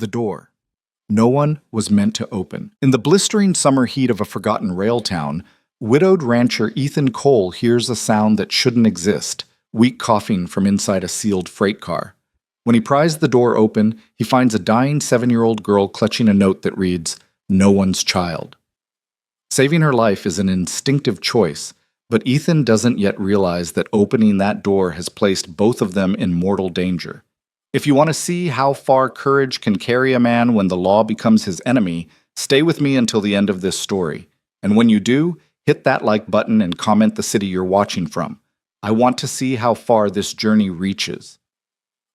The door. No one was meant to open. In the blistering summer heat of a forgotten rail town, widowed rancher Ethan Cole hears a sound that shouldn't exist, weak coughing from inside a sealed freight car. When he pries the door open, he finds a dying 7-year-old girl clutching a note that reads, "No one's child." Saving her life is an instinctive choice, but Ethan doesn't yet realize that opening that door has placed both of them in mortal danger. If you want to see how far courage can carry a man when the law becomes his enemy, stay with me until the end of this story. And when you do, hit that like button and comment the city you're watching from. I want to see how far this journey reaches.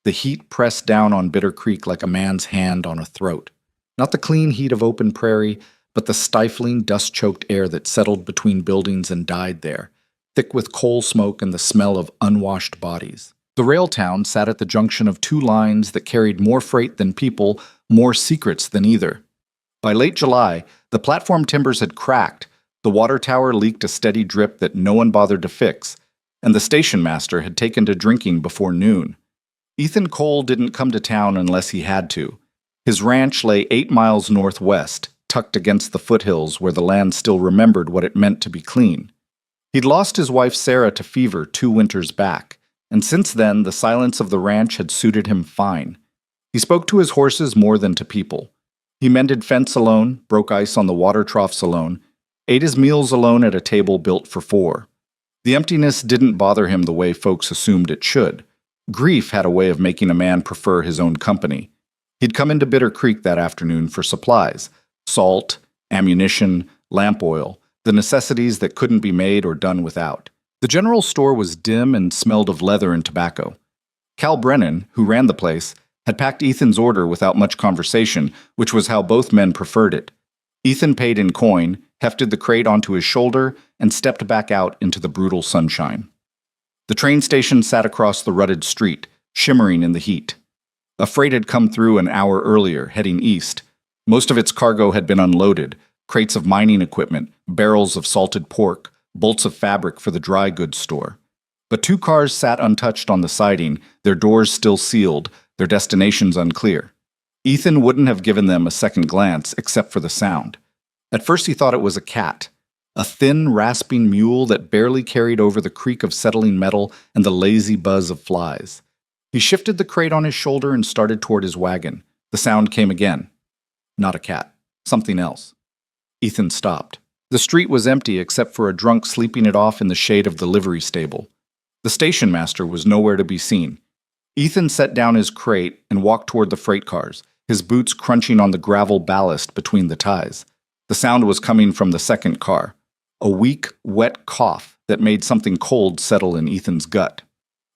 The heat pressed down on Bitter Creek like a man's hand on a throat. Not the clean heat of open prairie, but the stifling, dust-choked air that settled between buildings and died there, thick with coal smoke and the smell of unwashed bodies. The rail town sat at the junction of two lines that carried more freight than people, more secrets than either. By late July, the platform timbers had cracked, the water tower leaked a steady drip that no one bothered to fix, and the station master had taken to drinking before noon. Ethan Cole didn't come to town unless he had to. His ranch lay 8 miles northwest, tucked against the foothills where the land still remembered what it meant to be clean. He'd lost his wife Sarah to fever 2 winters back, and since then the silence of the ranch had suited him fine. He spoke to his horses more than to people. He mended fence alone, broke ice on the water troughs alone, ate his meals alone at a table built for 4. The emptiness didn't bother him the way folks assumed it should. Grief had a way of making a man prefer his own company. He'd come into Bitter Creek that afternoon for supplies: salt, ammunition, lamp oil, the necessities that couldn't be made or done without. The general store was dim and smelled of leather and tobacco. Cal Brennan, who ran the place, had packed Ethan's order without much conversation, which was how both men preferred it. Ethan paid in coin, hefted the crate onto his shoulder, and stepped back out into the brutal sunshine. The train station sat across the rutted street, shimmering in the heat. A freight had come through an hour earlier, heading east. Most of its cargo had been unloaded: crates of mining equipment, barrels of salted pork, bolts of fabric for the dry goods store. But 2 cars sat untouched on the siding, their doors still sealed, their destinations unclear. Ethan wouldn't have given them a second glance except for the sound. At first he thought it was a cat, a thin, rasping mule that barely carried over the creak of settling metal and the lazy buzz of flies. He shifted the crate on his shoulder and started toward his wagon. The sound came again. Not a cat. Something else. Ethan stopped. The street was empty except for a drunk sleeping it off in the shade of the livery stable. The station master was nowhere to be seen. Ethan set down his crate and walked toward the freight cars, his boots crunching on the gravel ballast between the ties. The sound was coming from the second car, a weak, wet cough that made something cold settle in Ethan's gut.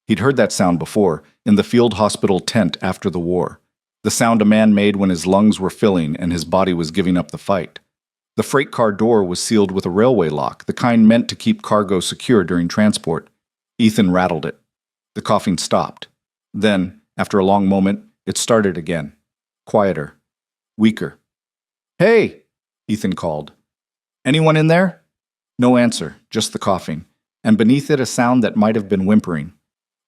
He'd heard that sound before, in the field hospital tent after the war. The sound a man made when his lungs were filling and his body was giving up the fight. The freight car door was sealed with a railway lock, the kind meant to keep cargo secure during transport. Ethan rattled it. The coughing stopped. Then, after a long moment, it started again. Quieter. Weaker. "Hey!" Ethan called. "Anyone in there?" No answer, just the coughing, and beneath it a sound that might have been whimpering.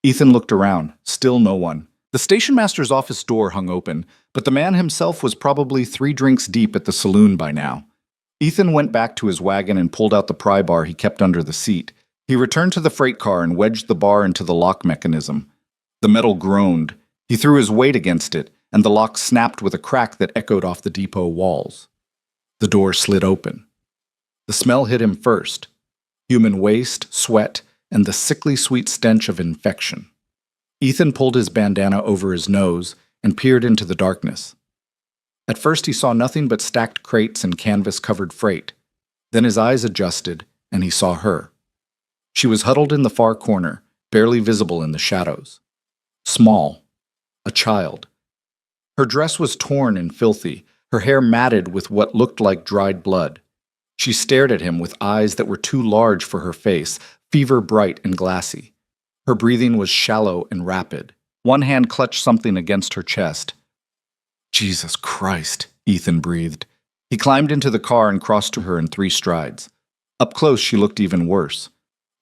Ethan looked around. Still no one. The station master's office door hung open, but the man himself was probably 3 drinks deep at the saloon by now. Ethan went back to his wagon and pulled out the pry bar he kept under the seat. He returned to the freight car and wedged the bar into the lock mechanism. The metal groaned. He threw his weight against it, and the lock snapped with a crack that echoed off the depot walls. The door slid open. The smell hit him first: human waste, sweat, and the sickly sweet stench of infection. Ethan pulled his bandana over his nose and peered into the darkness. At first he saw nothing but stacked crates and canvas-covered freight. Then his eyes adjusted, and he saw her. She was huddled in the far corner, barely visible in the shadows. Small. A child. Her dress was torn and filthy, her hair matted with what looked like dried blood. She stared at him with eyes that were too large for her face, fever-bright and glassy. Her breathing was shallow and rapid. One hand clutched something against her chest. "Jesus Christ," Ethan breathed. He climbed into the car and crossed to her in 3 strides. Up close, she looked even worse.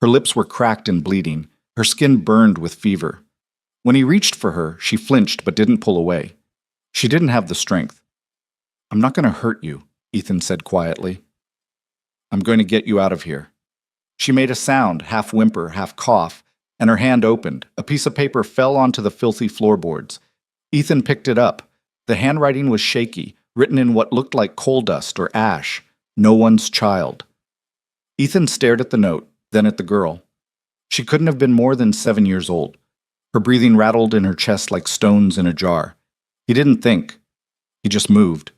Her lips were cracked and bleeding. Her skin burned with fever. When he reached for her, she flinched but didn't pull away. She didn't have the strength. "I'm not going to hurt you," Ethan said quietly. "I'm going to get you out of here." She made a sound, half whimper, half cough, and her hand opened. A piece of paper fell onto the filthy floorboards. Ethan picked it up. The handwriting was shaky, written in what looked like coal dust or ash. "No one's child." Ethan stared at the note, then at the girl. She couldn't have been more than 7 years old. Her breathing rattled in her chest like stones in a jar. He didn't think. He just moved.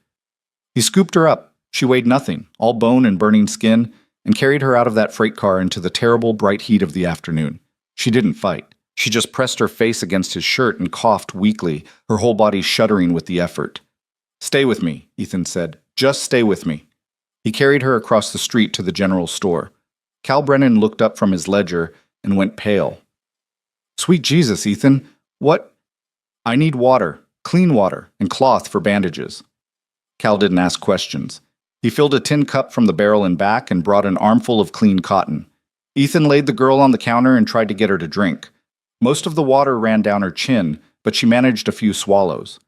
He scooped her up. She weighed nothing, all bone and burning skin, and carried her out of that freight car into the terrible bright heat of the afternoon. She didn't fight. She just pressed her face against his shirt and coughed weakly, her whole body shuddering with the effort. "Stay with me," Ethan said. "Just stay with me." He carried her across the street to the general store. Cal Brennan looked up from his ledger and went pale. "Sweet Jesus, Ethan, what?" "I need water, clean water, and cloth for bandages." Cal didn't ask questions. He filled a tin cup from the barrel in back and brought an armful of clean cotton. Ethan laid the girl on the counter and tried to get her to drink. Most of the water ran down her chin, but she managed a few swallows.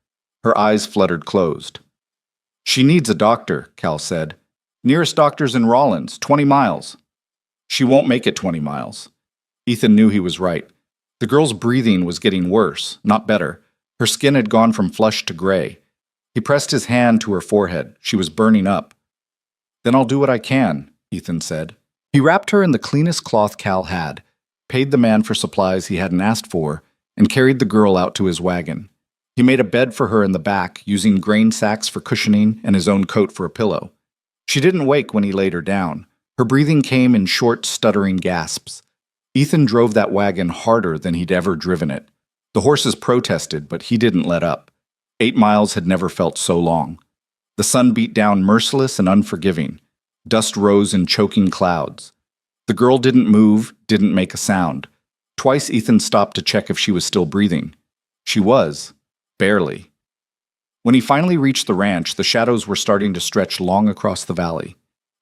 Her eyes fluttered closed. "She needs a doctor," Cal said. "Nearest doctor's in Rawlins, 20 miles. "She won't make it 20 miles. Ethan knew he was right. The girl's breathing was getting worse, not better. Her skin had gone from flush to gray. He pressed his hand to her forehead. She was burning up. "Then I'll do what I can," Ethan said. He wrapped her in the cleanest cloth Cal had, paid the man for supplies he hadn't asked for, and carried the girl out to his wagon. He made a bed for her in the back, using grain sacks for cushioning and his own coat for a pillow. She didn't wake when he laid her down. Her breathing came in short, stuttering gasps. Ethan drove that wagon harder than he'd ever driven it. The horses protested, but he didn't let up. 8 miles had never felt so long. The sun beat down merciless and unforgiving. Dust rose in choking clouds. The girl didn't move, didn't make a sound. Twice Ethan stopped to check if she was still breathing. She was. Barely. When he finally reached the ranch, the shadows were starting to stretch long across the valley.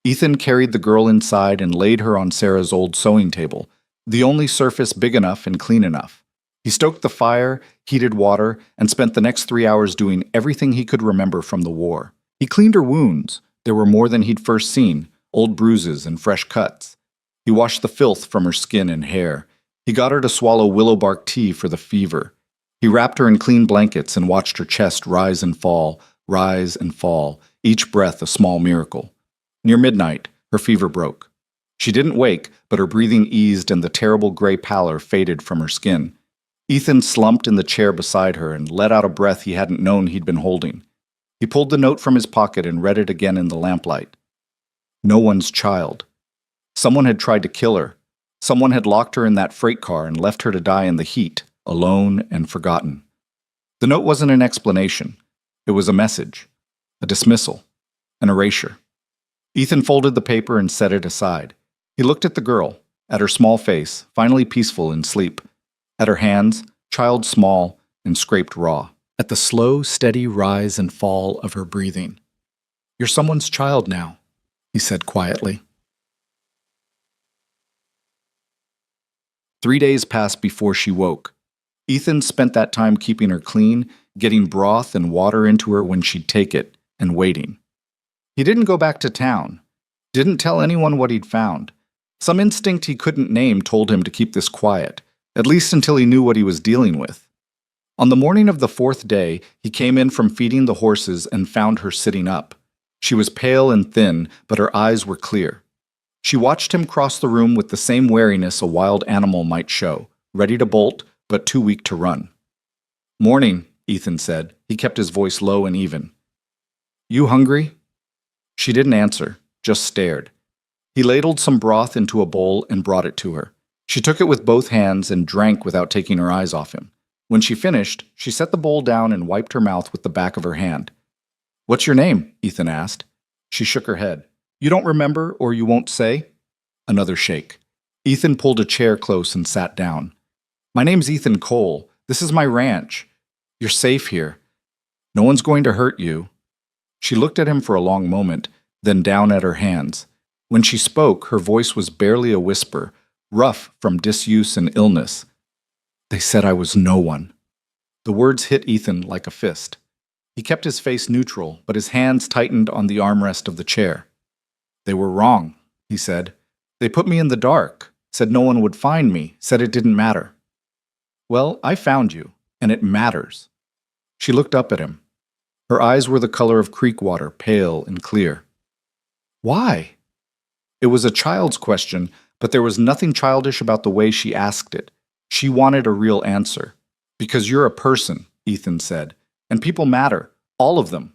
Ethan carried the girl inside and laid her on Sarah's old sewing table, the only surface big enough and clean enough. He stoked the fire, heated water, and spent the next 3 hours doing everything he could remember from the war. He cleaned her wounds. There were more than he'd first seen, old bruises and fresh cuts. He washed the filth from her skin and hair. He got her to swallow willow bark tea for the fever. He wrapped her in clean blankets and watched her chest rise and fall, each breath a small miracle. Near midnight, her fever broke. She didn't wake, but her breathing eased and the terrible gray pallor faded from her skin. Ethan slumped in the chair beside her and let out a breath he hadn't known he'd been holding. He pulled the note from his pocket and read it again in the lamplight. No one's child. Someone had tried to kill her. Someone had locked her in that freight car and left her to die in the heat, alone and forgotten. The note wasn't an explanation. It was a message, a dismissal, an erasure. Ethan folded the paper and set it aside. He looked at the girl, at her small face, finally peaceful in sleep, at her hands, child small and scraped raw, at the slow, steady rise and fall of her breathing. "You're someone's child now," he said quietly. 3 days passed before she woke. Ethan spent that time keeping her clean, getting broth and water into her when she'd take it, and waiting. He didn't go back to town, didn't tell anyone what he'd found. Some instinct he couldn't name told him to keep this quiet, at least until he knew what he was dealing with. On the morning of the 4th day, he came in from feeding the horses and found her sitting up. She was pale and thin, but her eyes were clear. She watched him cross the room with the same wariness a wild animal might show, ready to bolt, but too weak to run. "Morning," Ethan said. He kept his voice low and even. "You hungry?" She didn't answer, just stared. He ladled some broth into a bowl and brought it to her. She took it with both hands and drank without taking her eyes off him. When she finished, she set the bowl down and wiped her mouth with the back of her hand. "What's your name?" Ethan asked. She shook her head. "You don't remember, or you won't say?" Another shake. Ethan pulled a chair close and sat down. "My name's Ethan Cole. This is my ranch. You're safe here. No one's going to hurt you." She looked at him for a long moment, then down at her hands. When she spoke, her voice was barely a whisper, rough from disuse and illness. "They said I was no one." The words hit Ethan like a fist. He kept his face neutral, but his hands tightened on the armrest of the chair. "They were wrong," he said. "They put me in the dark, said no one would find me, said it didn't matter." "Well, I found you, and it matters." She looked up at him. Her eyes were the color of creek water, pale and clear. "Why?" It was a child's question, but there was nothing childish about the way she asked it. She wanted a real answer. "Because you're a person," Ethan said, "and people matter, all of them."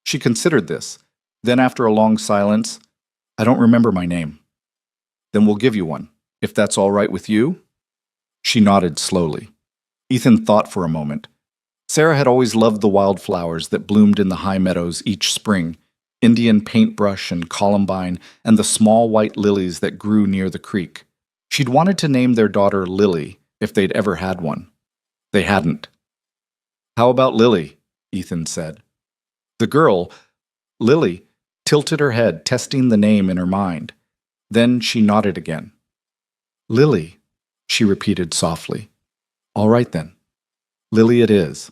She considered this. Then, after a long silence, "I don't remember my name." "Then we'll give you one, if that's all right with you." She nodded slowly. Ethan thought for a moment. Sarah had always loved the wildflowers that bloomed in the high meadows each spring, Indian paintbrush and columbine, and the small white lilies that grew near the creek. She'd wanted to name their daughter Lily, if they'd ever had one. They hadn't. "How about Lily?" Ethan said. The girl, Lily, tilted her head, testing the name in her mind. Then she nodded again. "Lily," she repeated softly. "All right then. Lily it is."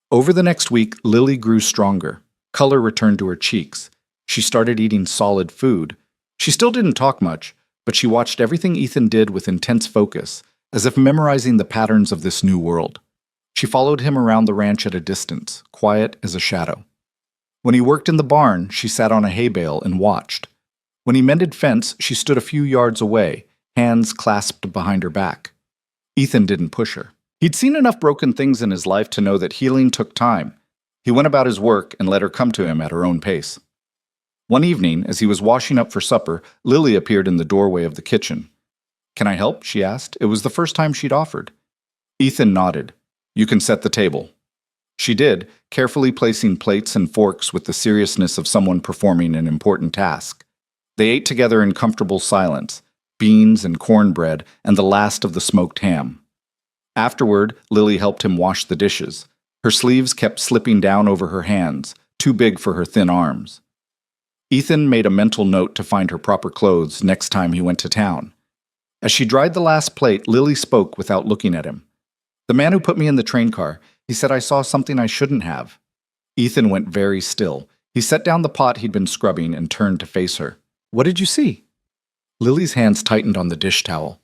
Over the next week, Lily grew stronger. Color returned to her cheeks. She started eating solid food. She still didn't talk much, but she watched everything Ethan did with intense focus, as if memorizing the patterns of this new world. She followed him around the ranch at a distance, quiet as a shadow. When he worked in the barn, she sat on a hay bale and watched. When he mended fence, she stood a few yards away, hands clasped behind her back. Ethan didn't push her. He'd seen enough broken things in his life to know that healing took time. He went about his work and let her come to him at her own pace. One evening, as he was washing up for supper, Lily appeared in the doorway of the kitchen. "Can I help?" she asked. It was the first time she'd offered. Ethan nodded. "You can set the table." She did, carefully placing plates and forks with the seriousness of someone performing an important task. They ate together in comfortable silence, beans and cornbread and the last of the smoked ham. Afterward, Lily helped him wash the dishes. Her sleeves kept slipping down over her hands, too big for her thin arms. Ethan made a mental note to find her proper clothes next time he went to town. As she dried the last plate, Lily spoke without looking at him. "The man who put me in the train car, he said I saw something I shouldn't have." Ethan went very still. He set down the pot he'd been scrubbing and turned to face her. "What did you see?" Lily's hands tightened on the dish towel.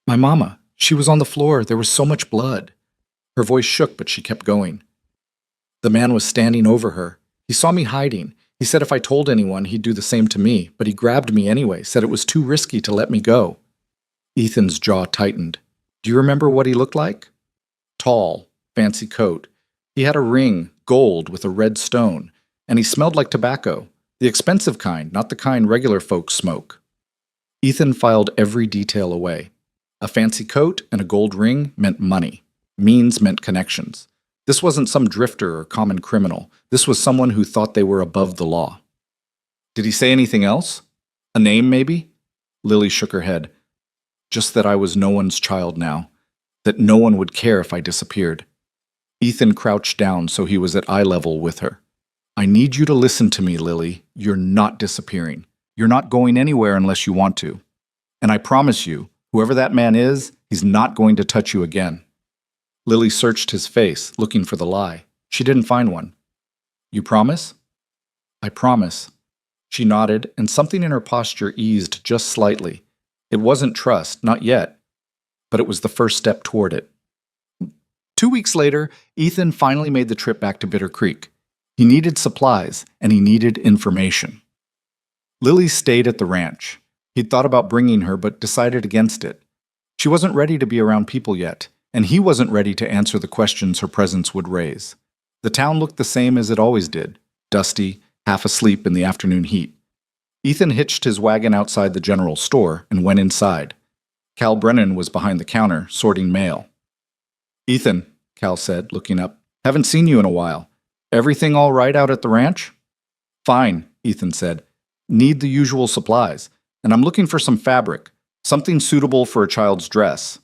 "My mama. She was on the floor. There was so much blood." Her voice shook, but she kept going. "The man was standing over her. He saw me hiding. He said if I told anyone, he'd do the same to me, but he grabbed me anyway, said it was too risky to let me go." Ethan's jaw tightened. "Do you remember what he looked like?" "Tall, fancy coat. He had a ring, gold, with a red stone, and he smelled like tobacco, the expensive kind, not the kind regular folks smoke." Ethan filed every detail away. A fancy coat and a gold ring meant money. Means meant connections. This wasn't some drifter or common criminal. This was someone who thought they were above the law. "Did he say anything else? A name, maybe?" Lily shook her head. "Just that I was no one's child now. That no one would care if I disappeared." Ethan crouched down so he was at eye level with her. "I need you to listen to me, Lily. You're not disappearing. You're not going anywhere unless you want to. And I promise you, whoever that man is, he's not going to touch you again." Lily searched his face, looking for the lie. She didn't find one. "You promise?" "I promise." She nodded, and something in her posture eased just slightly. It wasn't trust, not yet, but it was the first step toward it. 2 weeks later, Ethan finally made the trip back to Bitter Creek. He needed supplies, and he needed information. Lily stayed at the ranch. He'd thought about bringing her, but decided against it. She wasn't ready to be around people yet, and he wasn't ready to answer the questions her presence would raise. The town looked the same as it always did, dusty, half asleep in the afternoon heat. Ethan hitched his wagon outside the general store and went inside. Cal Brennan was behind the counter, sorting mail. "Ethan," Cal said, looking up, "haven't seen you in a while. Everything all right out at the ranch?" "Fine," Ethan said. "Need the usual supplies, and I'm looking for some fabric, something suitable for a child's dress."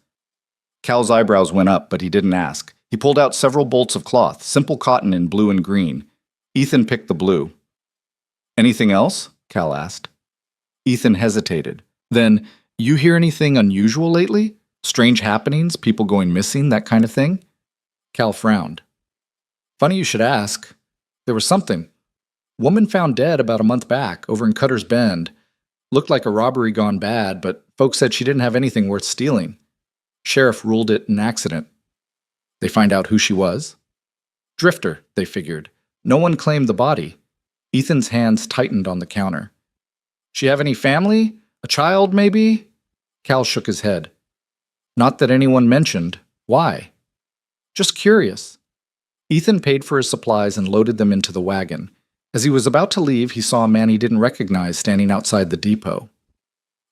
Cal's eyebrows went up, but he didn't ask. He pulled out several bolts of cloth, simple cotton in blue and green. Ethan picked the blue. "Anything else?" Cal asked. Ethan hesitated. Then, "You hear anything unusual lately? Strange happenings, people going missing, that kind of thing?" Cal frowned. Funny you should ask. There was something. Woman found dead about a month back over in Cutter's Bend. Looked like a robbery gone bad, but folks said she didn't have anything worth stealing. Sheriff ruled it an accident. They find out who she was? Drifter, they figured. No one claimed the body. Ethan's hands tightened on the counter. She have any family? A child, maybe? Cal shook his head. Not that anyone mentioned. Why? Just curious. Ethan paid for his supplies and loaded them into the wagon. As he was about to leave, he saw a man he didn't recognize standing outside the depot.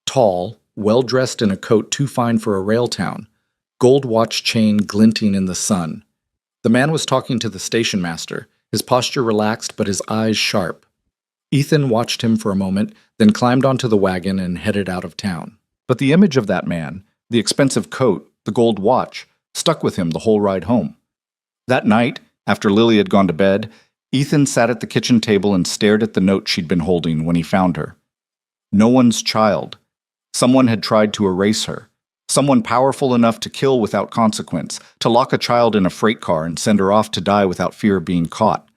Tall, well-dressed in a coat too fine for a rail town, gold watch chain glinting in the sun. The man was talking to the station master, his posture relaxed but his eyes sharp. Ethan watched him for a moment, then climbed onto the wagon and headed out of town. But the image of that man, the expensive coat, the gold watch, stuck with him the whole ride home. That night, after Lily had gone to bed, Ethan sat at the kitchen table and stared at the note she'd been holding when he found her. No one's child. Someone had tried to erase her. Someone powerful enough to kill without consequence, to lock a child in a freight car and send her off to die without fear of being caught.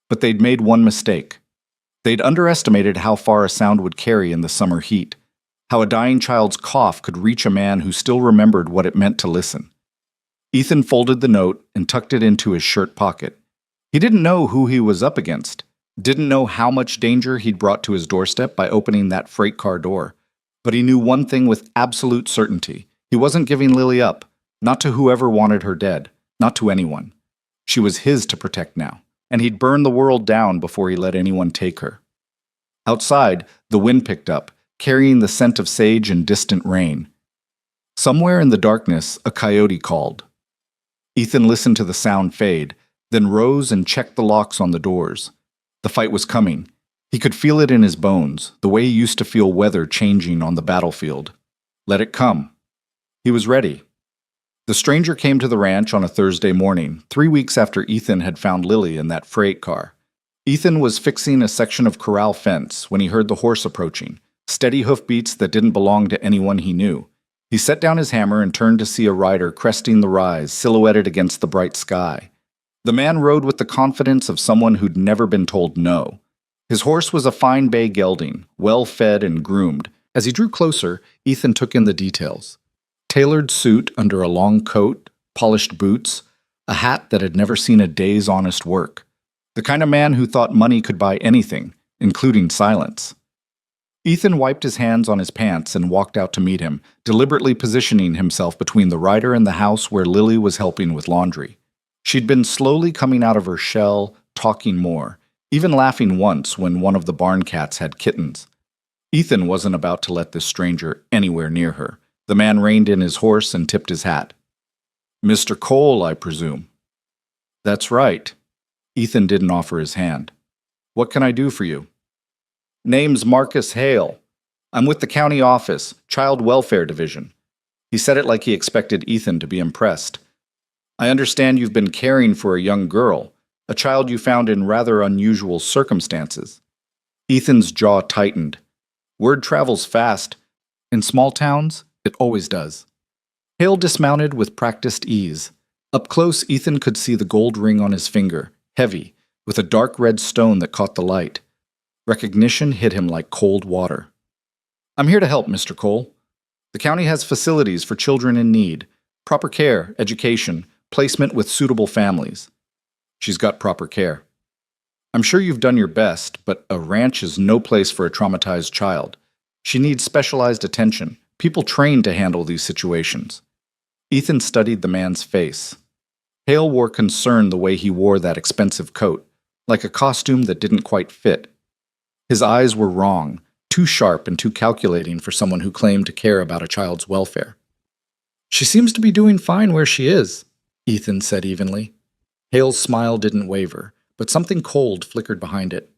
But they'd made one mistake. They'd underestimated how far a sound would carry in the summer heat, how a dying child's cough could reach a man who still remembered what it meant to listen. Ethan folded the note and tucked it into his shirt pocket. He didn't know who he was up against, didn't know how much danger he'd brought to his doorstep by opening that freight car door. But he knew one thing with absolute certainty. He wasn't giving Lily up, not to whoever wanted her dead, not to anyone. She was his to protect now, and he'd burn the world down before he let anyone take her. Outside, the wind picked up, carrying the scent of sage and distant rain. Somewhere in the darkness, a coyote called. Ethan listened to the sound fade, then rose and checked the locks on the doors. The fight was coming. He could feel it in his bones, the way he used to feel weather changing on the battlefield. Let it come. He was ready. The stranger came to the ranch on a Thursday morning, 3 weeks after Ethan had found Lily in that freight car. Ethan was fixing a section of corral fence when he heard the horse approaching, steady hoofbeats that didn't belong to anyone he knew. He set down his hammer and turned to see a rider cresting the rise, silhouetted against the bright sky. The man rode with the confidence of someone who'd never been told no. His horse was a fine bay gelding, well fed and groomed. As he drew closer, Ethan took in the details. Tailored suit under a long coat, polished boots, a hat that had never seen a day's honest work. The kind of man who thought money could buy anything, including silence. Ethan wiped his hands on his pants and walked out to meet him, deliberately positioning himself between the rider and the house where Lily was helping with laundry. She'd been slowly coming out of her shell, talking more, even laughing once when one of the barn cats had kittens. Ethan wasn't about to let this stranger anywhere near her. The man reined in his horse and tipped his hat. "Mr. Cole, I presume." "That's right." Ethan didn't offer his hand. "What can I do for you?" "Name's Marcus Hale. I'm with the county office, Child Welfare Division." He said it like he expected Ethan to be impressed. "I understand you've been caring for a young girl, a child you found in rather unusual circumstances." Ethan's jaw tightened. Word travels fast. In small towns, it always does. Hale dismounted with practiced ease. Up close, Ethan could see the gold ring on his finger, heavy, with a dark red stone that caught the light. Recognition hit him like cold water. "I'm here to help, Mr. Cole. The county has facilities for children in need, proper care, education, placement with suitable families." "She's got proper care." "I'm sure you've done your best, but a ranch is no place for a traumatized child. She needs specialized attention, people trained to handle these situations." Ethan studied the man's face. Hale wore concern the way he wore that expensive coat, like a costume that didn't quite fit. His eyes were wrong, too sharp and too calculating for someone who claimed to care about a child's welfare. "She seems to be doing fine where she is," Ethan said evenly. Hale's smile didn't waver, but something cold flickered behind it.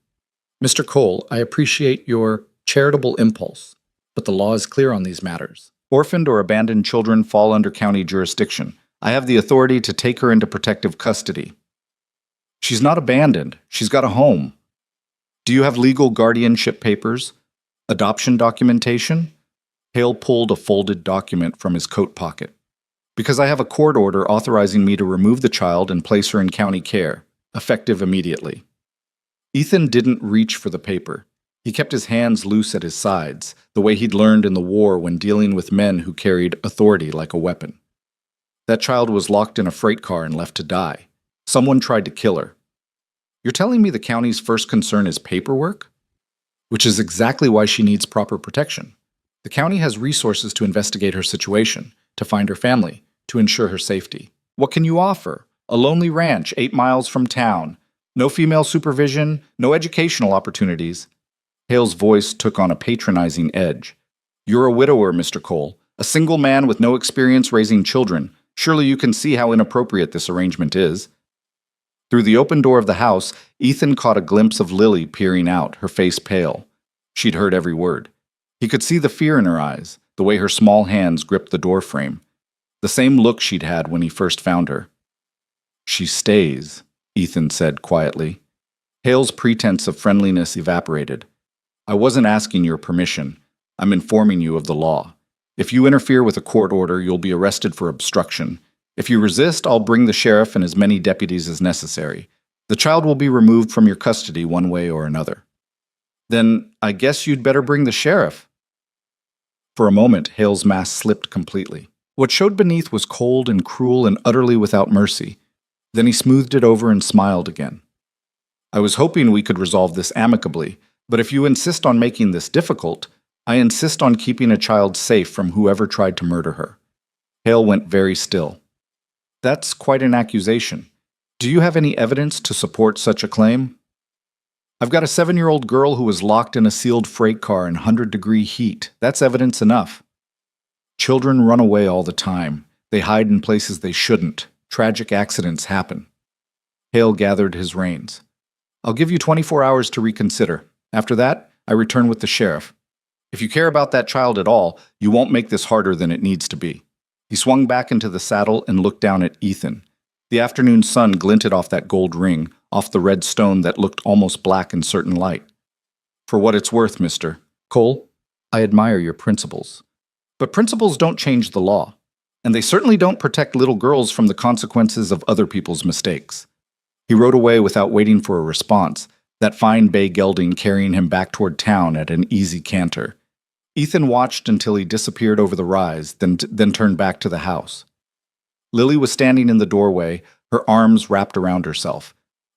"Mr. Cole, I appreciate your charitable impulse, but the law is clear on these matters. Orphaned or abandoned children fall under county jurisdiction. I have the authority to take her into protective custody." "She's not abandoned. She's got a home." "Do you have legal guardianship papers? Adoption documentation?" Hale pulled a folded document from his coat pocket. "Because I have a court order authorizing me to remove the child and place her in county care. effective immediately. Ethan didn't reach for the paper. He kept his hands loose at his sides, the way he'd learned in the war when dealing with men who carried authority like a weapon. That child was locked in a freight car and left to die. Someone tried to kill her. You're telling me the county's first concern is paperwork? Which is exactly why she needs proper protection. The county has resources to investigate her situation, to find her family, to ensure her safety. What can you offer? A lonely ranch 8 miles from town. No female supervision, no educational opportunities. Hale's voice took on a patronizing edge. You're a widower, Mr. Cole, a single man with no experience raising children. Surely you can see how inappropriate this arrangement is. Through the open door of the house, Ethan caught a glimpse of Lily peering out, her face pale. She'd heard every word. He could see the fear in her eyes, the way her small hands gripped the doorframe. The same look she'd had when he first found her. She stays, Ethan said quietly. Hale's pretense of friendliness evaporated. I wasn't asking your permission. I'm informing you of the law. If you interfere with a court order, you'll be arrested for obstruction. If you resist, I'll bring the sheriff and as many deputies as necessary. The child will be removed from your custody one way or another. Then I guess you'd better bring the sheriff. For a moment, Hale's mask slipped completely. What showed beneath was cold and cruel and utterly without mercy. Then he smoothed it over and smiled again. I was hoping we could resolve this amicably, but if you insist on making this difficult, I insist on keeping a child safe from whoever tried to murder her. Hale went very still. That's quite an accusation. Do you have any evidence to support such a claim? I've got a 7-year-old girl who was locked in a sealed freight car in 100-degree heat. That's evidence enough. Children run away all the time. They hide in places they shouldn't. Tragic accidents happen. Hale gathered his reins. I'll give you 24 hours to reconsider. After that, I return with the sheriff. If you care about that child at all, you won't make this harder than it needs to be. He swung back into the saddle and looked down at Ethan. The afternoon sun glinted off that gold ring, off the red stone that looked almost black in certain light. For what it's worth, Mr. Cole, I admire your principles. But principles don't change the law, and they certainly don't protect little girls from the consequences of other people's mistakes. He rode away without waiting for a response, that fine bay gelding carrying him back toward town at an easy canter. Ethan watched until he disappeared over the rise, then turned back to the house. Lily was standing in the doorway, her arms wrapped around herself.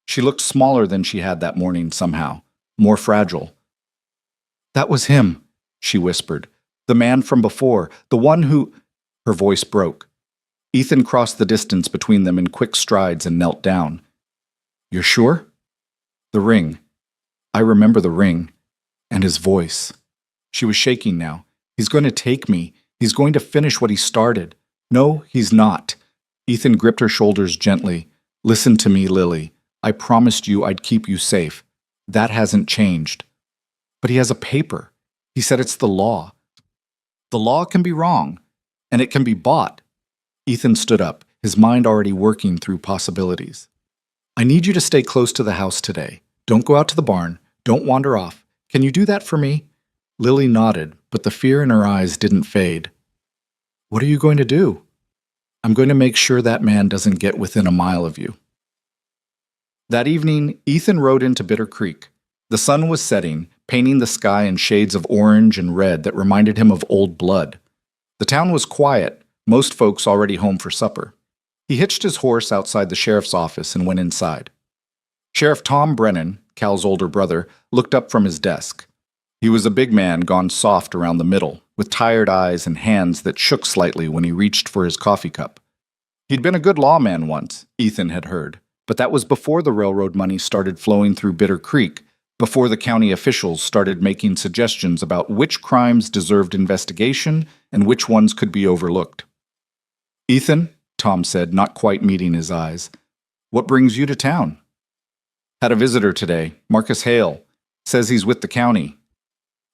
She looked smaller than she had that morning somehow, more fragile. That was him, she whispered. The man from before, the one who... Her voice broke. Ethan crossed the distance between them in quick strides and knelt down. You're sure? The ring. I remember the ring. And his voice. She was shaking now. He's going to take me. He's going to finish what he started. No, he's not. Ethan gripped her shoulders gently. Listen to me, Lily. I promised you I'd keep you safe. That hasn't changed. But he has a paper. He said it's the law. The law can be wrong, and it can be bought. Ethan stood up, his mind already working through possibilities. I need you to stay close to the house today. Don't go out to the barn. Don't wander off. Can you do that for me? Lily nodded, but the fear in her eyes didn't fade. What are you going to do? I'm going to make sure that man doesn't get within a mile of you. That evening, Ethan rode into Bitter Creek. The sun was setting, painting the sky in shades of orange and red that reminded him of old blood. The town was quiet, most folks already home for supper. He hitched his horse outside the sheriff's office and went inside. Sheriff Tom Brennan, Cal's older brother, looked up from his desk. He was a big man gone soft around the middle, with tired eyes and hands that shook slightly when he reached for his coffee cup. He'd been a good lawman once, Ethan had heard, but that was before the railroad money started flowing through Bitter Creek, before the county officials started making suggestions about which crimes deserved investigation and which ones could be overlooked. Ethan, Tom said, not quite meeting his eyes, what brings you to town? Had a visitor today, Marcus Hale. Says he's with the county.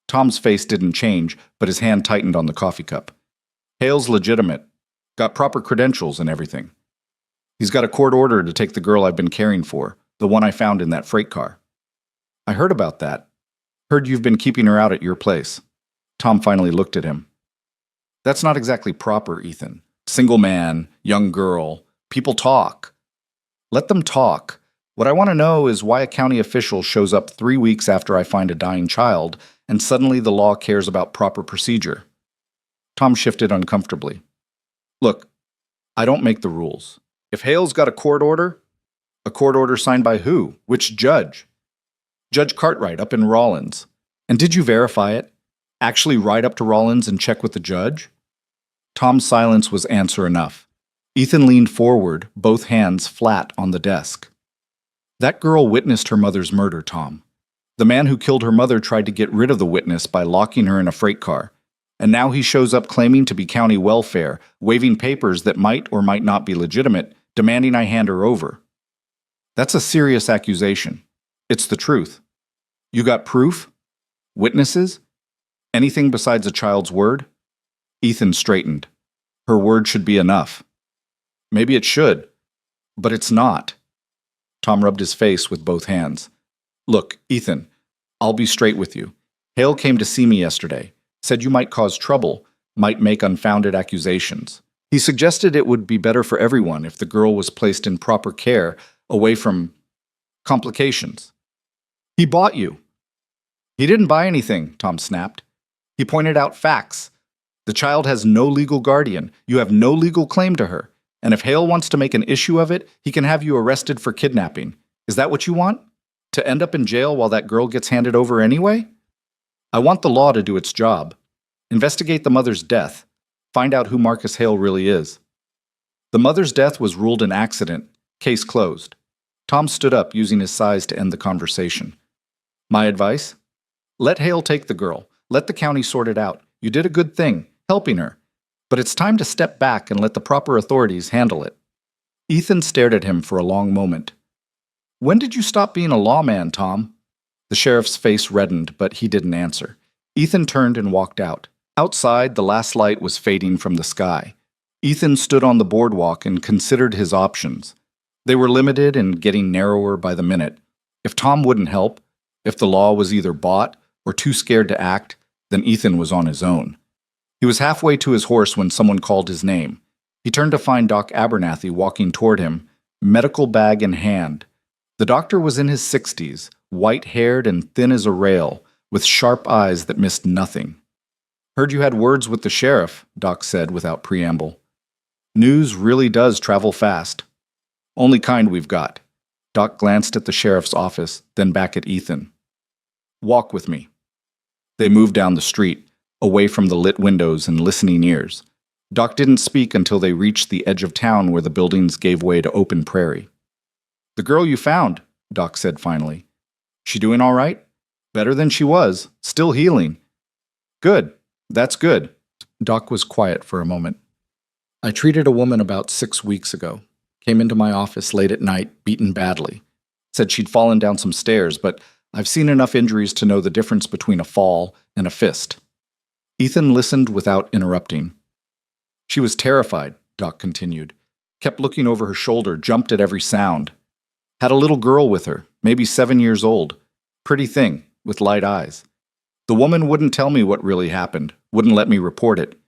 Tom's face didn't change, but his hand tightened on the coffee cup. Hale's legitimate. Got proper credentials and everything. He's got a court order to take the girl I've been caring for, the one I found in that freight car. I heard about that. Heard you've been keeping her out at your place. Tom finally looked at him. That's not exactly proper, Ethan. Single man, young girl. People talk. Let them talk. What I want to know is why a county official shows up 3 weeks after I find a dying child, and suddenly the law cares about proper procedure. Tom shifted uncomfortably. Look, I don't make the rules. If Hale's got a court order signed by who? Which judge? Judge Cartwright up in Rawlins. And did you verify it? Actually ride up to Rawlins and check with the judge? Tom's silence was answer enough. Ethan leaned forward, both hands flat on the desk. That girl witnessed her mother's murder, Tom. The man who killed her mother tried to get rid of the witness by locking her in a freight car. And now he shows up claiming to be county welfare, waving papers that might or might not be legitimate, demanding I hand her over. That's a serious accusation. It's the truth. You got proof? Witnesses? Anything besides a child's word? Ethan straightened. Her word should be enough. Maybe it should, but it's not. Tom rubbed his face with both hands. Look, Ethan, I'll be straight with you. Hale came to see me yesterday, said you might cause trouble, might make unfounded accusations. He suggested it would be better for everyone if the girl was placed in proper care, away from complications. He bought you. He didn't buy anything, Tom snapped. He pointed out facts. The child has no legal guardian. You have no legal claim to her. And if Hale wants to make an issue of it, he can have you arrested for kidnapping. Is that what you want? To end up in jail while that girl gets handed over anyway? I want the law to do its job. Investigate the mother's death. Find out who Marcus Hale really is. The mother's death was ruled an accident. Case closed. Tom stood up, using his size to end the conversation. My advice? Let Hale take the girl. Let the county sort it out. You did a good thing, helping her. But it's time to step back and let the proper authorities handle it. Ethan stared at him for a long moment. When did you stop being a lawman, Tom? The sheriff's face reddened, but he didn't answer. Ethan turned and walked out. Outside, the last light was fading from the sky. Ethan stood on the boardwalk and considered his options. They were limited and getting narrower by the minute. If Tom wouldn't help, if the law was either bought or too scared to act, then Ethan was on his own. He was halfway to his horse when someone called his name. He turned to find Doc Abernathy walking toward him, medical bag in hand. The doctor was in his 60s, white-haired and thin as a rail, with sharp eyes that missed nothing. Heard you had words with the sheriff, Doc said without preamble. News really does travel fast. Only kind we've got. Doc glanced at the sheriff's office, then back at Ethan. Walk with me. They moved down the street, away from the lit windows and listening ears. Doc didn't speak until they reached the edge of town where the buildings gave way to open prairie. The girl you found, Doc said finally. She doing all right? Better than she was. Still healing. Good. That's good. Doc was quiet for a moment. I treated a woman about 6 weeks ago. Came into my office late at night, beaten badly. Said she'd fallen down some stairs, but I've seen enough injuries to know the difference between a fall and a fist. Ethan listened without interrupting. She was terrified, Doc continued. Kept looking over her shoulder, jumped at every sound. Had a little girl with her, maybe 7 years old. Pretty thing, with light eyes. The woman wouldn't tell me what really happened, wouldn't let me report it.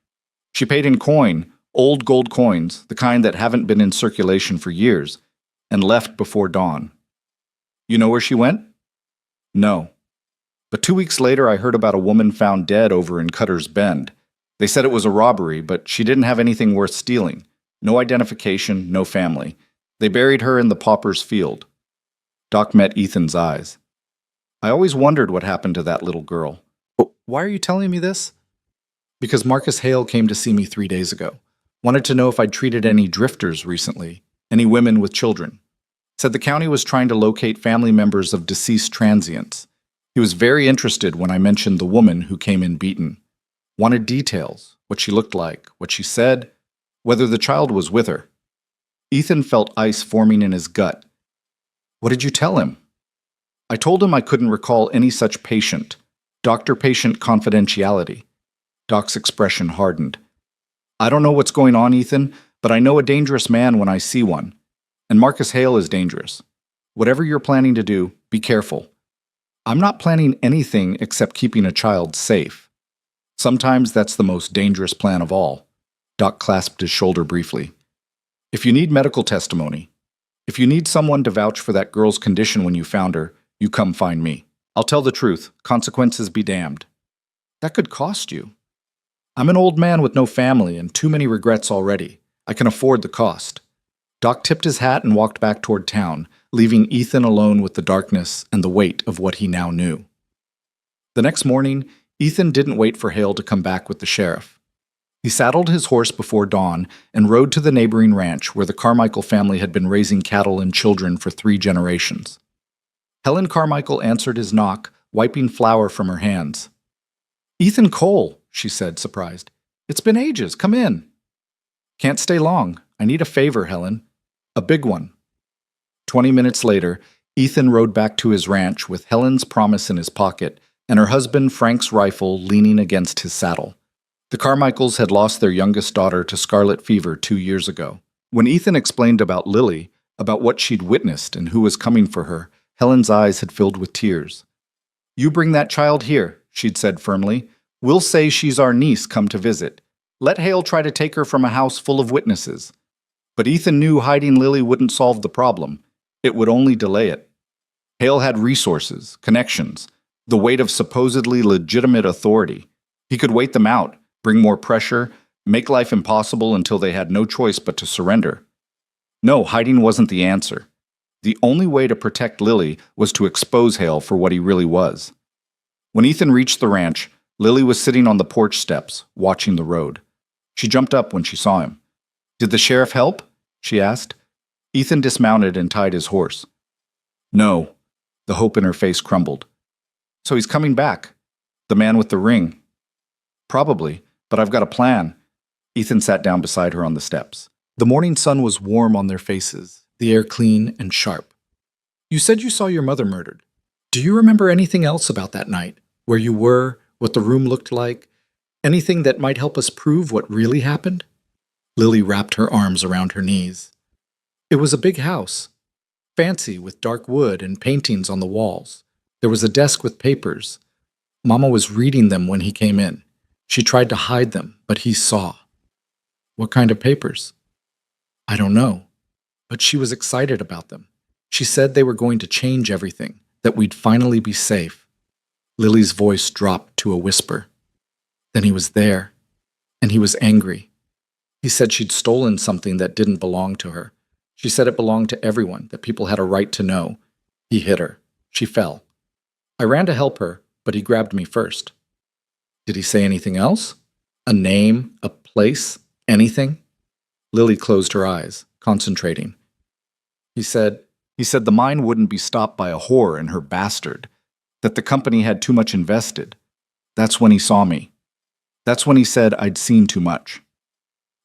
She paid in coin, old gold coins, the kind that haven't been in circulation for years, and left before dawn. You know where she went? No. But 2 weeks later, I heard about a woman found dead over in Cutter's Bend. They said it was a robbery, but she didn't have anything worth stealing. No identification, no family. They buried her in the pauper's field. Doc met Ethan's eyes. I always wondered what happened to that little girl. Why are you telling me this? Because Marcus Hale came to see me 3 days ago. Wanted to know if I'd treated any drifters recently, any women with children. Said the county was trying to locate family members of deceased transients. He was very interested when I mentioned the woman who came in beaten. Wanted details, what she looked like, what she said, whether the child was with her. Ethan felt ice forming in his gut. What did you tell him? I told him I couldn't recall any such patient. Doctor-patient confidentiality. Doc's expression hardened. I don't know what's going on, Ethan, but I know a dangerous man when I see one. And Marcus Hale is dangerous. Whatever you're planning to do, be careful. I'm not planning anything except keeping a child safe. Sometimes that's the most dangerous plan of all. Doc clasped his shoulder briefly. If you need medical testimony, If you need someone to vouch for that girl's condition when you found her, you come find me. I'll tell the truth. Consequences be damned. That could cost you. I'm an old man with no family and too many regrets already. I can afford the cost. Doc tipped his hat and walked back toward town, leaving Ethan alone with the darkness and the weight of what he now knew. The next morning, Ethan didn't wait for Hale to come back with the sheriff. He saddled his horse before dawn and rode to the neighboring ranch where the Carmichael family had been raising cattle and children for 3 generations. Helen Carmichael answered his knock, wiping flour from her hands. "Ethan Cole," she said, surprised. "It's been ages. Come in." "Can't stay long. I need a favor, Helen. A big one." 20 minutes later, Ethan rode back to his ranch with Helen's promise in his pocket and her husband Frank's rifle leaning against his saddle. The Carmichaels had lost their youngest daughter to scarlet fever 2 years ago. When Ethan explained about Lily, about what she'd witnessed and who was coming for her, Helen's eyes had filled with tears. "You bring that child here," she'd said firmly. "We'll say she's our niece come to visit. Let Hale try to take her from a house full of witnesses." But Ethan knew hiding Lily wouldn't solve the problem. It would only delay it. Hale had resources, connections, the weight of supposedly legitimate authority. He could wait them out, bring more pressure, make life impossible until they had no choice but to surrender. No, hiding wasn't the answer. The only way to protect Lily was to expose Hale for what he really was. When Ethan reached the ranch, Lily was sitting on the porch steps, watching the road. She jumped up when she saw him. "Did the sheriff help?" she asked. Ethan dismounted and tied his horse. "No." The hope in her face crumbled. "So he's coming back. The man with the ring." "Probably, but I've got a plan." Ethan sat down beside her on the steps. The morning sun was warm on their faces, the air clean and sharp. "You said you saw your mother murdered. Do you remember anything else about that night? Where you were, what the room looked like? Anything that might help us prove what really happened?" Lily wrapped her arms around her knees. "It was a big house. Fancy, with dark wood and paintings on the walls. There was a desk with papers. Mama was reading them when he came in. She tried to hide them, but he saw." "What kind of papers?" "I don't know, but she was excited about them. She said they were going to change everything, that we'd finally be safe." Lily's voice dropped to a whisper. "Then he was there, and he was angry. He said she'd stolen something that didn't belong to her. She said it belonged to everyone, that people had a right to know. He hit her. She fell. I ran to help her, but he grabbed me first." "Did he say anything else? A name, a place, anything?" Lily closed her eyes, concentrating. He said the mine wouldn't be stopped by a whore and her bastard, that the company had too much invested. That's when he saw me. That's when he said I'd seen too much.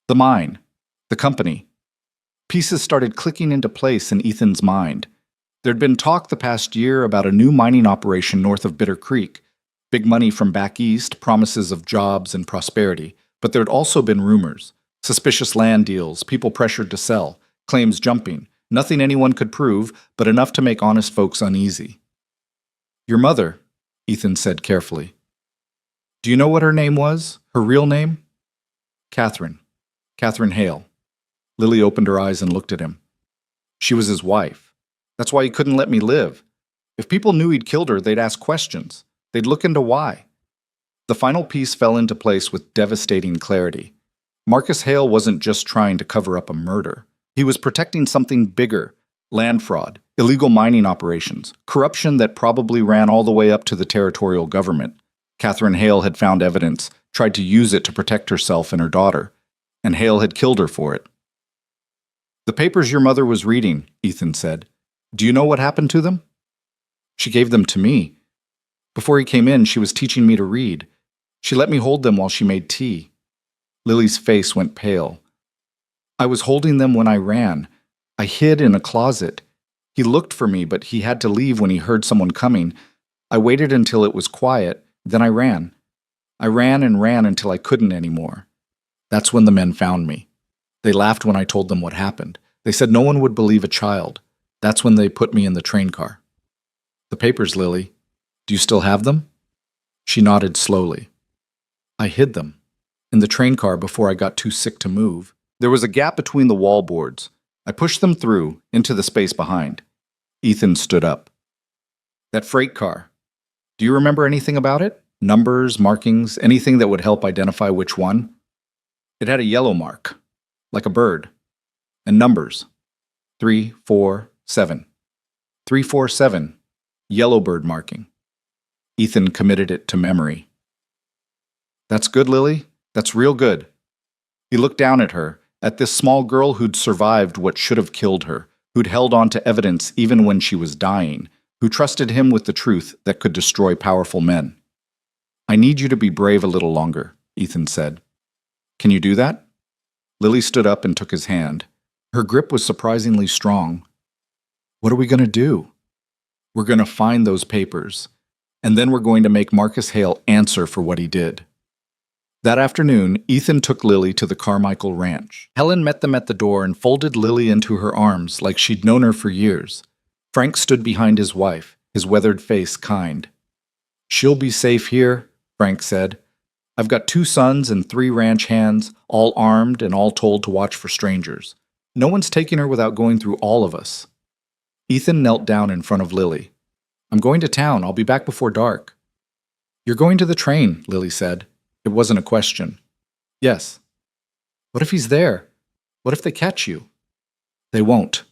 The mine, the company. Pieces started clicking into place in Ethan's mind. There'd been talk the past year about a new mining operation north of Bitter Creek. Big money from back east, promises of jobs and prosperity. But there'd also been rumors. Suspicious land deals, people pressured to sell, claims jumping. Nothing anyone could prove, but enough to make honest folks uneasy. "Your mother," Ethan said carefully. "Do you know what her name was? Her real name?" "Catherine. Catherine Hale." Lily opened her eyes and looked at him. "She was his wife. That's why he couldn't let me live. If people knew he'd killed her, they'd ask questions. They'd look into why." The final piece fell into place with devastating clarity. Marcus Hale wasn't just trying to cover up a murder. He was protecting something bigger: land fraud, illegal mining operations, corruption that probably ran all the way up to the territorial government. Catherine Hale had found evidence, tried to use it to protect herself and her daughter, and Hale had killed her for it. "The papers your mother was reading," Ethan said. "Do you know what happened to them?" "She gave them to me. Before he came in, she was teaching me to read. She let me hold them while she made tea." Lily's face went pale. "I was holding them when I ran. I hid in a closet. He looked for me, but he had to leave when he heard someone coming. I waited until it was quiet, then I ran. I ran and ran until I couldn't anymore. That's when the men found me. They laughed when I told them what happened. They said no one would believe a child. That's when they put me in the train car." "The papers, Lily. Do you still have them?" She nodded slowly. "I hid them in the train car before I got too sick to move. There was a gap between the wall boards. I pushed them through, into the space behind. Ethan stood up. That freight car. Do you remember anything about it? Numbers, markings, anything that would help identify which one? It had a yellow mark, like a bird, and numbers. 347. 347. Yellow bird marking. Ethan committed it to memory. That's good, Lily. That's real good. He looked down at her, at this small girl who'd survived what should have killed her, who'd held on to evidence even when she was dying, who trusted him with the truth that could destroy powerful men. I need you to be brave a little longer, Ethan said. Can you do that? Lily stood up and took his hand. Her grip was surprisingly strong. What are we going to do? We're going to find those papers, and then we're going to make Marcus Hale answer for what he did. That afternoon, Ethan took Lily to the Carmichael Ranch. Helen met them at the door and folded Lily into her arms like she'd known her for years. Frank stood behind his wife, his weathered face kind. She'll be safe here, Frank said. I've got 2 sons and 3 ranch hands, all armed and all told to watch for strangers. No one's taking her without going through all of us. Ethan knelt down in front of Lily. I'm going to town. I'll be back before dark. You're going to the train, Lily said. It wasn't a question. Yes. What if he's there? What if they catch you? They won't.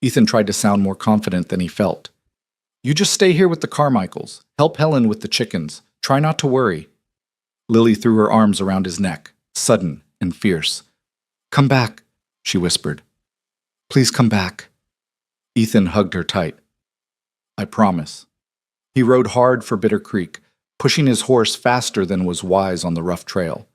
Ethan tried to sound more confident than he felt. You just stay here with the Carmichaels. Help Helen with the chickens. Try not to worry. Lily threw her arms around his neck, sudden and fierce. Come back, she whispered. Please come back. Ethan hugged her tight. I promise. He rode hard for Bitter Creek, pushing his horse faster than was wise on the rough trail.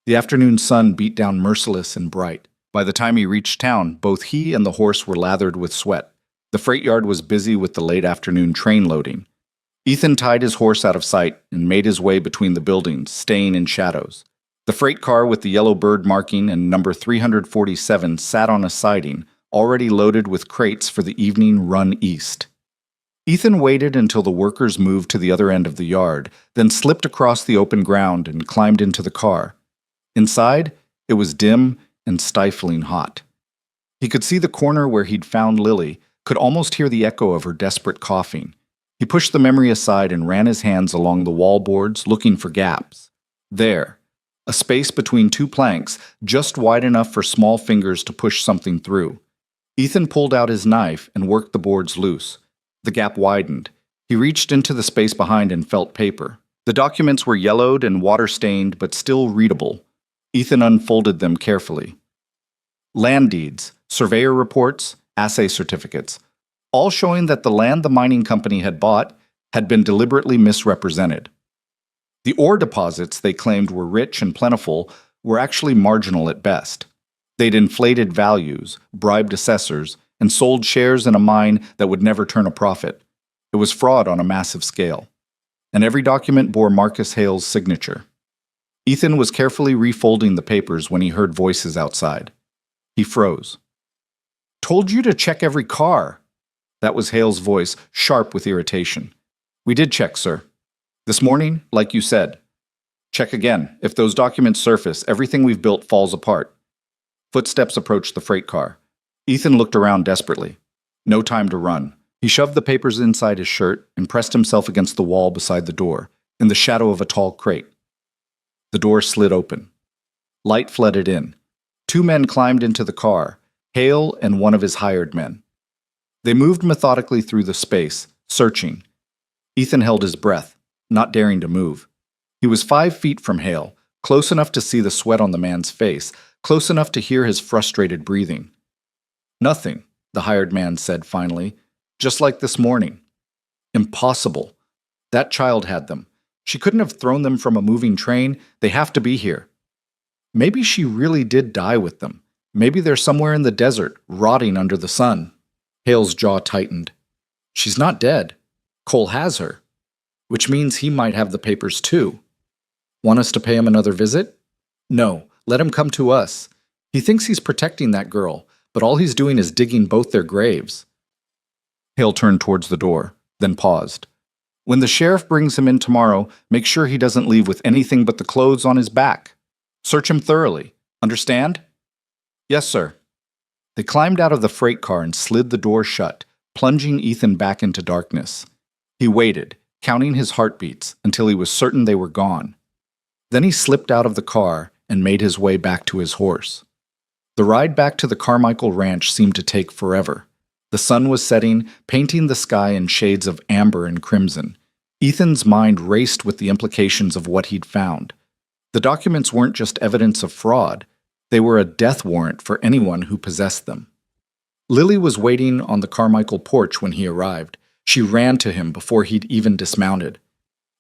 The afternoon sun beat down merciless and bright. By the time he reached town, both he and the horse were lathered with sweat. The freight yard was busy with the late afternoon train loading. Ethan tied his horse out of sight and made his way between the buildings, staying in shadows. The freight car with the yellow bird marking and number 347 sat on a siding, already loaded with crates for the evening run east. Ethan waited until the workers moved to the other end of the yard, then slipped across the open ground and climbed into the car. Inside, it was dim and stifling hot. He could see the corner where he'd found Lily, could almost hear the echo of her desperate coughing. He pushed the memory aside and ran his hands along the wall boards, looking for gaps. There, a space between 2 planks, just wide enough for small fingers to push something through. Ethan pulled out his knife and worked the boards loose. The gap widened. He reached into the space behind and felt paper. The documents were yellowed and water-stained, but still readable. Ethan unfolded them carefully. Land deeds, surveyor reports, assay certificates, all showing that the land the mining company had bought had been deliberately misrepresented. The ore deposits they claimed were rich and plentiful were actually marginal at best. They'd inflated values, bribed assessors, and sold shares in a mine that would never turn a profit. It was fraud on a massive scale. And every document bore Marcus Hale's signature. Ethan was carefully refolding the papers when he heard voices outside. He froze. Told you to check every car. That was Hale's voice, sharp with irritation. We did check, sir. This morning, like you said. Check again. If those documents surface, everything we've built falls apart. Footsteps approached the freight car. Ethan looked around desperately. No time to run. He shoved the papers inside his shirt and pressed himself against the wall beside the door, in the shadow of a tall crate. The door slid open. Light flooded in. 2 men climbed into the car, Hale and one of his hired men. They moved methodically through the space, searching. Ethan held his breath, not daring to move. He was 5 feet from Hale, close enough to see the sweat on the man's face, close enough to hear his frustrated breathing. Nothing, the hired man said finally, just like this morning. Impossible. That child had them. She couldn't have thrown them from a moving train. They have to be here. Maybe she really did die with them. Maybe they're somewhere in the desert, rotting under the sun. Hale's jaw tightened. She's not dead. Cole has her. Which means he might have the papers too. Want us to pay him another visit? No, let him come to us. He thinks he's protecting that girl, but all he's doing is digging both their graves. Hale turned towards the door, then paused. When the sheriff brings him in tomorrow, make sure he doesn't leave with anything but the clothes on his back. Search him thoroughly. Understand? Yes, sir. They climbed out of the freight car and slid the door shut, plunging Ethan back into darkness. He waited, counting his heartbeats, until he was certain they were gone. Then he slipped out of the car and made his way back to his horse. The ride back to the Carmichael ranch seemed to take forever. The sun was setting, painting the sky in shades of amber and crimson. Ethan's mind raced with the implications of what he'd found. The documents weren't just evidence of fraud. They were a death warrant for anyone who possessed them. Lily was waiting on the Carmichael porch when he arrived. She ran to him before he'd even dismounted.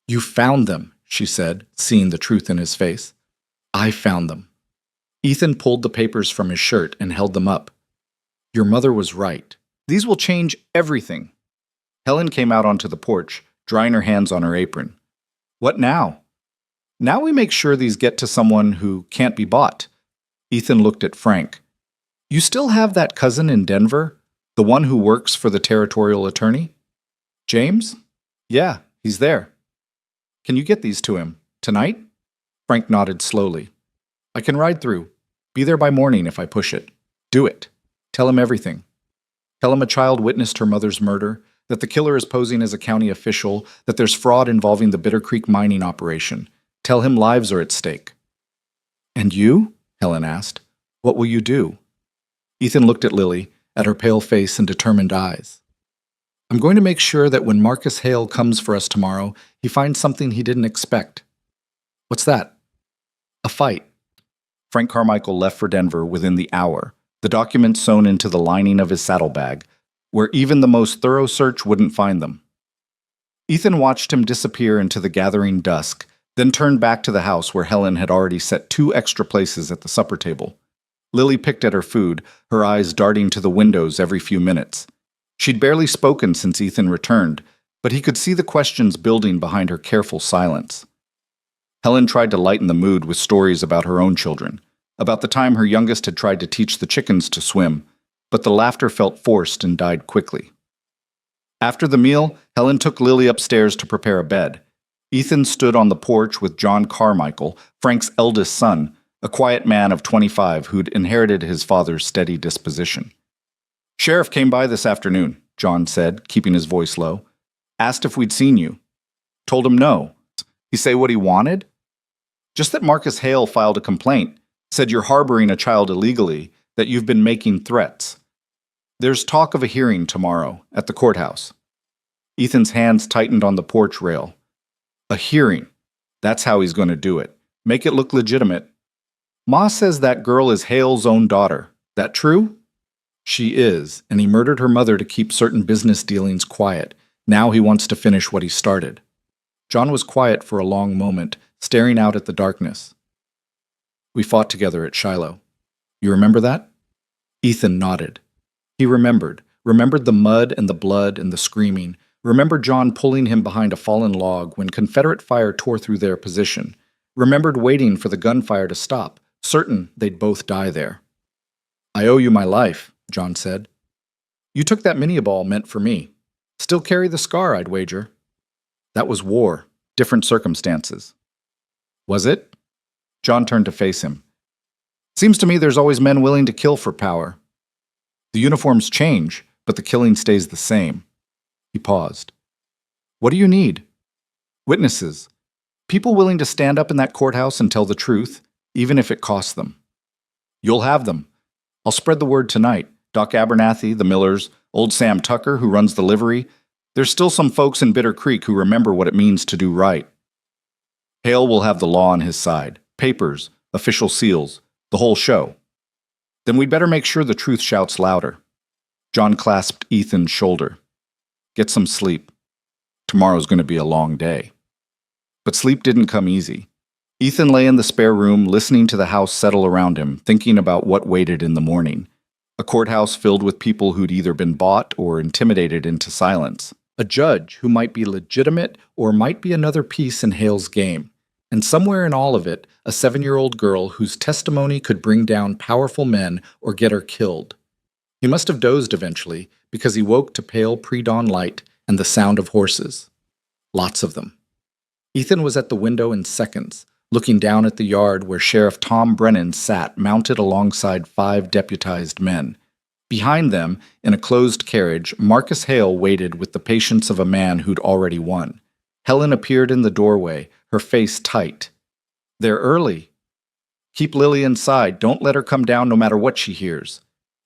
"You found them," she said, seeing the truth in his face. "I found them." Ethan pulled the papers from his shirt and held them up. "Your mother was right. These will change everything." Helen came out onto the porch, drying her hands on her apron. "What now?" "Now we make sure these get to someone who can't be bought." Ethan looked at Frank. "You still have that cousin in Denver? The one who works for the territorial attorney?" "James?" "Yeah, he's there." "Can you get these to him? Tonight?" Frank nodded slowly. "I can ride through. Be there by morning if I push it." "Do it. Tell him everything. Tell him a child witnessed her mother's murder, that the killer is posing as a county official, that there's fraud involving the Bitter Creek mining operation. Tell him lives are at stake." "And you?" Helen asked. "What will you do?" Ethan looked at Lily, at her pale face and determined eyes. "I'm going to make sure that when Marcus Hale comes for us tomorrow, he finds something he didn't expect." "What's that?" "A fight." Frank Carmichael left for Denver within the hour, the documents sewn into the lining of his saddlebag, where even the most thorough search wouldn't find them. Ethan watched him disappear into the gathering dusk, then turned back to the house where Helen had already set 2 extra places at the supper table. Lily picked at her food, her eyes darting to the windows every few minutes. She'd barely spoken since Ethan returned, but he could see the questions building behind her careful silence. Helen tried to lighten the mood with stories about her own children, about the time her youngest had tried to teach the chickens to swim, but the laughter felt forced and died quickly. After the meal, Helen took Lily upstairs to prepare a bed. Ethan stood on the porch with John Carmichael, Frank's eldest son, a quiet man of 25 who'd inherited his father's steady disposition. "Sheriff came by this afternoon," John said, keeping his voice low. "Asked if we'd seen you. Told him no. He say what he wanted?" "Just that Marcus Hale filed a complaint, said you're harboring a child illegally, that you've been making threats. There's talk of a hearing tomorrow at the courthouse." Ethan's hands tightened on the porch rail. "A hearing. That's how he's going to do it. Make it look legitimate. Ma says that girl is Hale's own daughter. That true?" "She is, and he murdered her mother to keep certain business dealings quiet. Now he wants to finish what he started." John was quiet for a long moment, staring out at the darkness. "We fought together at Shiloh. You remember that?" Ethan nodded. He remembered the mud and the blood and the screaming, remembered John pulling him behind a fallen log when Confederate fire tore through their position, remembered waiting for the gunfire to stop, certain they'd both die there. "I owe you my life," John said. "You took that mini-ball meant for me. Still carry the scar, I'd wager." "That was war, different circumstances." "Was it?" John turned to face him. "Seems to me there's always men willing to kill for power. The uniforms change, but the killing stays the same." He paused. "What do you need?" "Witnesses. People willing to stand up in that courthouse and tell the truth, even if it costs them." "You'll have them. I'll spread the word tonight. Doc Abernathy, the Millers, old Sam Tucker, who runs the livery. There's still some folks in Bitter Creek who remember what it means to do right. Hale will have the law on his side. Papers, official seals, the whole show. Then we'd better make sure the truth shouts louder." John clasped Ethan's shoulder. "Get some sleep. Tomorrow's going to be a long day." But sleep didn't come easy. Ethan lay in the spare room, listening to the house settle around him, thinking about what waited in the morning. A courthouse filled with people who'd either been bought or intimidated into silence. A judge who might be legitimate or might be another piece in Hale's game. And somewhere in all of it, a 7-year-old girl whose testimony could bring down powerful men or get her killed. He must have dozed eventually, because he woke to pale pre-dawn light and the sound of horses. Lots of them. Ethan was at the window in seconds, looking down at the yard where Sheriff Tom Brennan sat mounted alongside 5 deputized men. Behind them, in a closed carriage, Marcus Hale waited with the patience of a man who'd already won. Helen appeared in the doorway, her face tight. "They're early. Keep Lily inside. Don't let her come down no matter what she hears."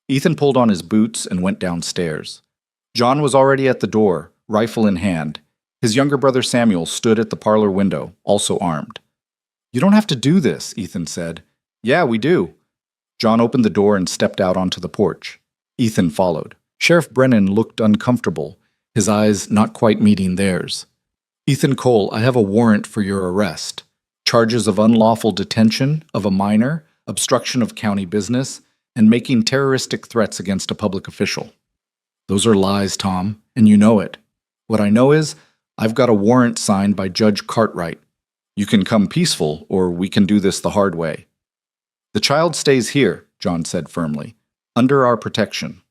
Ethan pulled on his boots and went downstairs. John was already at the door, rifle in hand. His younger brother Samuel stood at the parlor window, also armed. "You don't have to do this," Ethan said. "Yeah, we do." John opened the door and stepped out onto the porch. Ethan followed. Sheriff Brennan looked uncomfortable, his eyes not quite meeting theirs. "Ethan Cole, I have a warrant for your arrest. Charges of unlawful detention of a minor, obstruction of county business, and making terroristic threats against a public official." "Those are lies, Tom, and you know it. What I know is, I've got a warrant signed by Judge Cartwright. You can come peaceful, or we can do this the hard way." "The child stays here," John said firmly, "under our protection."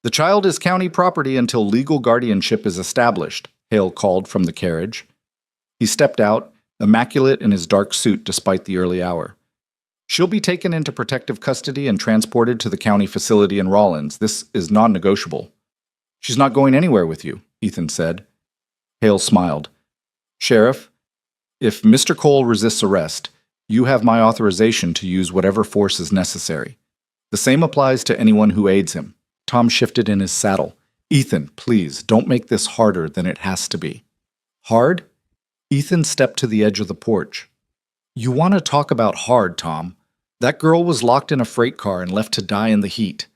"The child is county property until legal guardianship is established," Hale called from the carriage. He stepped out, immaculate in his dark suit despite the early hour. "She'll be taken into protective custody and transported to the county facility in Rawlins. This is non-negotiable." "She's not going anywhere with you," Ethan said. Hale smiled. "Sheriff, if Mr. Cole resists arrest, you have my authorization to use whatever force is necessary. The same applies to anyone who aids him." Tom shifted in his saddle. "Ethan, please, don't make this harder than it has to be." "Hard?" Ethan stepped to the edge of the porch. "You want to talk about hard, Tom? That girl was locked in a freight car and left to die in the heat.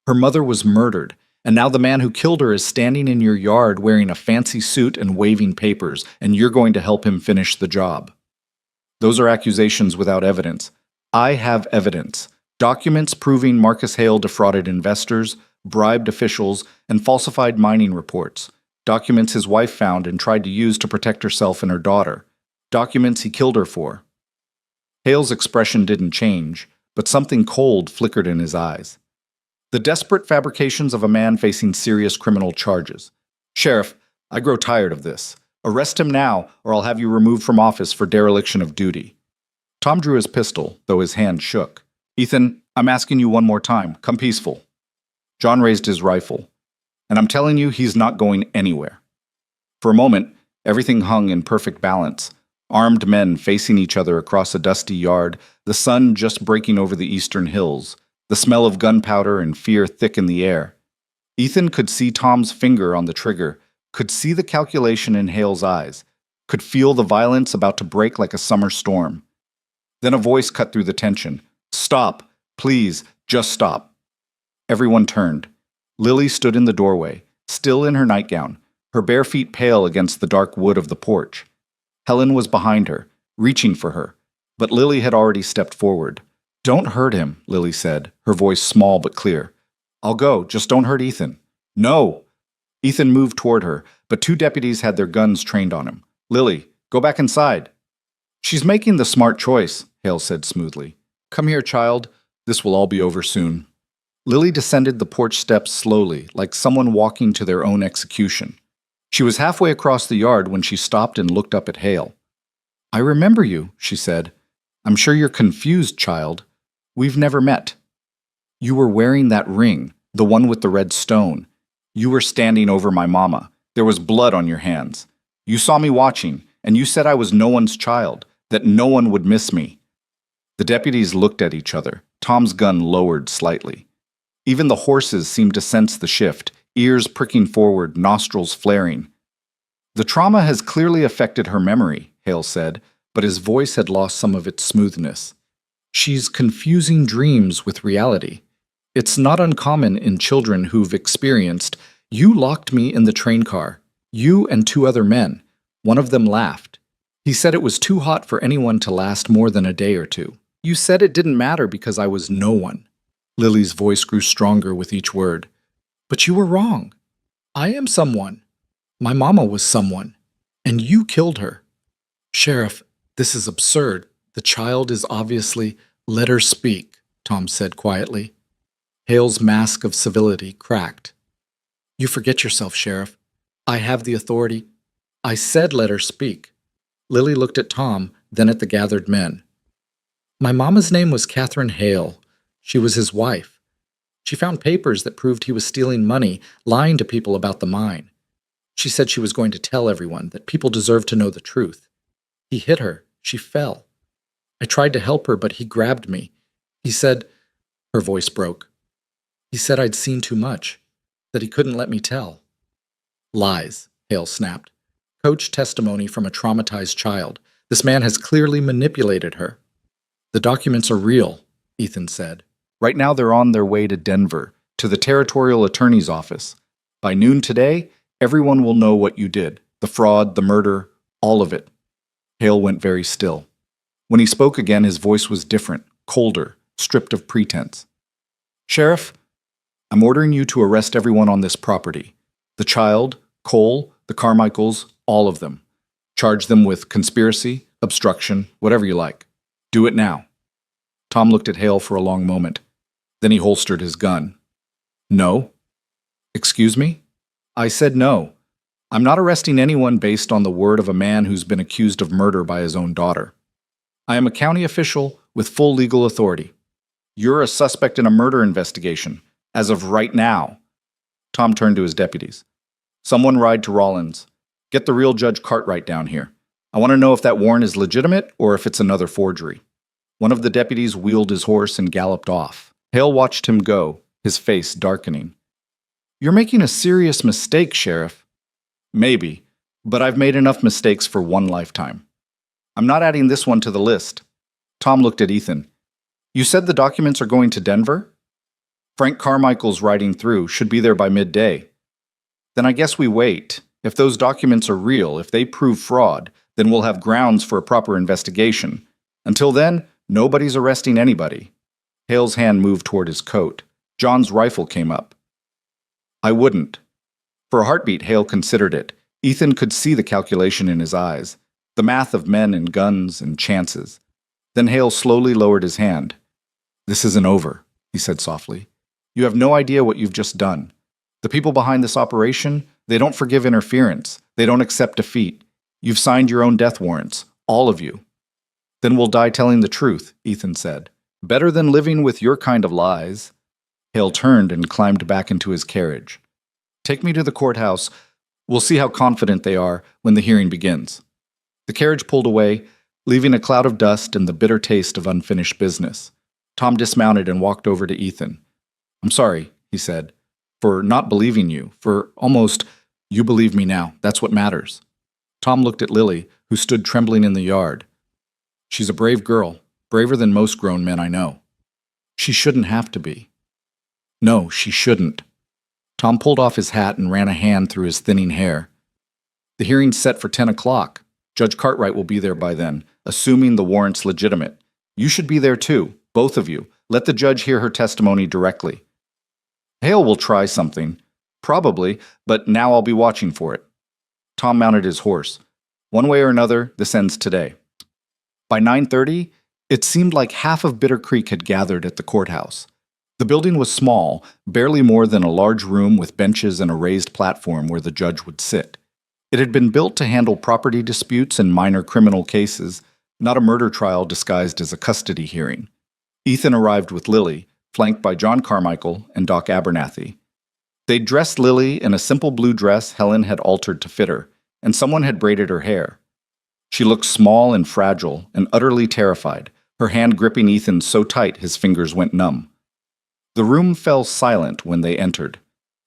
Her mother was murdered, and now the man who killed her is standing in your yard wearing a fancy suit and waving papers, and you're going to help him finish the job. Those are accusations without evidence. I have evidence. Documents proving Marcus Hale defrauded investors, bribed officials, and falsified mining reports. Documents his wife found and tried to use to protect herself and her daughter. Documents he killed her for." Hale's expression didn't change, but something cold flickered in his eyes. "The desperate fabrications of a man facing serious criminal charges. Sheriff, I grow tired of this. Arrest him now, or I'll have you removed from office for dereliction of duty." Tom drew his pistol, though his hand shook. "Ethan, I'm asking you one more time. Come peaceful." John raised his rifle. "And I'm telling you, he's not going anywhere." For a moment, everything hung in perfect balance. Armed men facing each other across a dusty yard, the sun just breaking over the eastern hills, the smell of gunpowder and fear thick in the air. Ethan could see Tom's finger on the trigger, could see the calculation in Hale's eyes, could feel the violence about to break like a summer storm. Then a voice cut through the tension. "Stop! Please, just stop!" Everyone turned. Lily stood in the doorway, still in her nightgown, her bare feet pale against the dark wood of the porch. Helen was behind her, reaching for her, but Lily had already stepped forward. "Don't hurt him," Lily said, her voice small but clear. "I'll go, just don't hurt Ethan." "No!" Ethan moved toward her, but two deputies had their guns trained on him. "Lily, go back inside." "She's making the smart choice," Hale said smoothly. "Come here, child. This will all be over soon." Lily descended the porch steps slowly, like someone walking to their own execution. She was halfway across the yard when she stopped and looked up at Hale. "I remember you," she said. "I'm sure you're confused, child. We've never met. You were wearing that ring, the one with the red stone. You were standing over my mama. There was blood on your hands. You saw me watching, and you said I was no one's child, that no one would miss me." The deputies looked at each other. Tom's gun lowered slightly. Even the horses seemed to sense the shift, ears pricking forward, nostrils flaring. "The trauma has clearly affected her memory," Hale said, but his voice had lost some of its smoothness. "She's confusing dreams with reality. It's not uncommon in children who've experienced, 'You locked me in the train car. You and two other men. One of them laughed. He said it was too hot for anyone to last more than a day or two. You said it didn't matter because I was no one.'" Lily's voice grew stronger with each word. "But you were wrong. I am someone. My mama was someone. And you killed her." "Sheriff, this is absurd. The child is obviously—" "Let her speak," Tom said quietly. Hale's mask of civility cracked. "You forget yourself, Sheriff. I have the authority." "I said let her speak." Lily looked at Tom, then at the gathered men. "My mama's name was Catherine Hale. She was his wife. She found papers that proved he was stealing money, lying to people about the mine. She said she was going to tell everyone, that people deserved to know the truth. He hit her. She fell. I tried to help her, but he grabbed me. He said, her voice broke. He said I'd seen too much, that he couldn't let me tell. Lies, Hale snapped. Coach testimony from a traumatized child. This man has clearly manipulated her. The documents are real, Ethan said. Right now they're on their way to Denver, to the territorial attorney's office. By noon today, everyone will know what you did. The fraud, the murder, all of it. Hale went very still. When he spoke again, his voice was different, colder, stripped of pretense. Sheriff, I'm ordering you to arrest everyone on this property. The child, Cole, the Carmichaels, all of them. Charge them with conspiracy, obstruction, whatever you like. Do it now. Tom looked at Hale for a long moment. Then he holstered his gun. No. Excuse me? I said no. I'm not arresting anyone based on the word of a man who's been accused of murder by his own daughter. I am a county official with full legal authority. You're a suspect in a murder investigation, as of right now. Tom turned to his deputies. Someone ride to Rollins. Get the real Judge Cartwright down here. I want to know if that warrant is legitimate or if it's another forgery. One of the deputies wheeled his horse and galloped off. Hale watched him go, his face darkening. You're making a serious mistake, Sheriff. Maybe, but I've made enough mistakes for one lifetime. I'm not adding this one to the list. Tom looked at Ethan. You said the documents are going to Denver? Frank Carmichael's riding through, should be there by midday. Then I guess we wait. If those documents are real, if they prove fraud, then we'll have grounds for a proper investigation. Until then, nobody's arresting anybody. Hale's hand moved toward his coat. John's rifle came up. I wouldn't. For a heartbeat, Hale considered it. Ethan could see the calculation in his eyes, the math of men and guns and chances. Then Hale slowly lowered his hand. This isn't over, he said softly. You have no idea what you've just done. The people behind this operation, they don't forgive interference. They don't accept defeat. You've signed your own death warrants, all of you. Then we'll die telling the truth, Ethan said. Better than living with your kind of lies. Hale turned and climbed back into his carriage. Take me to the courthouse. We'll see how confident they are when the hearing begins. The carriage pulled away, leaving a cloud of dust and the bitter taste of unfinished business. Tom dismounted and walked over to Ethan. I'm sorry, he said, for not believing you, for almost, you believe me now, that's what matters. Tom looked at Lily, who stood trembling in the yard. She's a brave girl, braver than most grown men I know. She shouldn't have to be. No, she shouldn't. Tom pulled off his hat and ran a hand through his thinning hair. The hearing's set for 10 o'clock. Judge Cartwright will be there by then, assuming the warrant's legitimate. You should be there too, both of you. Let the judge hear her testimony directly. Hale will try something. Probably, but now I'll be watching for it. Tom mounted his horse. One way or another, this ends today. By 9:30, it seemed like half of Bitter Creek had gathered at the courthouse. The building was small, barely more than a large room with benches and a raised platform where the judge would sit. It had been built to handle property disputes and minor criminal cases, not a murder trial disguised as a custody hearing. Ethan arrived with Lily, flanked by John Carmichael and Doc Abernathy. They'd dressed Lily in a simple blue dress Helen had altered to fit her, and someone had braided her hair. She looked small and fragile and utterly terrified, her hand gripping Ethan so tight his fingers went numb. The room fell silent when they entered.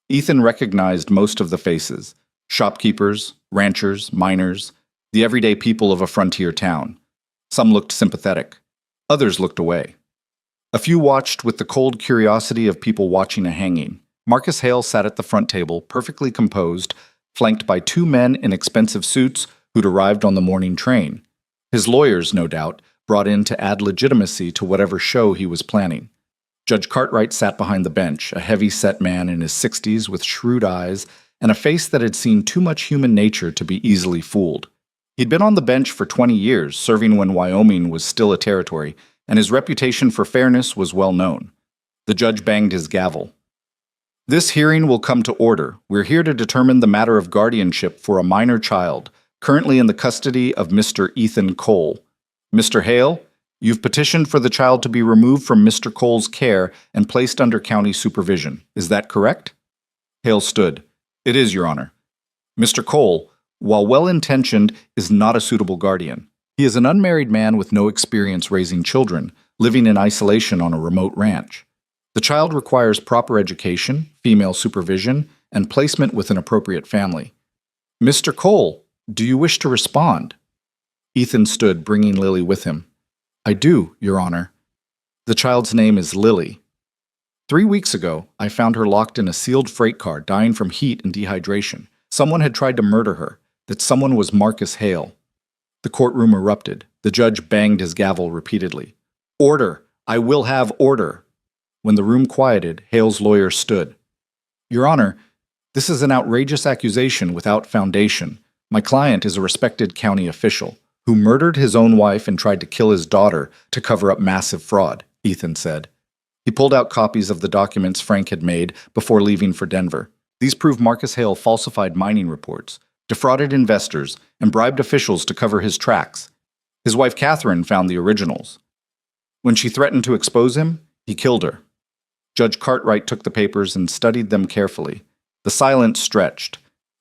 Ethan recognized most of the faces: shopkeepers, ranchers, miners, the everyday people of a frontier town. Some looked sympathetic. Others looked away. A few watched with the cold curiosity of people watching a hanging. Marcus Hale sat at the front table, perfectly composed, flanked by two men in expensive suits who'd arrived on the morning train. His lawyers, no doubt, brought in to add legitimacy to whatever show he was planning. Judge Cartwright sat behind the bench, a heavy-set man in his 60s with shrewd eyes and a face that had seen too much human nature to be easily fooled. He'd been on the bench for 20 years, serving when Wyoming was still a territory, and his reputation for fairness was well known. The judge banged his gavel. This hearing will come to order. We're here to determine the matter of guardianship for a minor child, currently in the custody of Mr. Ethan Cole. Mr. Hale, You've petitioned for the child to be removed from Mr. Cole's care and placed under county supervision. Is that correct? Hale stood. It is, Your Honor. Mr. Cole, while well-intentioned, is not a suitable guardian. He is an unmarried man with no experience raising children, living in isolation on a remote ranch. The child requires proper education, female supervision, and placement with an appropriate family. Mr. Cole, do you wish to respond? Ethan stood, bringing Lily with him. I do, Your Honor. The child's name is Lily. 3 weeks ago, I found her locked in a sealed freight car, dying from heat and dehydration. Someone had tried to murder her. That someone was Marcus Hale. The courtroom erupted. The judge banged his gavel repeatedly. Order! I will have order! When the room quieted, Hale's lawyer stood. Your Honor, this is an outrageous accusation without foundation. My client is a respected county official who murdered his own wife and tried to kill his daughter to cover up massive fraud, Ethan said. He pulled out copies of the documents Frank had made before leaving for Denver. These prove Marcus Hale falsified mining reports, defrauded investors, and bribed officials to cover his tracks. His wife Catherine found the originals. When she threatened to expose him, he killed her. Judge Cartwright took the papers and studied them carefully. The silence stretched.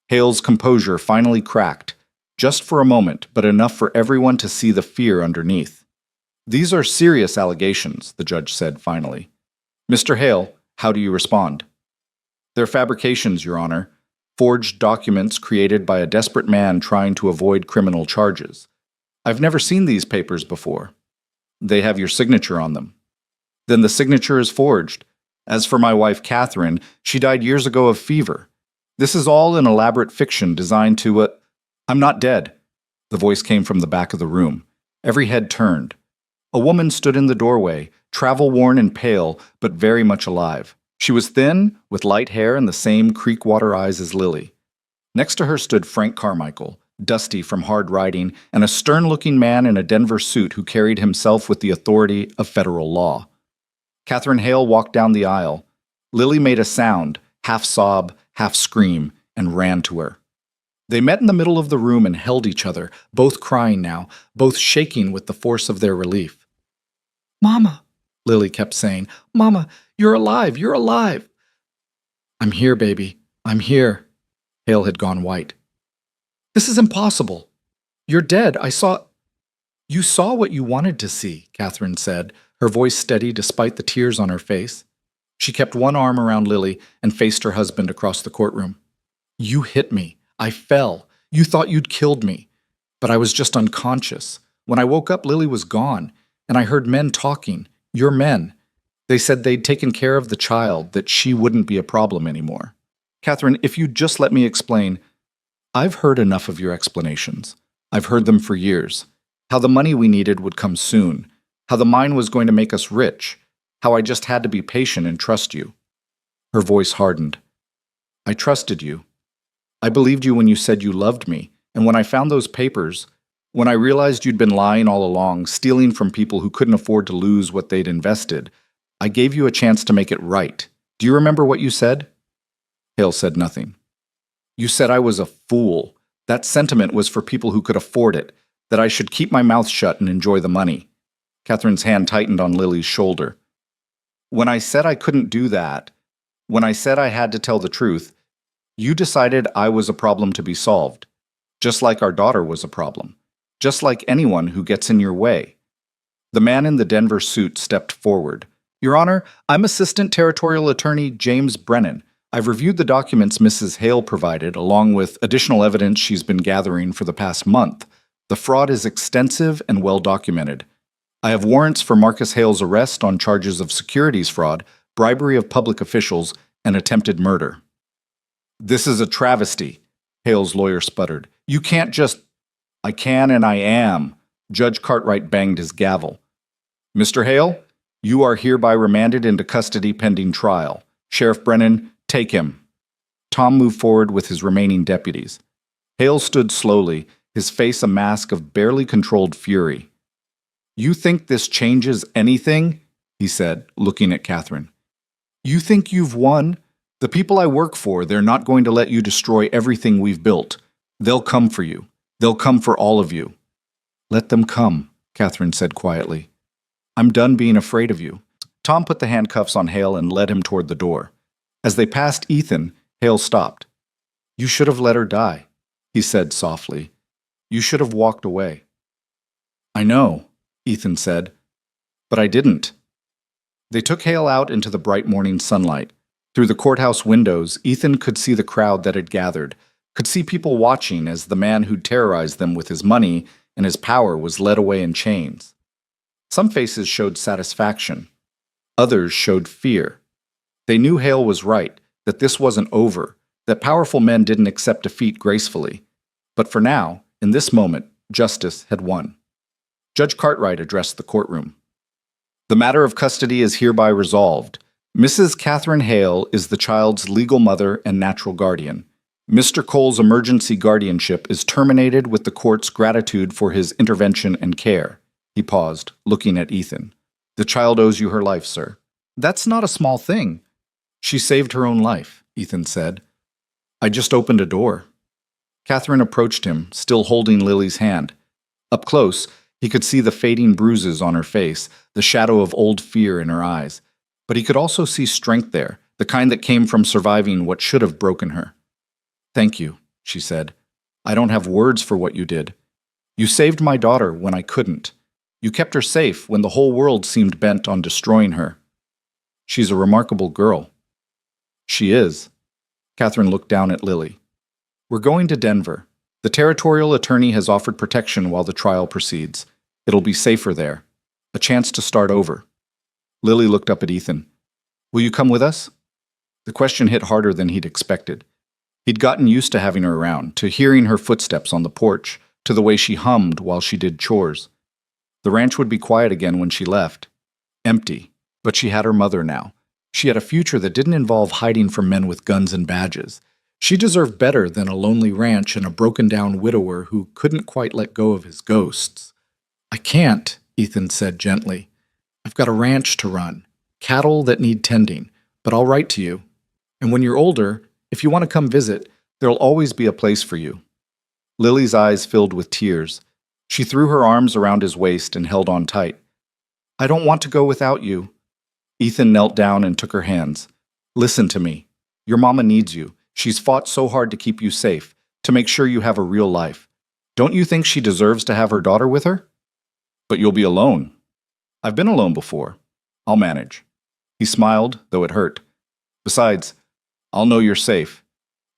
Hale's composure finally cracked, just for a moment, but enough for everyone to see the fear underneath. These are serious allegations, the judge said finally. Mr. Hale, how do you respond? They're fabrications, Your Honor. Forged documents created by a desperate man trying to avoid criminal charges. I've never seen these papers before. They have your signature on them. Then the signature is forged. As for my wife Catherine, she died years ago of fever. This is all an elaborate fiction designed to, I'm not dead. The voice came from the back of the room. Every head turned. A woman stood in the doorway, travel-worn and pale, but very much alive. She was thin, with light hair and the same creek-water eyes as Lily. Next to her stood Frank Carmichael, dusty from hard riding, and a stern-looking man in a Denver suit who carried himself with the authority of federal law. Catherine Hale walked down the aisle. Lily made a sound, half sob, half scream, and ran to her. They met in the middle of the room and held each other, both crying now, both shaking with the force of their relief. Mama, Lily kept saying, Mama, you're alive, you're alive. I'm here, baby, I'm here. Hale had gone white. This is impossible. You're dead, You saw what you wanted to see, Catherine said, her voice steady despite the tears on her face. She kept one arm around Lily and faced her husband across the courtroom. You hit me. I fell. You thought you'd killed me. But I was just unconscious. When I woke up, Lily was gone, and I heard men talking. Your men. They said they'd taken care of the child, that she wouldn't be a problem anymore. Catherine, if you'd just let me explain. I've heard enough of your explanations. I've heard them for years. How the money we needed would come soon. How the mine was going to make us rich. How I just had to be patient and trust you. Her voice hardened. I trusted you. I believed you when you said you loved me, and when I found those papers, when I realized you'd been lying all along, stealing from people who couldn't afford to lose what they'd invested, I gave you a chance to make it right. Do you remember what you said? Hale said nothing. You said I was a fool. That sentiment was for people who could afford it, that I should keep my mouth shut and enjoy the money. Catherine's hand tightened on Lily's shoulder. When I said I couldn't do that, when I said I had to tell the truth, you decided I was a problem to be solved, just like our daughter was a problem, just like anyone who gets in your way. The man in the Denver suit stepped forward. Your Honor, I'm Assistant Territorial Attorney James Brennan. I've reviewed the documents Mrs. Hale provided, along with additional evidence she's been gathering for the past month. The fraud is extensive and well documented. I have warrants for Marcus Hale's arrest on charges of securities fraud, bribery of public officials, and attempted murder. This is a travesty, Hale's lawyer sputtered. You can't just... I can and I am. Judge Cartwright banged his gavel. Mr. Hale, you are hereby remanded into custody pending trial. Sheriff Brennan, take him. Tom moved forward with his remaining deputies. Hale stood slowly, his face a mask of barely controlled fury. You think this changes anything? He said, looking at Catherine. You think you've won? The people I work for, they're not going to let you destroy everything we've built. They'll come for you. They'll come for all of you. Let them come, Catherine said quietly. I'm done being afraid of you. Tom put the handcuffs on Hale and led him toward the door. As they passed Ethan, Hale stopped. You should have let her die, he said softly. You should have walked away. I know, Ethan said, but I didn't. They took Hale out into the bright morning sunlight. Through the courthouse windows, Ethan could see the crowd that had gathered, could see people watching as the man who'd terrorized them with his money and his power was led away in chains. Some faces showed satisfaction. Others showed fear. They knew Hale was right, that this wasn't over, that powerful men didn't accept defeat gracefully. But for now, in this moment, justice had won. Judge Cartwright addressed the courtroom. The matter of custody is hereby resolved. Mrs. Catherine Hale is the child's legal mother and natural guardian. Mr. Cole's emergency guardianship is terminated with the court's gratitude for his intervention and care. He paused, looking at Ethan. The child owes you her life, sir. That's not a small thing. She saved her own life, Ethan said. I just opened a door. Catherine approached him, still holding Lily's hand. Up close, he could see the fading bruises on her face, the shadow of old fear in her eyes. But he could also see strength there, the kind that came from surviving what should have broken her. Thank you, she said. I don't have words for what you did. You saved my daughter when I couldn't. You kept her safe when the whole world seemed bent on destroying her. She's a remarkable girl. She is. Catherine looked down at Lily. We're going to Denver. The territorial attorney has offered protection while the trial proceeds. It'll be safer there. A chance to start over. Lily looked up at Ethan. Will you come with us? The question hit harder than he'd expected. He'd gotten used to having her around, to hearing her footsteps on the porch, to the way she hummed while she did chores. The ranch would be quiet again when she left. Empty. But she had her mother now. She had a future that didn't involve hiding from men with guns and badges. She deserved better than a lonely ranch and a broken-down widower who couldn't quite let go of his ghosts. I can't, Ethan said gently. I've got a ranch to run, cattle that need tending, but I'll write to you. And when you're older, if you want to come visit, there'll always be a place for you. Lily's eyes filled with tears. She threw her arms around his waist and held on tight. I don't want to go without you. Ethan knelt down and took her hands. Listen to me. Your mama needs you. She's fought so hard to keep you safe, to make sure you have a real life. Don't you think she deserves to have her daughter with her? But you'll be alone. I've been alone before. I'll manage. He smiled, though it hurt. Besides, I'll know you're safe.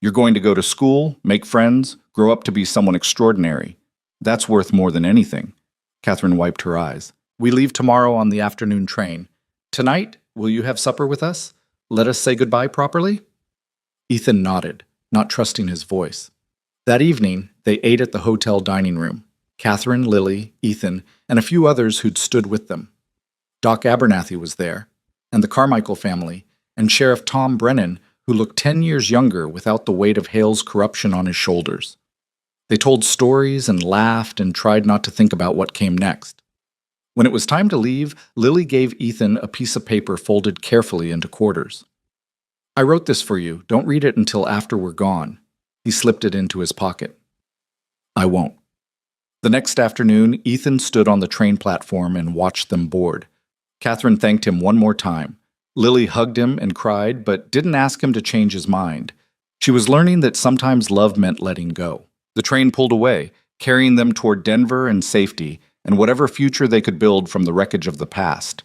You're going to go to school, make friends, grow up to be someone extraordinary. That's worth more than anything. Catherine wiped her eyes. We leave tomorrow on the afternoon train. Tonight, will you have supper with us? Let us say goodbye properly? Ethan nodded, not trusting his voice. That evening, they ate at the hotel dining room. Catherine, Lily, Ethan, and a few others who'd stood with them. Doc Abernathy was there, and the Carmichael family, and Sheriff Tom Brennan, who looked 10 years younger without the weight of Hale's corruption on his shoulders. They told stories and laughed and tried not to think about what came next. When it was time to leave, Lily gave Ethan a piece of paper folded carefully into quarters. I wrote this for you. Don't read it until after we're gone. He slipped it into his pocket. I won't. The next afternoon, Ethan stood on the train platform and watched them board. Catherine thanked him one more time. Lily hugged him and cried, but didn't ask him to change his mind. She was learning that sometimes love meant letting go. The train pulled away, carrying them toward Denver and safety, and whatever future they could build from the wreckage of the past.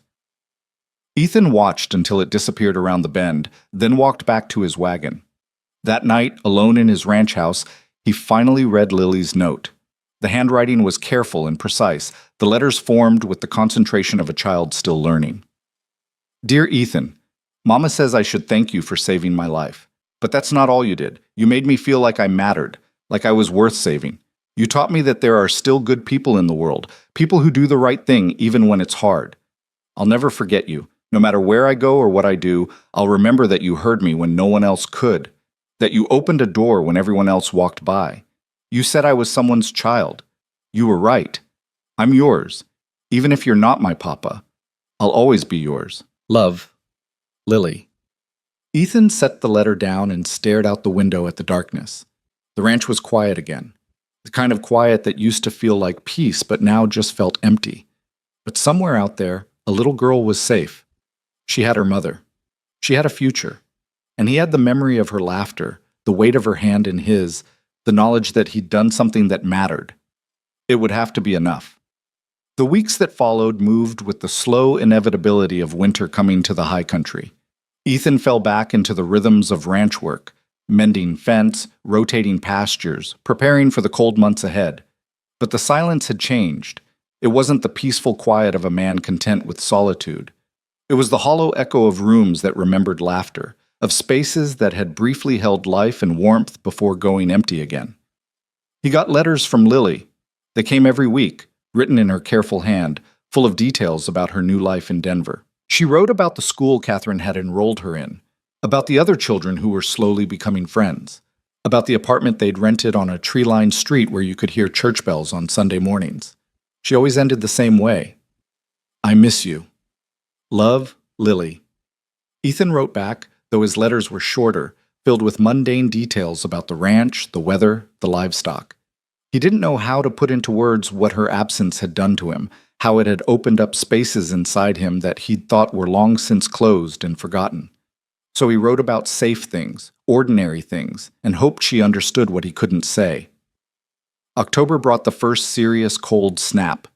Ethan watched until it disappeared around the bend, then walked back to his wagon. That night, alone in his ranch house, he finally read Lily's note. The handwriting was careful and precise, the letters formed with the concentration of a child still learning. Dear Ethan, Mama says I should thank you for saving my life. But that's not all you did. You made me feel like I mattered, like I was worth saving. You taught me that there are still good people in the world, people who do the right thing even when it's hard. I'll never forget you. No matter where I go or what I do, I'll remember that you heard me when no one else could, that you opened a door when everyone else walked by. You said I was someone's child. You were right. I'm yours. Even if you're not my papa, I'll always be yours. Love, Lily. Ethan set the letter down and stared out the window at the darkness. The ranch was quiet again. The kind of quiet that used to feel like peace but now just felt empty. But somewhere out there, A little girl was safe. She had her mother. She had a future. And he had the memory of her laughter, the weight of her hand in his, the knowledge that he'd done something that mattered. It would have to be enough. The weeks that followed moved with the slow inevitability of winter coming to the high country. Ethan fell back into the rhythms of ranch work, mending fence, rotating pastures, preparing for the cold months ahead. But the silence had changed. It wasn't the peaceful quiet of a man content with solitude. It was the hollow echo of rooms that remembered laughter, of spaces that had briefly held life and warmth before going empty again. He got letters from Lily. They came every week, written in her careful hand, full of details about her new life in Denver. She wrote about the school Catherine had enrolled her in, about the other children who were slowly becoming friends, about the apartment they'd rented on a tree-lined street where you could hear church bells on Sunday mornings. She always ended the same way. I miss you. Love, Lily. Ethan wrote back, though his letters were shorter, filled with mundane details about the ranch, the weather, the livestock. He didn't know how to put into words what her absence had done to him, how it had opened up spaces inside him that he'd thought were long since closed and forgotten. So he wrote about safe things, ordinary things, and hoped she understood what he couldn't say. October brought the first serious cold snap.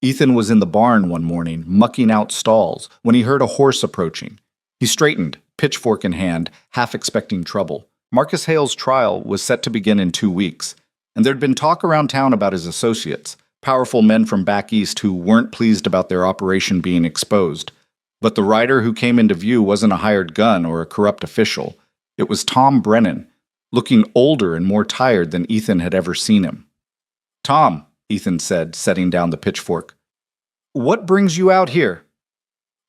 Ethan was in the barn one morning, mucking out stalls, when he heard a horse approaching. He straightened, pitchfork in hand, half expecting trouble. Marcus Hale's trial was set to begin in 2 weeks, and there'd been talk around town about his associates, powerful men from back east who weren't pleased about their operation being exposed. But the rider who came into view wasn't a hired gun or a corrupt official. It was Tom Brennan, looking older and more tired than Ethan had ever seen him. "Tom," Ethan said, setting down the pitchfork. "What brings you out here?"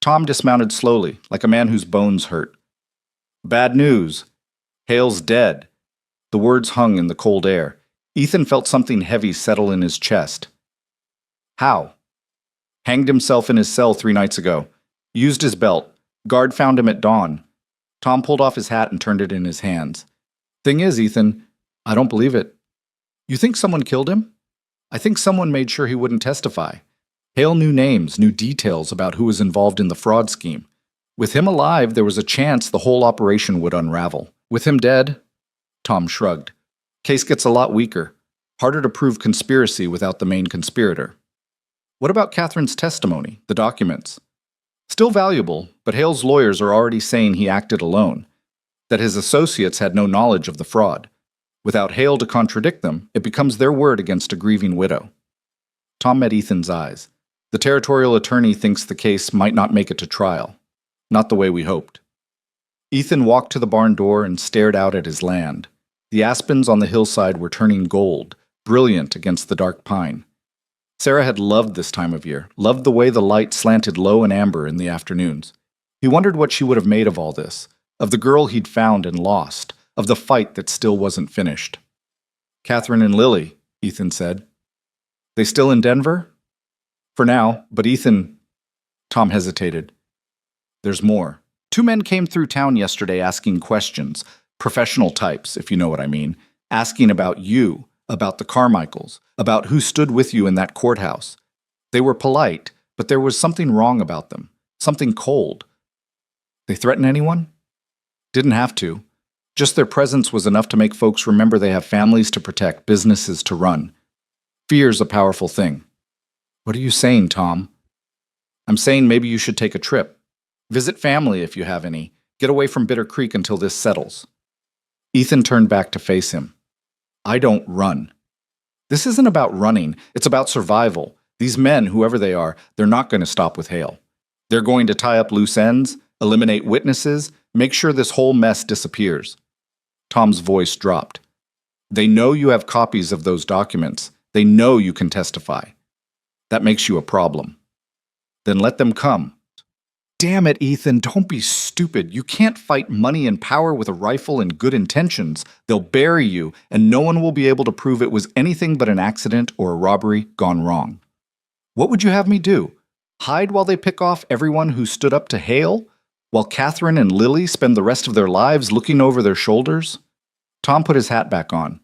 Tom dismounted slowly, like a man whose bones hurt. "Bad news. Hale's dead." The words hung in the cold air. Ethan felt something heavy settle in his chest. "How?" "Hanged himself in his cell 3 nights ago. Used his belt. Guard found him at dawn." Tom pulled off his hat and turned it in his hands. "Thing is, Ethan, I don't believe it." "You think someone killed him?" "I think someone made sure he wouldn't testify. Hale knew names, knew details about who was involved in the fraud scheme. With him alive, there was a chance the whole operation would unravel. With him dead," Tom shrugged, "case gets a lot weaker. Harder to prove conspiracy without the main conspirator." "What about Catherine's testimony, the documents?" "Still valuable, but Hale's lawyers are already saying he acted alone, that his associates had no knowledge of the fraud. Without Hale to contradict them, it becomes their word against a grieving widow." Tom met Ethan's eyes. "The territorial attorney thinks the case might not make it to trial. Not the way we hoped." Ethan walked to the barn door and stared out at his land. The aspens on the hillside were turning gold, brilliant against the dark pine. Sarah had loved this time of year, loved the way the light slanted low and amber in the afternoons. He wondered what she would have made of all this, of the girl he'd found and lost, of the fight that still wasn't finished. "Catherine and Lily," Ethan said. "They still in Denver?" "For now, but Ethan—" Tom hesitated. "There's more. 2 men came through town yesterday asking questions, professional types, if you know what I mean, asking about you, about the Carmichaels, about who stood with you in that courthouse. They were polite, but there was something wrong about them, something cold." "They threaten anyone?" "Didn't have to. Just their presence was enough to make folks remember they have families to protect, businesses to run. Fear's a powerful thing." "What are you saying, Tom?" "I'm saying maybe you should take a trip. Visit family if you have any. Get away from Bitter Creek until this settles." Ethan turned back to face him. "I don't run." "This isn't about running. It's about survival. These men, whoever they are, they're not going to stop with Hale. They're going to tie up loose ends, eliminate witnesses, make sure this whole mess disappears." Tom's voice dropped. "They know you have copies of those documents. They know you can testify. That makes you a problem. Then let them come." "Damn it, Ethan, don't be stupid. You can't fight money and power with a rifle and good intentions. They'll bury you, and no one will be able to prove it was anything but an accident or a robbery gone wrong." "What would you have me do? Hide while they pick off everyone who stood up to Hale? While Catherine and Lily spend the rest of their lives looking over their shoulders?" Tom put his hat back on.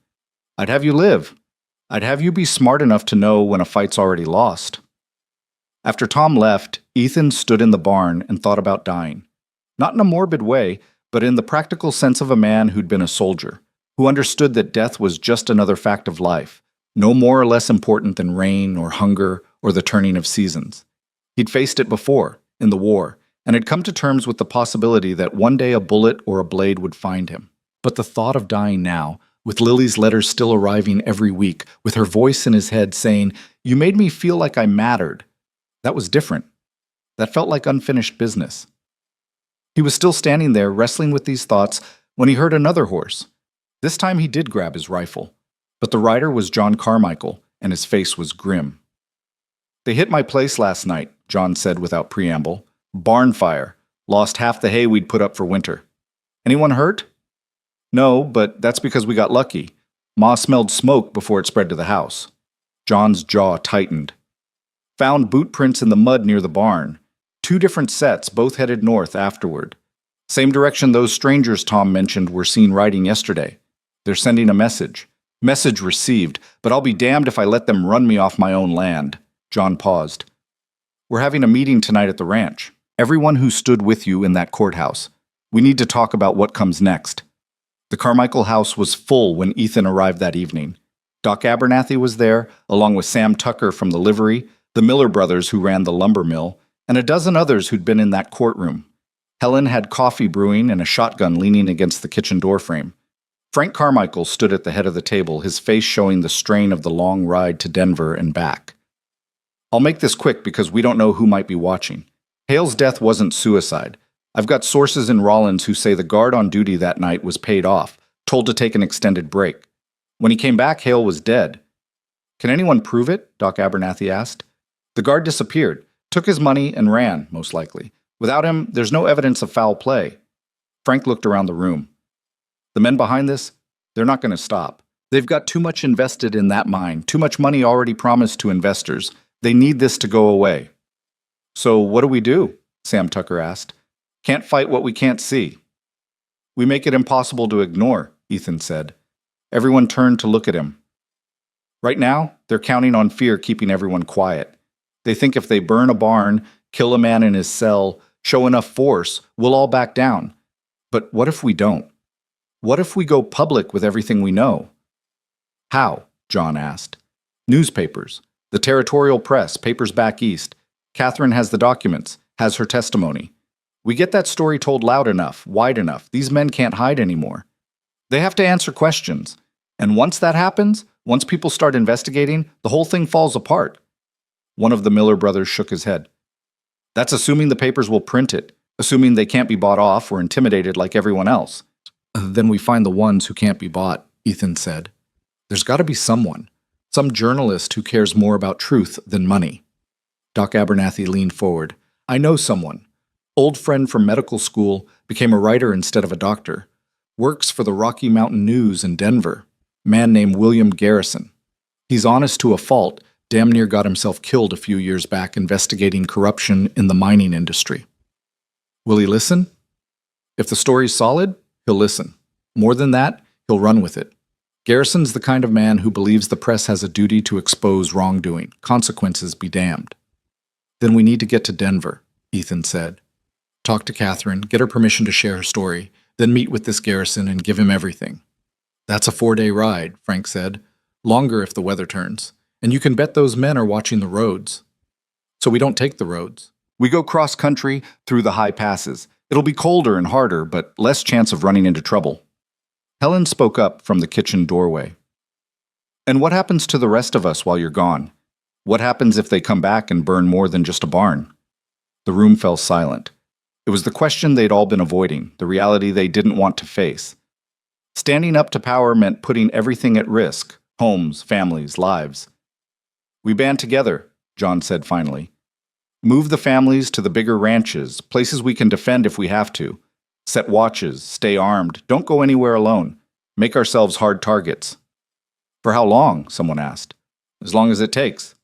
"I'd have you live. I'd have you be smart enough to know when a fight's already lost." After Tom left, Ethan stood in the barn and thought about dying. Not in a morbid way, but in the practical sense of a man who'd been a soldier, who understood that death was just another fact of life, no more or less important than rain or hunger or the turning of seasons. He'd faced it before, in the war, and had come to terms with the possibility that one day a bullet or a blade would find him. But the thought of dying now, with Lily's letters still arriving every week, with her voice in his head saying, "You made me feel like I mattered," that was different. That felt like unfinished business. He was still standing there, wrestling with these thoughts, when he heard another horse. This time he did grab his rifle, but the rider was John Carmichael, and his face was grim. "They hit my place last night," John said without preamble. "Barn fire. Lost half the hay we'd put up for winter. Anyone hurt?" "No, but that's because we got lucky. Ma smelled smoke before it spread to the house." John's jaw tightened. "Found boot prints in the mud near the barn. 2 different sets, both headed north afterward. Same direction those strangers Tom mentioned were seen riding yesterday. They're sending a message. Message received, but I'll be damned if I let them run me off my own land." John paused. "We're having a meeting tonight at the ranch. Everyone who stood with you in that courthouse. We need to talk about what comes next." The Carmichael house was full when Ethan arrived that evening. Doc Abernathy was there, along with Sam Tucker from the livery, the Miller brothers who ran the lumber mill, and a dozen others who'd been in that courtroom. Helen had coffee brewing and a shotgun leaning against the kitchen doorframe. Frank Carmichael stood at the head of the table, his face showing the strain of the long ride to Denver and back. "I'll make this quick because we don't know who might be watching. Hale's death wasn't suicide. I've got sources in Rollins who say the guard on duty that night was paid off, told to take an extended break. When he came back, Hale was dead." "Can anyone prove it?" Doc Abernathy asked. "The guard disappeared, took his money, and ran, most likely. Without him, there's no evidence of foul play." Frank looked around the room. "The men behind this, they're not going to stop. They've got too much invested in that mine, too much money already promised to investors. They need this to go away." "So what do we do?" Sam Tucker asked. "Can't fight what we can't see." "We make it impossible to ignore," Ethan said. Everyone turned to look at him. Right now, they're counting on fear keeping everyone quiet. They think if they burn a barn, kill a man in his cell, show enough force, we'll all back down. But what if we don't? What if we go public with everything we know? "How?" John asked. "Newspapers, the territorial press, papers back east. Catherine has the documents, has her testimony. We get that story told loud enough, wide enough, these men can't hide anymore. They have to answer questions. And once that happens, once people start investigating, the whole thing falls apart." One of the Miller brothers shook his head. "That's assuming the papers will print it, assuming they can't be bought off or intimidated like everyone else." "Then we find the ones who can't be bought," Ethan said. "There's got to be someone, some journalist who cares more about truth than money." Doc Abernathy leaned forward. "I know someone. Old friend from medical school, became a writer instead of a doctor. Works for the Rocky Mountain News in Denver. Man named William Garrison. He's honest to a fault, damn near got himself killed a few years back investigating corruption in the mining industry." "Will he listen?" "If the story's solid, he'll listen. More than that, he'll run with it. Garrison's the kind of man who believes the press has a duty to expose wrongdoing, consequences be damned." "Then we need to get to Denver," Ethan said. "Talk to Catherine, get her permission to share her story, then meet with this Garrison and give him everything." "That's a 4-day ride," Frank said. "Longer if the weather turns. And you can bet those men are watching the roads." "So we don't take the roads. We go cross-country through the high passes. It'll be colder and harder, but less chance of running into trouble." Helen spoke up from the kitchen doorway. "And what happens to the rest of us while you're gone? What happens if they come back and burn more than just a barn?" The room fell silent. It was the question they'd all been avoiding, the reality they didn't want to face. Standing up to power meant putting everything at risk, homes, families, lives. "We band together," John said finally. "Move the families to the bigger ranches, places we can defend if we have to. Set watches, stay armed, don't go anywhere alone. Make ourselves hard targets." "For how long?" someone asked. "As long as it takes."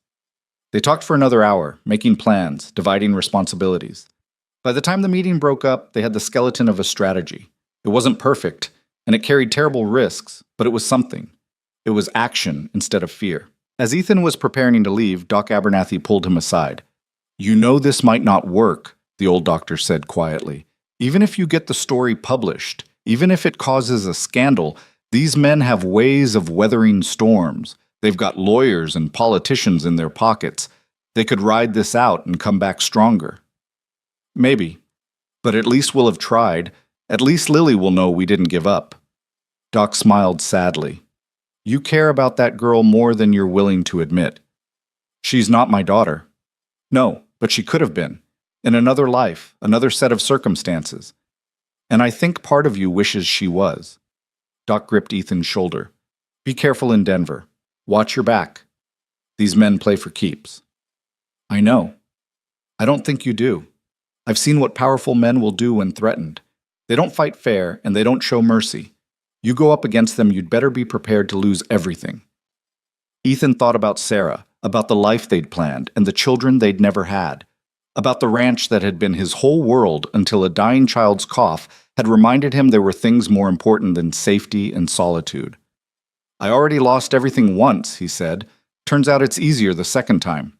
They talked for another hour, making plans, dividing responsibilities. By the time the meeting broke up, they had the skeleton of a strategy. It wasn't perfect, and it carried terrible risks, but it was something. It was action instead of fear. As Ethan was preparing to leave, Doc Abernathy pulled him aside. You know this might not work, the old doctor said quietly. Even if you get the story published, even if it causes a scandal, these men have ways of weathering storms. They've got lawyers and politicians in their pockets. They could ride this out and come back stronger. Maybe. But at least we'll have tried. At least Lily will know we didn't give up. Doc smiled sadly. You care about that girl more than you're willing to admit. She's not my daughter. No, but she could have been. In another life, another set of circumstances. And I think part of you wishes she was. Doc gripped Ethan's shoulder. Be careful in Denver. Watch your back. These men play for keeps. I know. I don't think you do. I've seen what powerful men will do when threatened. They don't fight fair, and they don't show mercy. You go up against them, you'd better be prepared to lose everything. Ethan thought about Sarah, about the life they'd planned, and the children they'd never had. About the ranch that had been his whole world until a dying child's cough had reminded him there were things more important than safety and solitude. I already lost everything once, he said. Turns out it's easier the second time.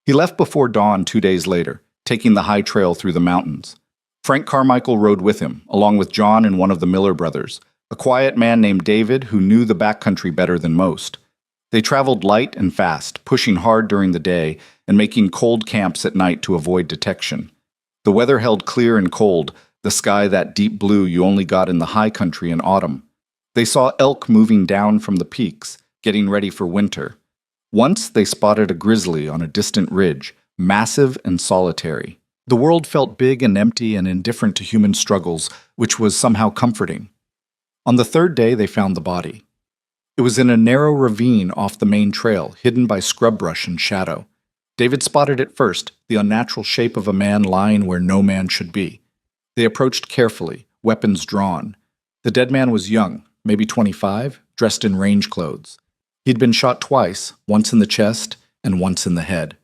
He left before dawn 2 days later, taking the high trail through the mountains. Frank Carmichael rode with him, along with John and one of the Miller brothers, a quiet man named David who knew the backcountry better than most. They traveled light and fast, pushing hard during the day and making cold camps at night to avoid detection. The weather held clear and cold, the sky that deep blue you only got in the high country in autumn. They saw elk moving down from the peaks, getting ready for winter. Once they spotted a grizzly on a distant ridge, massive and solitary. The world felt big and empty and indifferent to human struggles, which was somehow comforting. On the third day, they found the body. It was in a narrow ravine off the main trail, hidden by scrub brush and shadow. David spotted it first, the unnatural shape of a man lying where no man should be. They approached carefully, weapons drawn. The dead man was young, maybe 25, dressed in range clothes. He'd been shot twice, once in the chest and once in the head.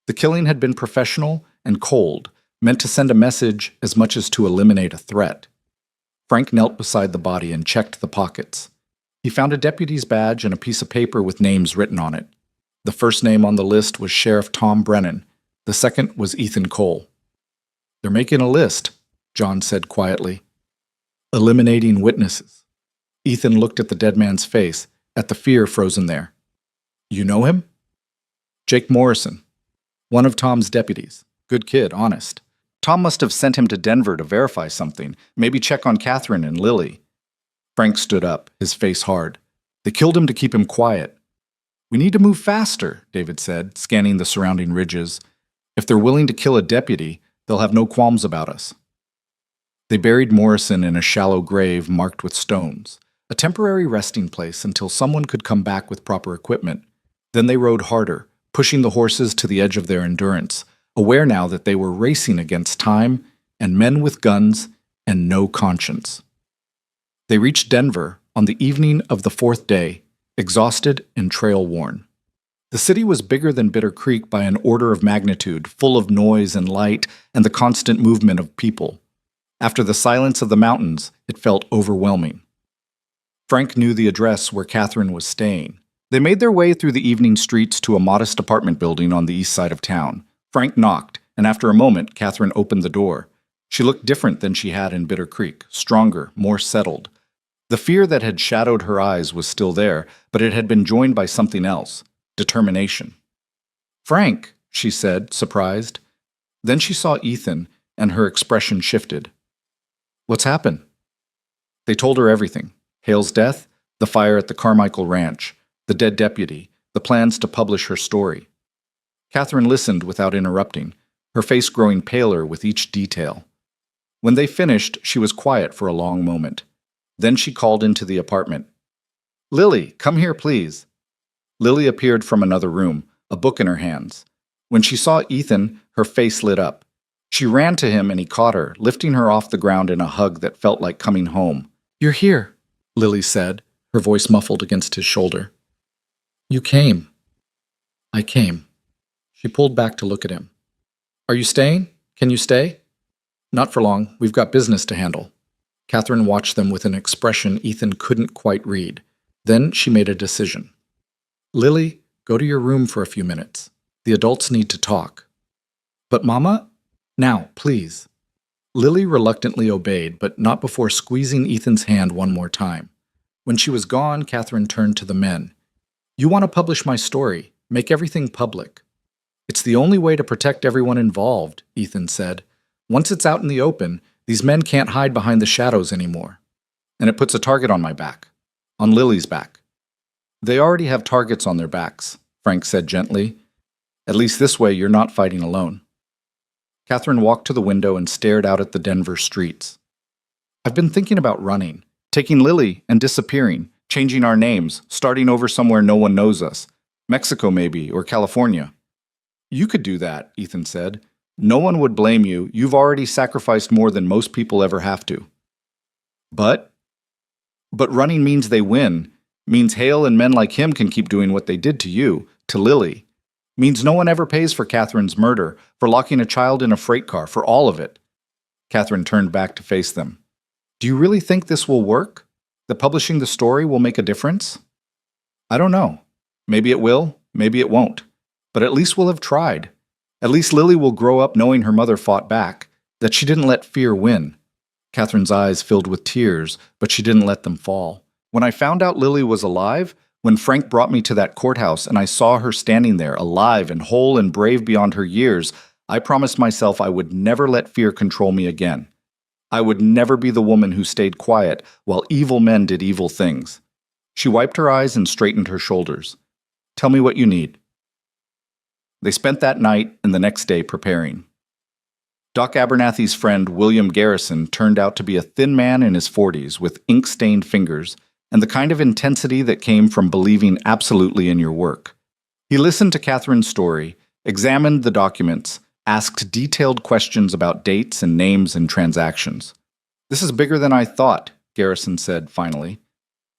The killing had been professional and cold, meant to send a message as much as to eliminate a threat. Frank knelt beside the body and checked the pockets. He found a deputy's badge and a piece of paper with names written on it. The first name on the list was Sheriff Tom Brennan. The second was Ethan Cole. They're making a list, John said quietly. Eliminating witnesses. Ethan looked at the dead man's face, at the fear frozen there. You know him? Jake Morrison. One of Tom's deputies. Good kid, honest. Tom must have sent him to Denver to verify something, maybe check on Catherine and Lily. Frank stood up, his face hard. They killed him to keep him quiet. We need to move faster, David said, scanning the surrounding ridges. If they're willing to kill a deputy, they'll have no qualms about us. They buried Morrison in a shallow grave marked with stones, a temporary resting place until someone could come back with proper equipment. Then they rode harder, pushing the horses to the edge of their endurance, aware now that they were racing against time and men with guns and no conscience. They reached Denver on the evening of the fourth day, exhausted and trail-worn. The city was bigger than Bitter Creek by an order of magnitude, full of noise and light and the constant movement of people. After the silence of the mountains, it felt overwhelming. Frank knew the address where Catherine was staying. They made their way through the evening streets to a modest apartment building on the east side of town. Frank knocked, and after a moment, Catherine opened the door. She looked different than she had in Bitter Creek, stronger, more settled. The fear that had shadowed her eyes was still there, but it had been joined by something else, determination. Frank, she said, surprised. Then she saw Ethan, and her expression shifted. What's happened? They told her everything. Hale's death, the fire at the Carmichael Ranch, the dead deputy, the plans to publish her story. Catherine listened without interrupting, her face growing paler with each detail. When they finished, she was quiet for a long moment. Then she called into the apartment. Lily, come here, please. Lily appeared from another room, a book in her hands. When she saw Ethan, her face lit up. She ran to him and he caught her, lifting her off the ground in a hug that felt like coming home. You're here, Lily said, her voice muffled against his shoulder. You came. I came. She pulled back to look at him. Are you staying? Can you stay? Not for long. We've got business to handle. Catherine watched them with an expression Ethan couldn't quite read. Then she made a decision. Lily, go to your room for a few minutes. The adults need to talk. But Mama, now, please. Lily reluctantly obeyed, but not before squeezing Ethan's hand one more time. When she was gone, Catherine turned to the men. You want to publish my story. Make everything public. It's the only way to protect everyone involved, Ethan said. Once it's out in the open, these men can't hide behind the shadows anymore. And it puts a target on my back. On Lily's back. They already have targets on their backs, Frank said gently. At least this way you're not fighting alone. Catherine walked to the window and stared out at the Denver streets. I've been thinking about running, taking Lily and disappearing, changing our names, starting over somewhere no one knows us. Mexico maybe, or California. You could do that, Ethan said. No one would blame you. You've already sacrificed more than most people ever have to. But running means they win, means Hale and men like him can keep doing what they did to you, to Lily. Means no one ever pays for Catherine's murder, for locking a child in a freight car, for all of it. Catherine turned back to face them. Do you really think this will work? That publishing the story will make a difference? I don't know. Maybe it will, maybe it won't. But at least we'll have tried. At least Lily will grow up knowing her mother fought back, that she didn't let fear win. Catherine's eyes filled with tears, but she didn't let them fall. When I found out Lily was alive, when Frank brought me to that courthouse and I saw her standing there, alive and whole and brave beyond her years, I promised myself I would never let fear control me again. I would never be the woman who stayed quiet while evil men did evil things. She wiped her eyes and straightened her shoulders. Tell me what you need. They spent that night and the next day preparing. Doc Abernathy's friend William Garrison turned out to be a thin man in his 40s with ink-stained fingers and the kind of intensity that came from believing absolutely in your work. He listened to Catherine's story, examined the documents, asked detailed questions about dates and names and transactions. This is bigger than I thought, Garrison said finally.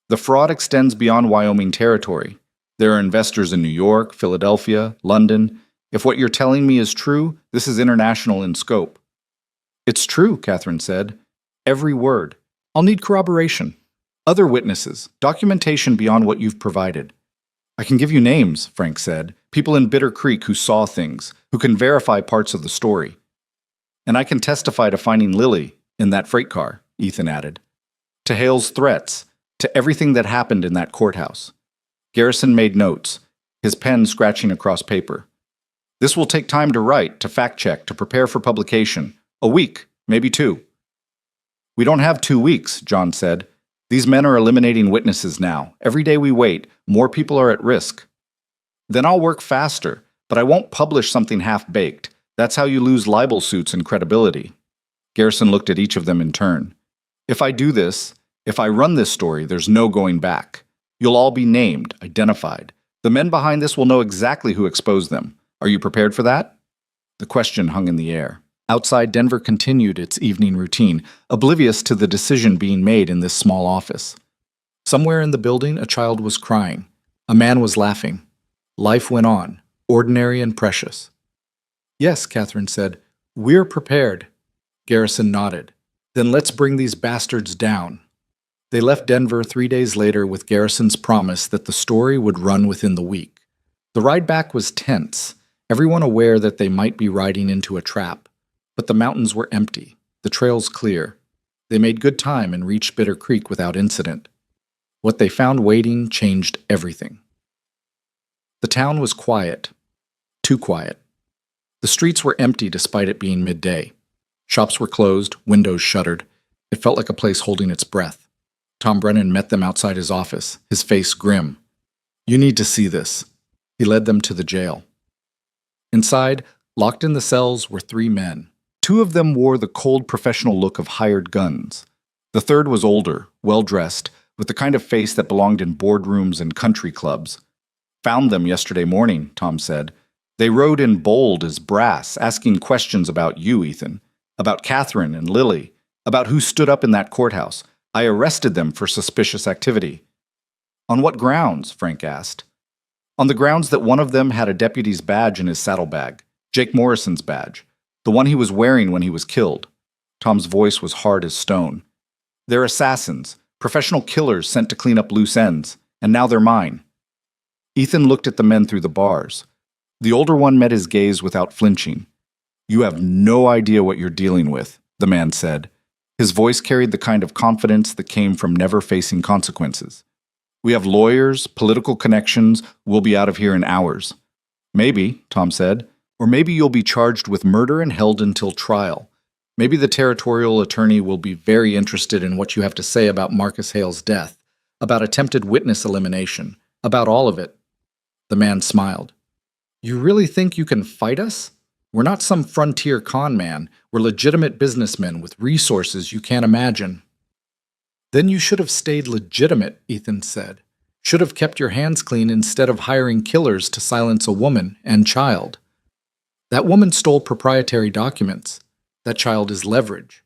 The fraud extends beyond Wyoming territory. There are investors in New York, Philadelphia, London. If what you're telling me is true, this is international in scope. It's true, Catherine said. Every word. I'll need corroboration. Other witnesses, documentation beyond what you've provided. I can give you names, Frank said, people in Bitter Creek who saw things, who can verify parts of the story. And I can testify to finding Lily in that freight car, Ethan added. To Hale's threats, to everything that happened in that courthouse. Garrison made notes, his pen scratching across paper. This will take time to write, to fact-check, to prepare for publication. A week, maybe 2. We don't have 2 weeks, John said. These men are eliminating witnesses now. Every day we wait, more people are at risk. Then I'll work faster, but I won't publish something half-baked. That's how you lose libel suits and credibility. Garrison looked at each of them in turn. If I do this, if I run this story, there's no going back. You'll all be named, identified. The men behind this will know exactly who exposed them. Are you prepared for that? The question hung in the air. Outside, Denver continued its evening routine, oblivious to the decision being made in this small office. Somewhere in the building, a child was crying. A man was laughing. Life went on, ordinary and precious. Yes, Catherine said. We're prepared. Garrison nodded. Then let's bring these bastards down. They left Denver 3 days later with Garrison's promise that the story would run within the week. The ride back was tense, everyone aware that they might be riding into a trap. But the mountains were empty, the trails clear. They made good time and reached Bitter Creek without incident. What they found waiting changed everything. The town was quiet, too quiet. The streets were empty despite it being midday. Shops were closed, windows shuttered. It felt like a place holding its breath. Tom Brennan met them outside his office, his face grim. You need to see this. He led them to the jail. Inside, locked in the cells, were 3 men. 2 of them wore the cold professional look of hired guns. The third was older, well-dressed, with the kind of face that belonged in boardrooms and country clubs. Found them yesterday morning, Tom said. They rode in bold as brass, asking questions about you, Ethan, about Catherine and Lily, about who stood up in that courthouse. I arrested them for suspicious activity. On what grounds? Frank asked. On the grounds that one of them had a deputy's badge in his saddlebag, Jake Morrison's badge, the one he was wearing when he was killed. Tom's voice was hard as stone. They're assassins, professional killers sent to clean up loose ends, and now they're mine. Ethan looked at the men through the bars. The older one met his gaze without flinching. You have no idea what you're dealing with, the man said. His voice carried the kind of confidence that came from never facing consequences. We have lawyers, political connections, we'll be out of here in hours. Maybe, Tom said, or maybe you'll be charged with murder and held until trial. Maybe the territorial attorney will be very interested in what you have to say about Marcus Hale's death, about attempted witness elimination, about all of it. The man smiled. You really think you can fight us? We're not some frontier con man. We're legitimate businessmen with resources you can't imagine. Then you should have stayed legitimate, Ethan said. Should have kept your hands clean instead of hiring killers to silence a woman and child. That woman stole proprietary documents. That child is leverage.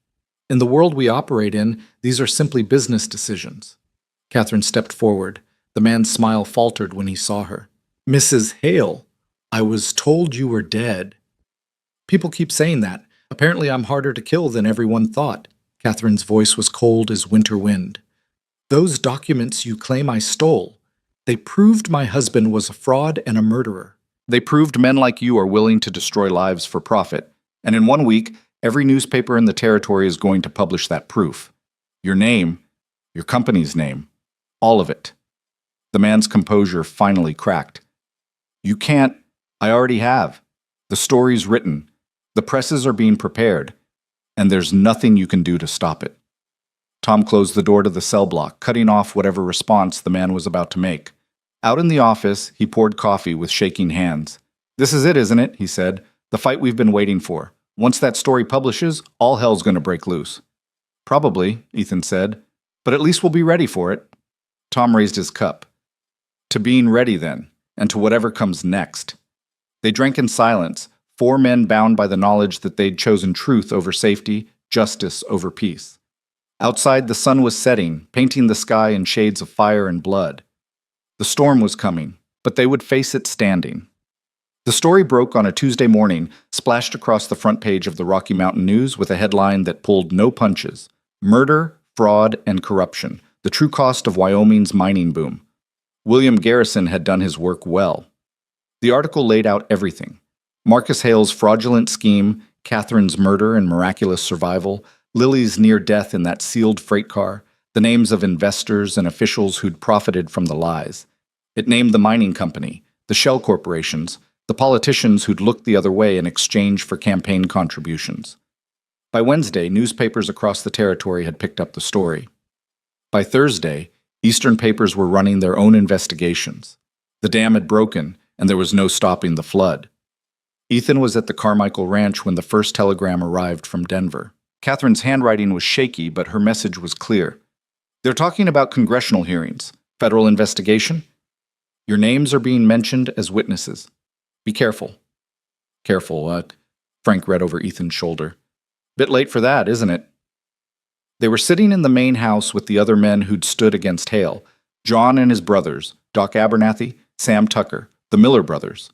In the world we operate in, these are simply business decisions. Catherine stepped forward. The man's smile faltered when he saw her. Mrs. Hale, I was told you were dead. People keep saying that. Apparently I'm harder to kill than everyone thought. Catherine's voice was cold as winter wind. Those documents you claim I stole, they proved my husband was a fraud and a murderer. They proved men like you are willing to destroy lives for profit. And in 1 week, every newspaper in the territory is going to publish that proof. Your name, your company's name, all of it. The man's composure finally cracked. You can't. I already have. The story's written. The presses are being prepared. And there's nothing you can do to stop it. Tom closed the door to the cell block, cutting off whatever response the man was about to make. Out in the office, he poured coffee with shaking hands. This is it, isn't it? He said. The fight we've been waiting for. Once that story publishes, all hell's going to break loose. Probably, Ethan said. But at least we'll be ready for it. Tom raised his cup. To being ready, then, and to whatever comes next. They drank in silence, 4 men bound by the knowledge that they'd chosen truth over safety, justice over peace. Outside, the sun was setting, painting the sky in shades of fire and blood. The storm was coming, but they would face it standing. The story broke on a Tuesday morning, splashed across the front page of the Rocky Mountain News with a headline that pulled no punches. Murder, fraud, and corruption, the true cost of Wyoming's mining boom. William Garrison had done his work well. The article laid out everything. Marcus Hale's fraudulent scheme, Catherine's murder and miraculous survival, Lily's near death in that sealed freight car, the names of investors and officials who'd profited from the lies. It named the mining company, the shell corporations, the politicians who'd looked the other way in exchange for campaign contributions. By Wednesday, newspapers across the territory had picked up the story. By Thursday, Eastern papers were running their own investigations. The dam had broken, and there was no stopping the flood. Ethan was at the Carmichael Ranch when the first telegram arrived from Denver. Catherine's handwriting was shaky, but her message was clear. They're talking about congressional hearings. Federal investigation? Your names are being mentioned as witnesses. Be careful. Careful, Frank read over Ethan's shoulder. Bit late for that, isn't it? They were sitting in the main house with the other men who'd stood against Hale, John and his brothers, Doc Abernathy, Sam Tucker, the Miller brothers.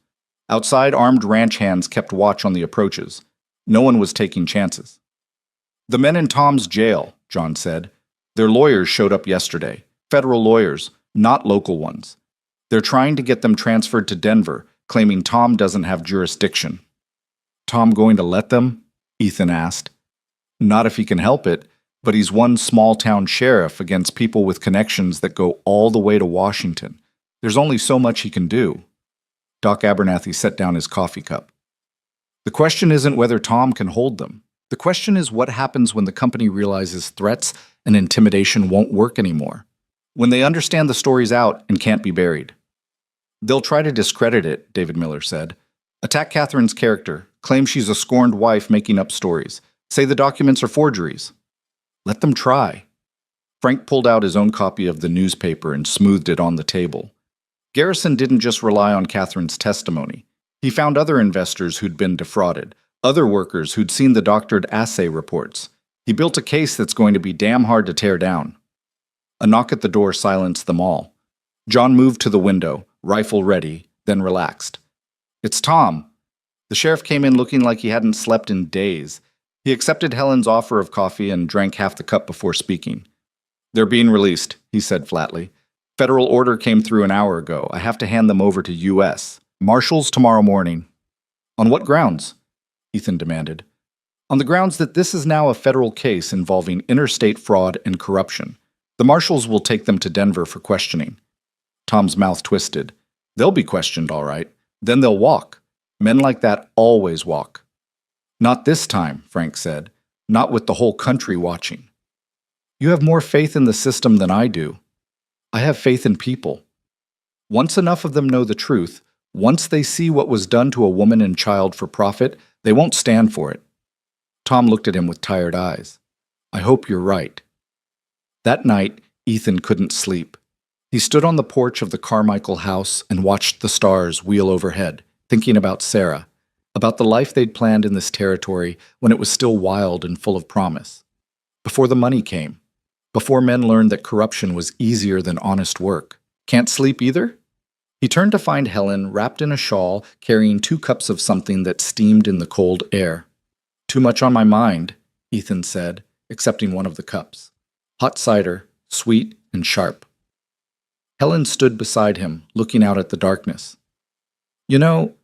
Outside, armed ranch hands kept watch on the approaches. No one was taking chances. The men in Tom's jail, John said. Their lawyers showed up yesterday. Federal lawyers, not local ones. They're trying to get them transferred to Denver, claiming Tom doesn't have jurisdiction. Tom going to let them? Ethan asked. Not if he can help it, but he's one small-town sheriff against people with connections that go all the way to Washington. There's only so much he can do. Doc Abernathy set down his coffee cup. The question isn't whether Tom can hold them. The question is what happens when the company realizes threats and intimidation won't work anymore. When they understand the story's out and can't be buried. They'll try to discredit it, David Miller said. Attack Catherine's character, claim she's a scorned wife making up stories, say the documents are forgeries. Let them try. Frank pulled out his own copy of the newspaper and smoothed it on the table. Garrison didn't just rely on Catherine's testimony. He found other investors who'd been defrauded, other workers who'd seen the doctored assay reports. He built a case that's going to be damn hard to tear down. A knock at the door silenced them all. John moved to the window, rifle ready, then relaxed. It's Tom. The sheriff came in looking like he hadn't slept in days. He accepted Helen's offer of coffee and drank half the cup before speaking. They're being released, he said flatly. Federal order came through an hour ago. I have to hand them over to U.S. Marshals tomorrow morning. On what grounds? Ethan demanded. On the grounds that this is now a federal case involving interstate fraud and corruption. The marshals will take them to Denver for questioning. Tom's mouth twisted. They'll be questioned, all right. Then they'll walk. Men like that always walk. Not this time, Frank said. Not with the whole country watching. You have more faith in the system than I do. I have faith in people. Once enough of them know the truth, once they see what was done to a woman and child for profit, they won't stand for it. Tom looked at him with tired eyes. I hope you're right. That night, Ethan couldn't sleep. He stood on the porch of the Carmichael house and watched the stars wheel overhead, thinking about Sarah, about the life they'd planned in this territory when it was still wild and full of promise. Before the money came, before men learned that corruption was easier than honest work. Can't sleep either? He turned to find Helen wrapped in a shawl, carrying 2 cups of something that steamed in the cold air. Too much on my mind, Ethan said, accepting one of the cups. Hot cider, sweet and sharp. Helen stood beside him, looking out at the darkness. You know,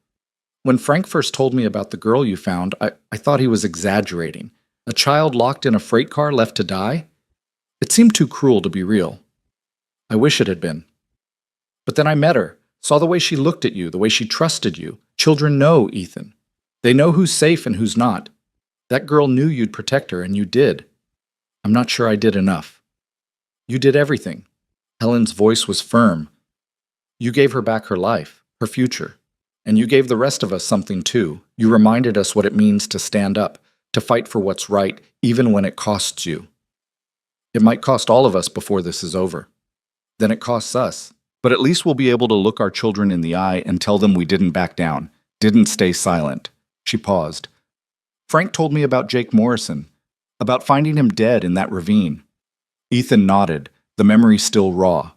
when Frank first told me about the girl you found, I thought he was exaggerating. A child locked in a freight car left to die? It seemed too cruel to be real. I wish it had been. But then I met her, saw the way she looked at you, the way she trusted you. Children know, Ethan. They know who's safe and who's not. That girl knew you'd protect her, and you did. I'm not sure I did enough. You did everything. Helen's voice was firm. You gave her back her life, her future. And you gave the rest of us something too. You reminded us what it means to stand up, to fight for what's right, even when it costs you. It might cost all of us before this is over. Then it costs us. But at least we'll be able to look our children in the eye and tell them we didn't back down, didn't stay silent. She paused. Frank told me about Jake Morrison, about finding him dead in that ravine. Ethan nodded, the memory still raw.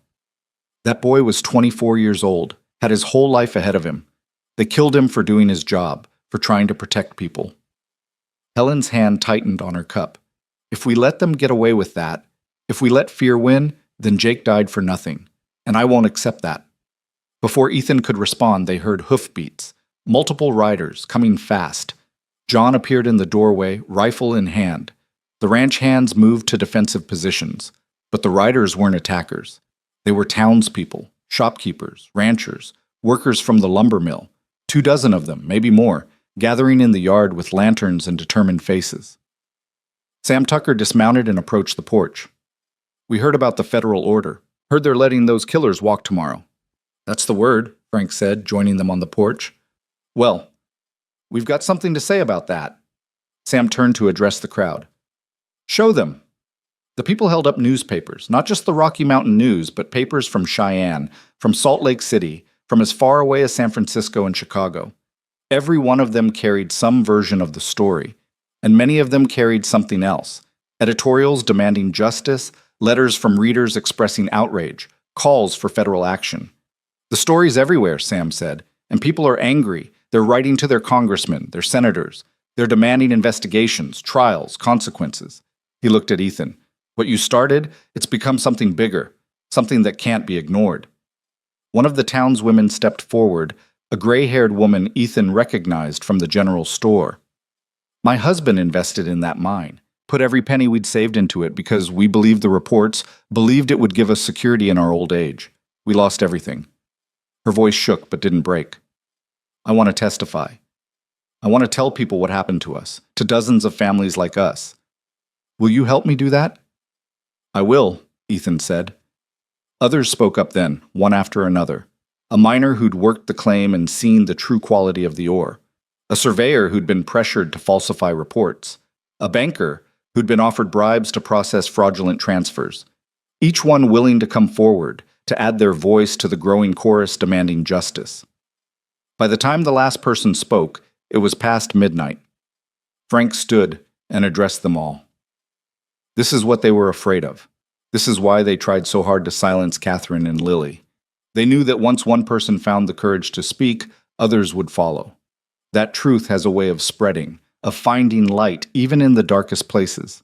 That boy was 24 years old, had his whole life ahead of him. They killed him for doing his job, for trying to protect people. Helen's hand tightened on her cup. If we let them get away with that, if we let fear win, then Jake died for nothing. And I won't accept that. Before Ethan could respond, they heard hoofbeats, multiple riders coming fast. John appeared in the doorway, rifle in hand. The ranch hands moved to defensive positions, but the riders weren't attackers. They were townspeople, shopkeepers, ranchers, workers from the lumber mill, 24 of them, maybe more, gathering in the yard with lanterns and determined faces. Sam Tucker dismounted and approached the porch. We heard about the federal order. Heard they're letting those killers walk tomorrow. That's the word, Frank said, joining them on the porch. Well, we've got something to say about that. Sam turned to address the crowd. Show them. The people held up newspapers, not just the Rocky Mountain News, but papers from Cheyenne, from Salt Lake City, from as far away as San Francisco and Chicago. Every one of them carried some version of the story, and many of them carried something else. Editorials demanding justice, letters from readers expressing outrage, calls for federal action. The story's everywhere, Sam said, and people are angry. They're writing to their congressmen, their senators. They're demanding investigations, trials, consequences. He looked at Ethan. What you started, it's become something bigger, something that can't be ignored. One of the townswomen stepped forward, a gray-haired woman Ethan recognized from the general store. My husband invested in that mine. Put every penny we'd saved into it because we believed the reports, believed it would give us security in our old age. We lost everything. Her voice shook but didn't break. I want to testify. I want to tell people what happened to us, to dozens of families like us. Will you help me do that? I will, Ethan said. Others spoke up then, one after another. A miner who'd worked the claim and seen the true quality of the ore. A surveyor who'd been pressured to falsify reports. A banker who'd been offered bribes to process fraudulent transfers. Each one willing to come forward, to add their voice to the growing chorus demanding justice. By the time the last person spoke, it was past midnight. Frank stood and addressed them all. This is what they were afraid of. This is why they tried so hard to silence Catherine and Lily. They knew that once one person found the courage to speak, others would follow. That truth has a way of spreading, of finding light even in the darkest places.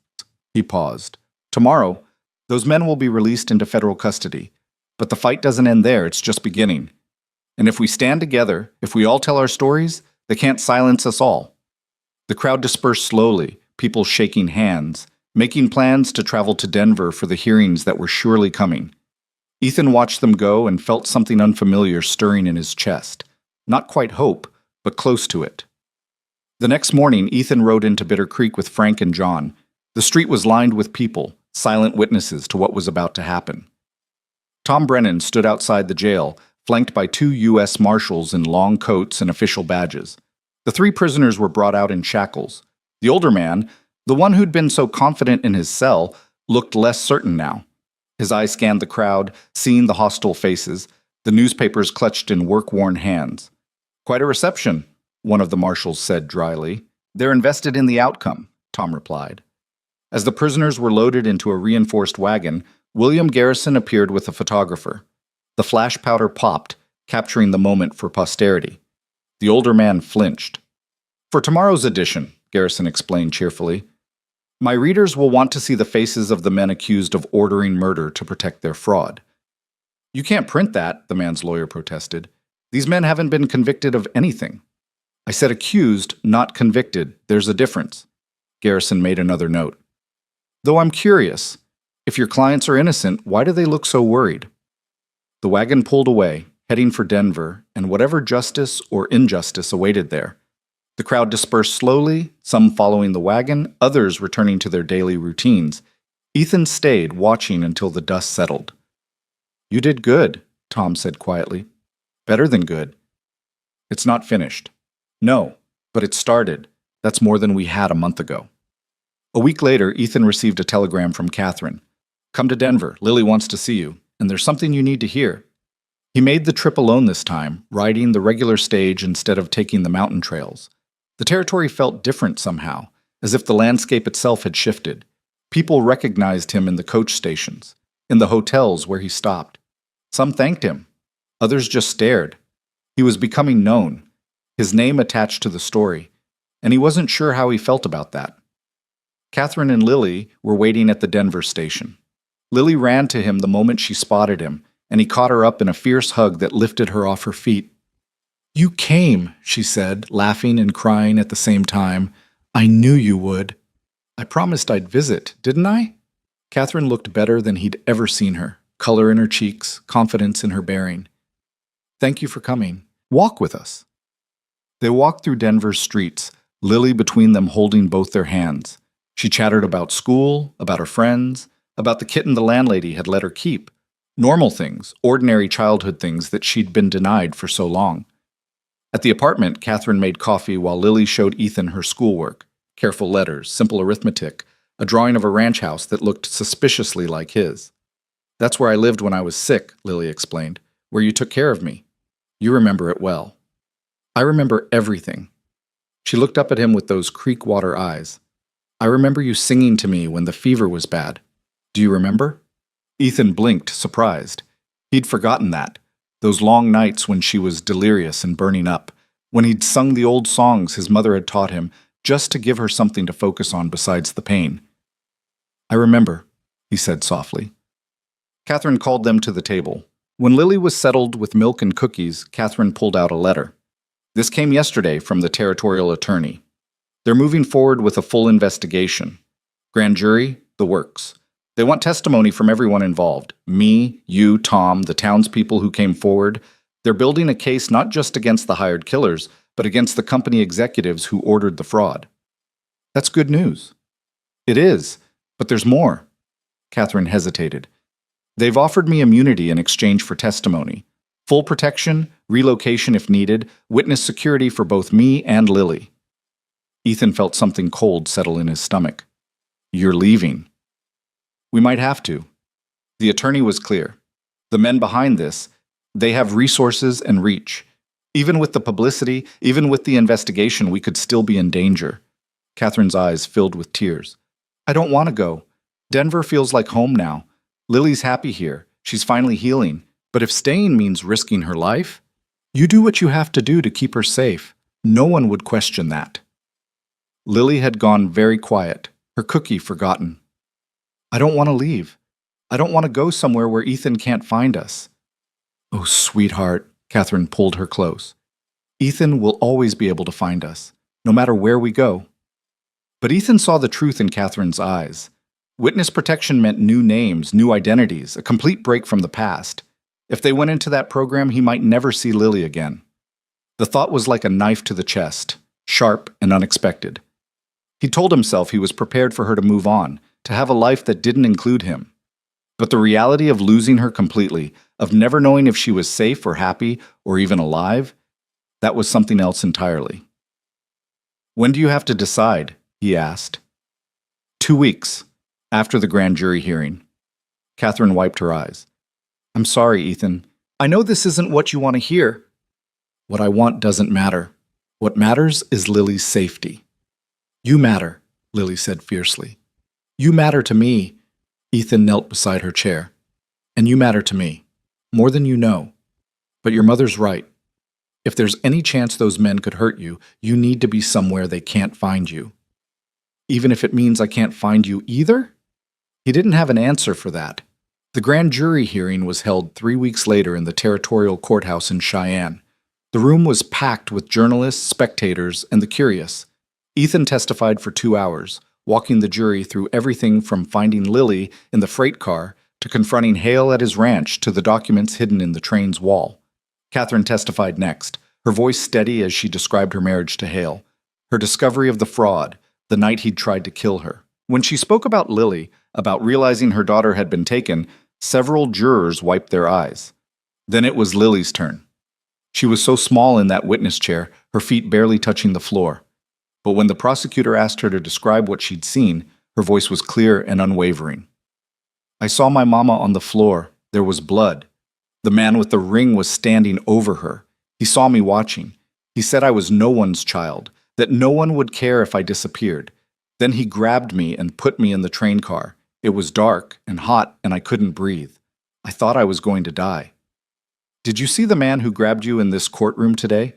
He paused. Tomorrow, those men will be released into federal custody. But the fight doesn't end there, it's just beginning. And if we stand together, if we all tell our stories, they can't silence us all. The crowd dispersed slowly, people shaking hands, making plans to travel to Denver for the hearings that were surely coming. Ethan watched them go and felt something unfamiliar stirring in his chest. Not quite hope, but close to it. The next morning, Ethan rode into Bitter Creek with Frank and John. The street was lined with people, silent witnesses to what was about to happen. Tom Brennan stood outside the jail, flanked by 2 U.S. Marshals in long coats and official badges. The 3 prisoners were brought out in shackles. The older man, the one who'd been so confident in his cell, looked less certain now. His eyes scanned the crowd, seeing the hostile faces, the newspapers clutched in work-worn hands. "Quite a reception," one of the marshals said dryly. "They're invested in the outcome," Tom replied. As the prisoners were loaded into a reinforced wagon, William Garrison appeared with a photographer. The flash powder popped, capturing the moment for posterity. The older man flinched. "For tomorrow's edition," Garrison explained cheerfully, "my readers will want to see the faces of the men accused of ordering murder to protect their fraud." "You can't print that," the man's lawyer protested. "These men haven't been convicted of anything." "I said accused, not convicted. There's a difference." Garrison made another note. "Though I'm curious, if your clients are innocent, why do they look so worried?" The wagon pulled away, heading for Denver, and whatever justice or injustice awaited there. The crowd dispersed slowly, some following the wagon, others returning to their daily routines. Ethan stayed, watching until the dust settled. "You did good," Tom said quietly. "Better than good." "It's not finished." "No, but it started. That's more than we had a month ago." A week later, Ethan received a telegram from Catherine. "Come to Denver. Lily wants to see you, and there's something you need to hear." He made the trip alone this time, riding the regular stage instead of taking the mountain trails. The territory felt different somehow, as if the landscape itself had shifted. People recognized him in the coach stations, in the hotels where he stopped. Some thanked him. Others just stared. He was becoming known, his name attached to the story, and he wasn't sure how he felt about that. Catherine and Lily were waiting at the Denver station. Lily ran to him the moment she spotted him, and he caught her up in a fierce hug that lifted her off her feet. "You came," she said, laughing and crying at the same time. "I knew you would." "I promised I'd visit, didn't I?" Catherine looked better than he'd ever seen her, color in her cheeks, confidence in her bearing. "Thank you for coming. Walk with us." They walked through Denver's streets, Lily between them holding both their hands. She chattered about school, about her friends, about the kitten the landlady had let her keep. Normal things, ordinary childhood things that she'd been denied for so long. At the apartment, Catherine made coffee while Lily showed Ethan her schoolwork. Careful letters, simple arithmetic, a drawing of a ranch house that looked suspiciously like his. "That's where I lived when I was sick," Lily explained, "where you took care of me. You remember it well." "I remember everything." She looked up at him with those creek water eyes. "I remember you singing to me when the fever was bad. Do you remember?" Ethan blinked, surprised. He'd forgotten that. Those long nights when she was delirious and burning up, when he'd sung the old songs his mother had taught him, just to give her something to focus on besides the pain. "I remember," he said softly. Catherine called them to the table. When Lily was settled with milk and cookies, Catherine pulled out a letter. "This came yesterday from the territorial attorney. They're moving forward with a full investigation. Grand jury, the works. They want testimony from everyone involved. Me, you, Tom, the townspeople who came forward. They're building a case not just against the hired killers, but against the company executives who ordered the fraud." "That's good news." "It is, but there's more." Catherine hesitated. "They've offered me immunity in exchange for testimony. Full protection, relocation if needed, witness security for both me and Lily." Ethan felt something cold settle in his stomach. "You're leaving." "We might have to." The attorney was clear. The men behind this, they have resources and reach. Even with the publicity, even with the investigation, we could still be in danger. Catherine's eyes filled with tears. "I don't want to go. Denver feels like home now. Lily's happy here. She's finally healing. But if staying means risking her life, you do what you have to do to keep her safe. No one would question that." Lily had gone very quiet, her cookie forgotten. "I don't want to leave. I don't want to go somewhere where Ethan can't find us." "Oh, sweetheart," Catherine pulled her close. "Ethan will always be able to find us, no matter where we go." But Ethan saw the truth in Catherine's eyes. Witness protection meant new names, new identities, a complete break from the past. If they went into that program, he might never see Lily again. The thought was like a knife to the chest, sharp and unexpected. He told himself he was prepared for her to move on, to have a life that didn't include him. But the reality of losing her completely, of never knowing if she was safe or happy or even alive, that was something else entirely. "When do you have to decide?" he asked. 2 weeks, after the grand jury hearing. Catherine wiped her eyes. "I'm sorry, Ethan. I know this isn't what you want to hear." "What I want doesn't matter. What matters is Lily's safety." "You matter," Lily said fiercely. "You matter to me." Ethan knelt beside her chair. "And you matter to me, more than you know. But your mother's right. If there's any chance those men could hurt you, you need to be somewhere they can't find you." "Even if it means I can't find you either?" He didn't have an answer for that. The grand jury hearing was held 3 weeks later in the territorial courthouse in Cheyenne. The room was packed with journalists, spectators, and the curious. Ethan testified for 2 hours, walking the jury through everything from finding Lily in the freight car to confronting Hale at his ranch to the documents hidden in the train's wall. Catherine testified next, her voice steady as she described her marriage to Hale, her discovery of the fraud, the night he'd tried to kill her. When she spoke about Lily, about realizing her daughter had been taken, several jurors wiped their eyes. Then it was Lily's turn. She was so small in that witness chair, her feet barely touching the floor. But when the prosecutor asked her to describe what she'd seen, her voice was clear and unwavering. "I saw my mama on the floor. There was blood. The man with the ring was standing over her. He saw me watching. He said I was no one's child, that no one would care if I disappeared. Then he grabbed me and put me in the train car. It was dark and hot and I couldn't breathe. I thought I was going to die." "Did you see the man who grabbed you in this courtroom today?"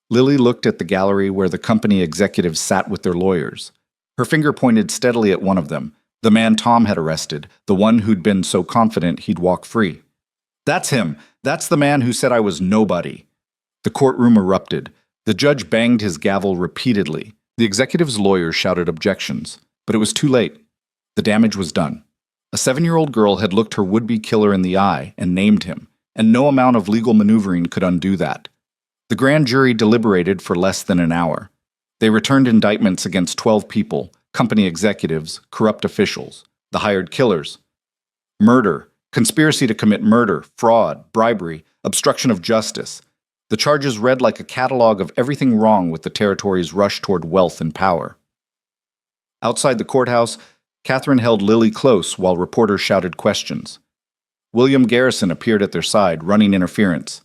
Lily looked at the gallery where the company executives sat with their lawyers. Her finger pointed steadily at one of them, the man Tom had arrested, the one who'd been so confident he'd walk free. "That's him! That's the man who said I was nobody!" The courtroom erupted. The judge banged his gavel repeatedly. The executive's lawyers shouted objections, but it was too late. The damage was done. A 7-year-old girl had looked her would-be killer in the eye and named him, and no amount of legal maneuvering could undo that. The grand jury deliberated for less than an hour. They returned indictments against 12 people, company executives, corrupt officials, the hired killers. Murder, conspiracy to commit murder, fraud, bribery, obstruction of justice. The charges read like a catalog of everything wrong with the territory's rush toward wealth and power. Outside the courthouse, Catherine held Lily close while reporters shouted questions. William Garrison appeared at their side, running interference.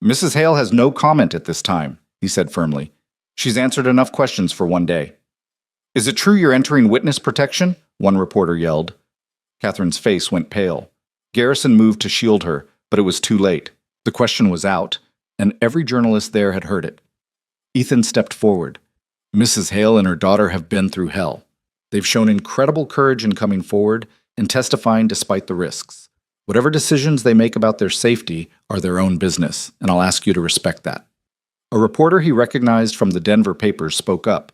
"Mrs. Hale has no comment at this time," he said firmly. "She's answered enough questions for one day." "Is it true you're entering witness protection?" one reporter yelled. Catherine's face went pale. Garrison moved to shield her, but it was too late. The question was out, and every journalist there had heard it. Ethan stepped forward. "Mrs. Hale and her daughter have been through hell. They've shown incredible courage in coming forward and testifying despite the risks. Whatever decisions they make about their safety are their own business, and I'll ask you to respect that." A reporter he recognized from the Denver papers spoke up.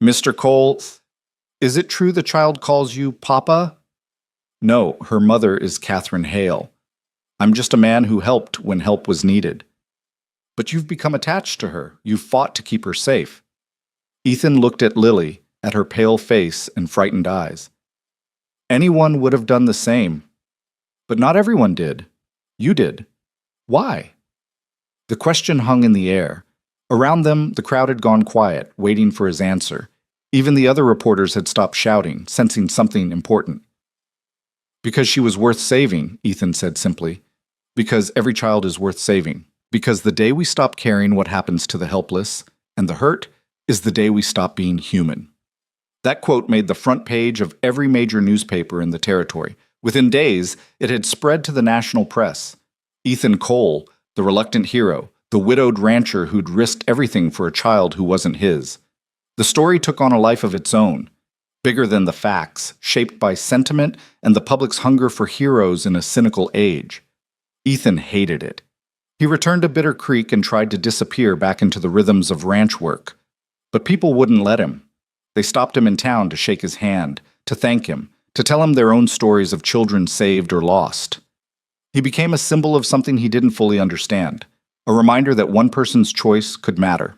"Mr. Cole, is it true the child calls you Papa?" "No, her mother is Catherine Hale. I'm just a man who helped when help was needed." "But you've become attached to her. You've fought to keep her safe." Ethan looked at Lily, at her pale face and frightened eyes. "Anyone would have done the same. But not everyone did. You did. Why?" The question hung in the air. Around them, the crowd had gone quiet, waiting for his answer. Even the other reporters had stopped shouting, sensing something important. "Because she was worth saving," Ethan said simply. "Because every child is worth saving. Because the day we stop caring what happens to the helpless and the hurt is the day we stop being human." That quote made the front page of every major newspaper in the territory. Within days, it had spread to the national press. Ethan Cole, the reluctant hero, the widowed rancher who'd risked everything for a child who wasn't his. The story took on a life of its own, bigger than the facts, shaped by sentiment and the public's hunger for heroes in a cynical age. Ethan hated it. He returned to Bitter Creek and tried to disappear back into the rhythms of ranch work. But people wouldn't let him. They stopped him in town to shake his hand, to thank him, to tell him their own stories of children saved or lost. He became a symbol of something he didn't fully understand, a reminder that one person's choice could matter.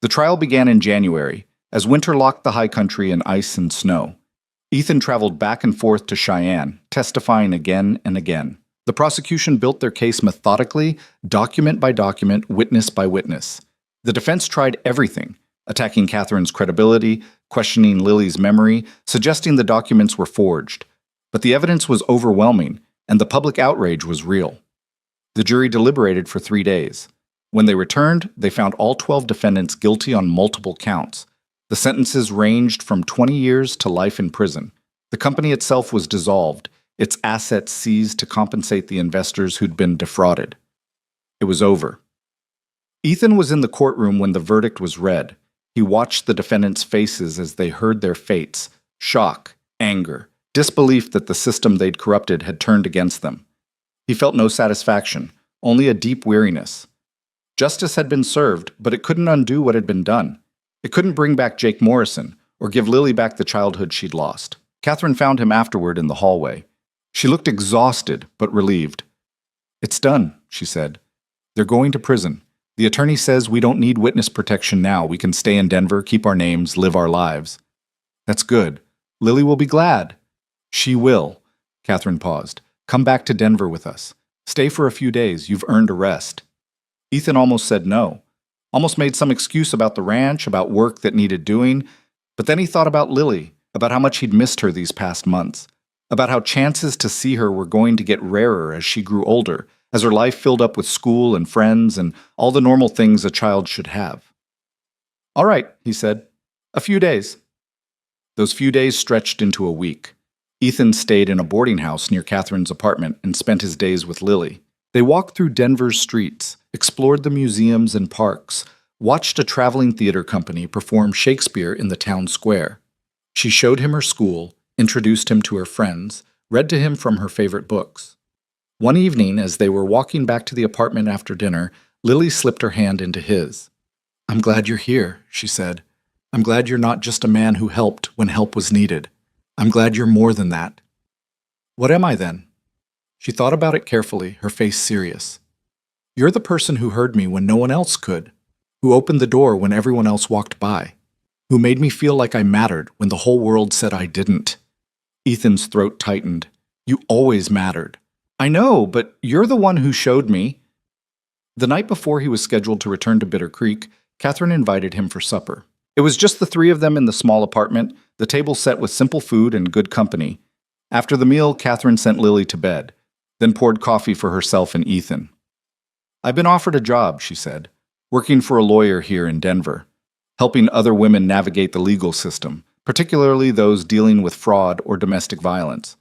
The trial began in January, as winter locked the high country in ice and snow. Ethan traveled back and forth to Cheyenne, testifying again and again. The prosecution built their case methodically, document by document, witness by witness. The defense tried everything, attacking Catherine's credibility, questioning Lily's memory, suggesting the documents were forged. But the evidence was overwhelming, and the public outrage was real. The jury deliberated for 3 days. When they returned, they found all 12 defendants guilty on multiple counts. The sentences ranged from 20 years to life in prison. The company itself was dissolved, its assets seized to compensate the investors who'd been defrauded. It was over. Ethan was in the courtroom when the verdict was read. He watched the defendants' faces as they heard their fates: shock, anger, disbelief that the system they'd corrupted had turned against them. He felt no satisfaction, only a deep weariness. Justice had been served, but it couldn't undo what had been done. It couldn't bring back Jake Morrison, or give Lily back the childhood she'd lost. Catherine found him afterward in the hallway. She looked exhausted, but relieved. "It's done," she said. "They're going to prison. The attorney says we don't need witness protection now. We can stay in Denver, keep our names, live our lives." "That's good. Lily will be glad." "She will." Catherine paused. "Come back to Denver with us. Stay for a few days. You've earned a rest." Ethan almost said no, almost made some excuse about the ranch, about work that needed doing, but then he thought about Lily, about how much he'd missed her these past months, about how chances to see her were going to get rarer as she grew older, as her life filled up with school and friends and all the normal things a child should have. "All right," he said. "A few days." Those few days stretched into a week. Ethan stayed in a boarding house near Catherine's apartment and spent his days with Lily. They walked through Denver's streets, explored the museums and parks, watched a traveling theater company perform Shakespeare in the town square. She showed him her school, introduced him to her friends, read to him from her favorite books. One evening, as they were walking back to the apartment after dinner, Lily slipped her hand into his. "I'm glad you're here," she said. "I'm glad you're not just a man who helped when help was needed. I'm glad you're more than that." "What am I then?" She thought about it carefully, her face serious. "You're the person who heard me when no one else could, who opened the door when everyone else walked by, who made me feel like I mattered when the whole world said I didn't." Ethan's throat tightened. "You always mattered." "I know, but you're the one who showed me." The night before he was scheduled to return to Bitter Creek, Catherine invited him for supper. It was just the three of them in the small apartment, the table set with simple food and good company. After the meal, Catherine sent Lily to bed, then poured coffee for herself and Ethan. "I've been offered a job," she said, "working for a lawyer here in Denver, helping other women navigate the legal system, particularly those dealing with fraud or domestic violence.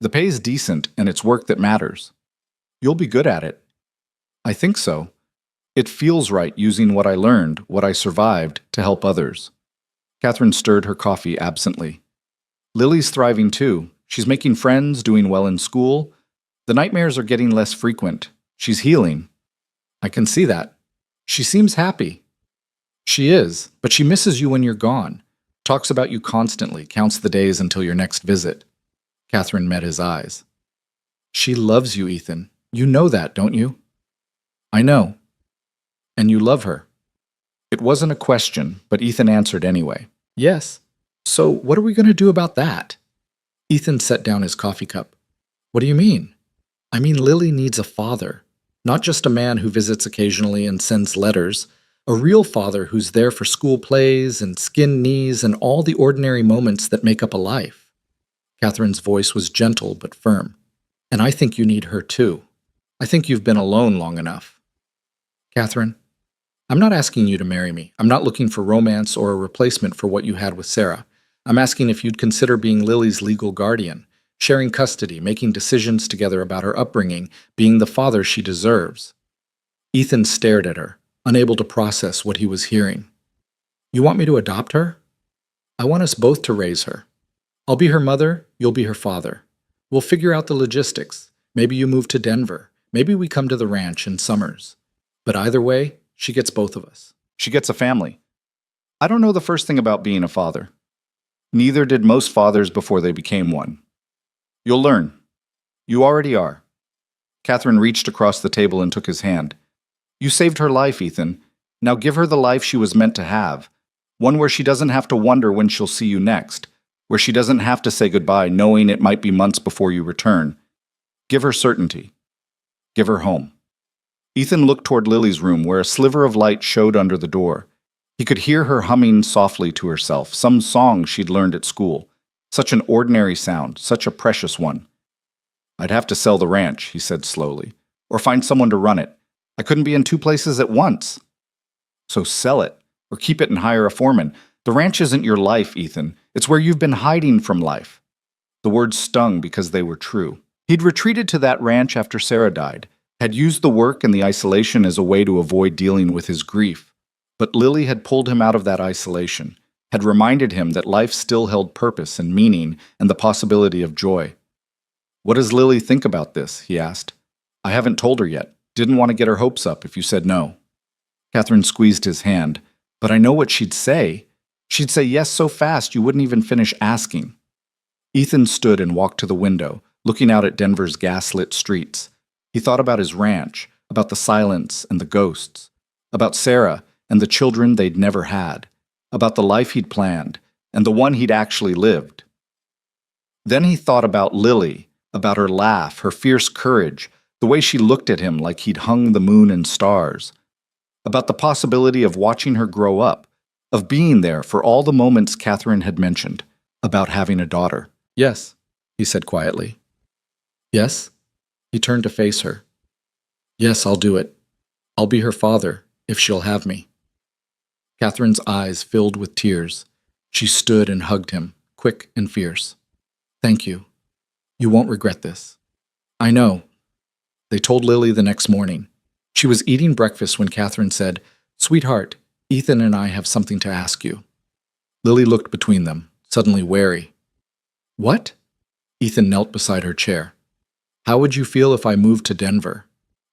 The pay's decent, and it's work that matters. You'll be good at it." "I think so. It feels right using what I learned, what I survived, to help others." Catherine stirred her coffee absently. "Lily's thriving too. She's making friends, doing well in school. The nightmares are getting less frequent. She's healing." "I can see that. She seems happy." "She is, but she misses you when you're gone. Talks about you constantly, counts the days until your next visit." Catherine met his eyes. "She loves you, Ethan. You know that, don't you?" "I know." "And you love her." It wasn't a question, but Ethan answered anyway. "Yes." "So what are we going to do about that?" Ethan set down his coffee cup. "What do you mean?" "I mean, Lily needs a father. Not just a man who visits occasionally and sends letters. A real father who's there for school plays and skinned knees and all the ordinary moments that make up a life." Catherine's voice was gentle but firm. "And I think you need her too. I think you've been alone long enough." "Catherine, I'm not asking you to marry me. I'm not looking for romance or a replacement for what you had with Sarah. I'm asking if you'd consider being Lily's legal guardian, sharing custody, making decisions together about her upbringing, being the father she deserves." Ethan stared at her, unable to process what he was hearing. "You want me to adopt her?" "I want us both to raise her. I'll be her mother, you'll be her father. We'll figure out the logistics. Maybe you move to Denver. Maybe we come to the ranch in summers. But either way, she gets both of us. She gets a family." I don't know the first thing about being a father. Neither did most fathers before they became one. You'll learn. You already are. Catherine reached across the table and took his hand. You saved her life, Ethan. Now give her the life she was meant to have. One where she doesn't have to wonder when she'll see you next. Where she doesn't have to say goodbye knowing it might be months before you return. Give her certainty. Give her home. Ethan looked toward Lily's room where a sliver of light showed under the door. He could hear her humming softly to herself, some song she'd learned at school. Such an ordinary sound, such a precious one. I'd have to sell the ranch, he said slowly, or find someone to run it. I couldn't be in two places at once. So sell it, or keep it and hire a foreman. The ranch isn't your life, Ethan. It's where you've been hiding from life. The words stung because they were true. He'd retreated to that ranch after Sarah died, had used the work and the isolation as a way to avoid dealing with his grief. But Lily had pulled him out of that isolation, had reminded him that life still held purpose and meaning and the possibility of joy. What does Lily think about this? He asked. I haven't told her yet. Didn't want to get her hopes up if you said no. Catherine squeezed his hand. But I know what she'd say. She'd say yes so fast you wouldn't even finish asking. Ethan stood and walked to the window, looking out at Denver's gas-lit streets. He thought about his ranch, about the silence and the ghosts, about Sarah and the children they'd never had, about the life he'd planned and the one he'd actually lived. Then he thought about Lily, about her laugh, her fierce courage, the way she looked at him like he'd hung the moon and stars, about the possibility of watching her grow up, of being there for all the moments Catherine had mentioned, about having a daughter. Yes, he said quietly. Yes? He turned to face her. Yes, I'll do it. I'll be her father, if she'll have me. Catherine's eyes filled with tears. She stood and hugged him, quick and fierce. Thank you. You won't regret this. I know. They told Lily the next morning. She was eating breakfast when Catherine said, Sweetheart, Ethan and I have something to ask you. Lily looked between them, suddenly wary. What? Ethan knelt beside her chair. How would you feel if I moved to Denver?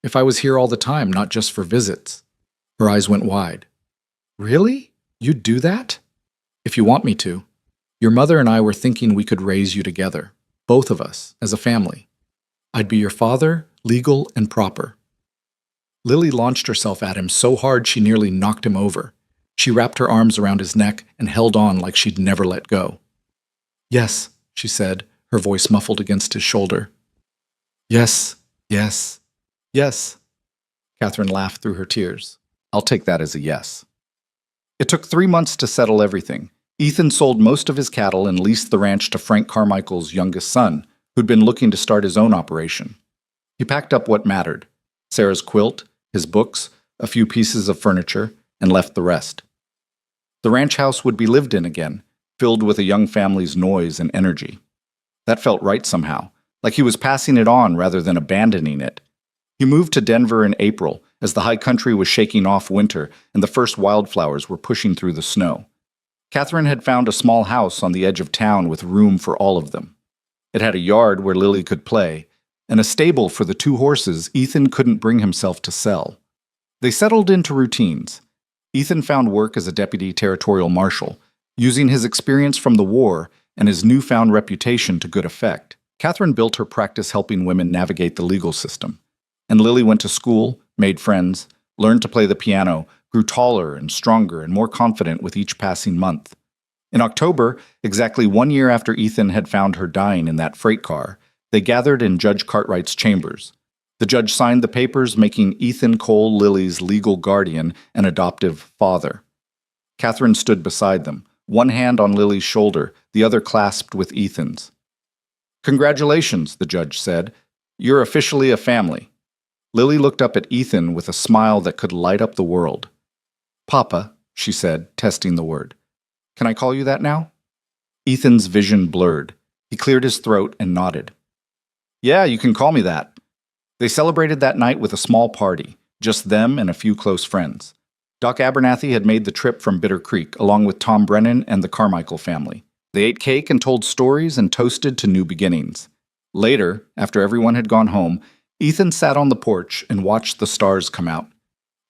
If I was here all the time, not just for visits? Her eyes went wide. Really? You'd do that? If you want me to. Your mother and I were thinking we could raise you together, both of us, as a family. I'd be your father, legal and proper. Lily launched herself at him so hard she nearly knocked him over. She wrapped her arms around his neck and held on like she'd never let go. Yes, she said, her voice muffled against his shoulder. Yes, yes, yes. Catherine laughed through her tears. I'll take that as a yes. It took 3 months to settle everything. Ethan sold most of his cattle and leased the ranch to Frank Carmichael's youngest son, who'd been looking to start his own operation. He packed up what mattered, Sarah's quilt, his books, a few pieces of furniture, and left the rest. The ranch house would be lived in again, filled with a young family's noise and energy. That felt right somehow, like he was passing it on rather than abandoning it. He moved to Denver in April, as the high country was shaking off winter and the first wildflowers were pushing through the snow. Catherine had found a small house on the edge of town with room for all of them. It had a yard where Lily could play, and a stable for the 2 horses Ethan couldn't bring himself to sell. They settled into routines. Ethan found work as a deputy territorial marshal, using his experience from the war and his newfound reputation to good effect. Catherine built her practice helping women navigate the legal system. And Lily went to school, made friends, learned to play the piano, grew taller and stronger and more confident with each passing month. In October, exactly 1 year after Ethan had found her dying in that freight car, they gathered in Judge Cartwright's chambers. The judge signed the papers making Ethan Cole Lily's legal guardian and adoptive father. Catherine stood beside them, one hand on Lily's shoulder, the other clasped with Ethan's. Congratulations, the judge said. You're officially a family. Lily looked up at Ethan with a smile that could light up the world. Papa, she said, testing the word. Can I call you that now? Ethan's vision blurred. He cleared his throat and nodded. Yeah, you can call me that. They celebrated that night with a small party, just them and a few close friends. Doc Abernathy had made the trip from Bitter Creek, along with Tom Brennan and the Carmichael family. They ate cake and told stories and toasted to new beginnings. Later, after everyone had gone home, Ethan sat on the porch and watched the stars come out.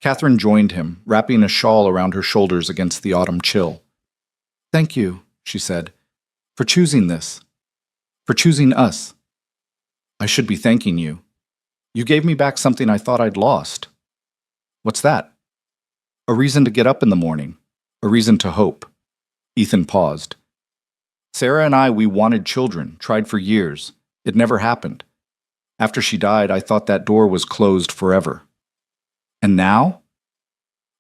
Catherine joined him, wrapping a shawl around her shoulders against the autumn chill. "Thank you," she said, "for choosing this, for choosing us. I should be thanking you. You gave me back something I thought I'd lost." "What's that?" "A reason to get up in the morning, a reason to hope." Ethan paused. "Sarah and I, we wanted children, tried for years. It never happened. After she died, I thought that door was closed forever. And now?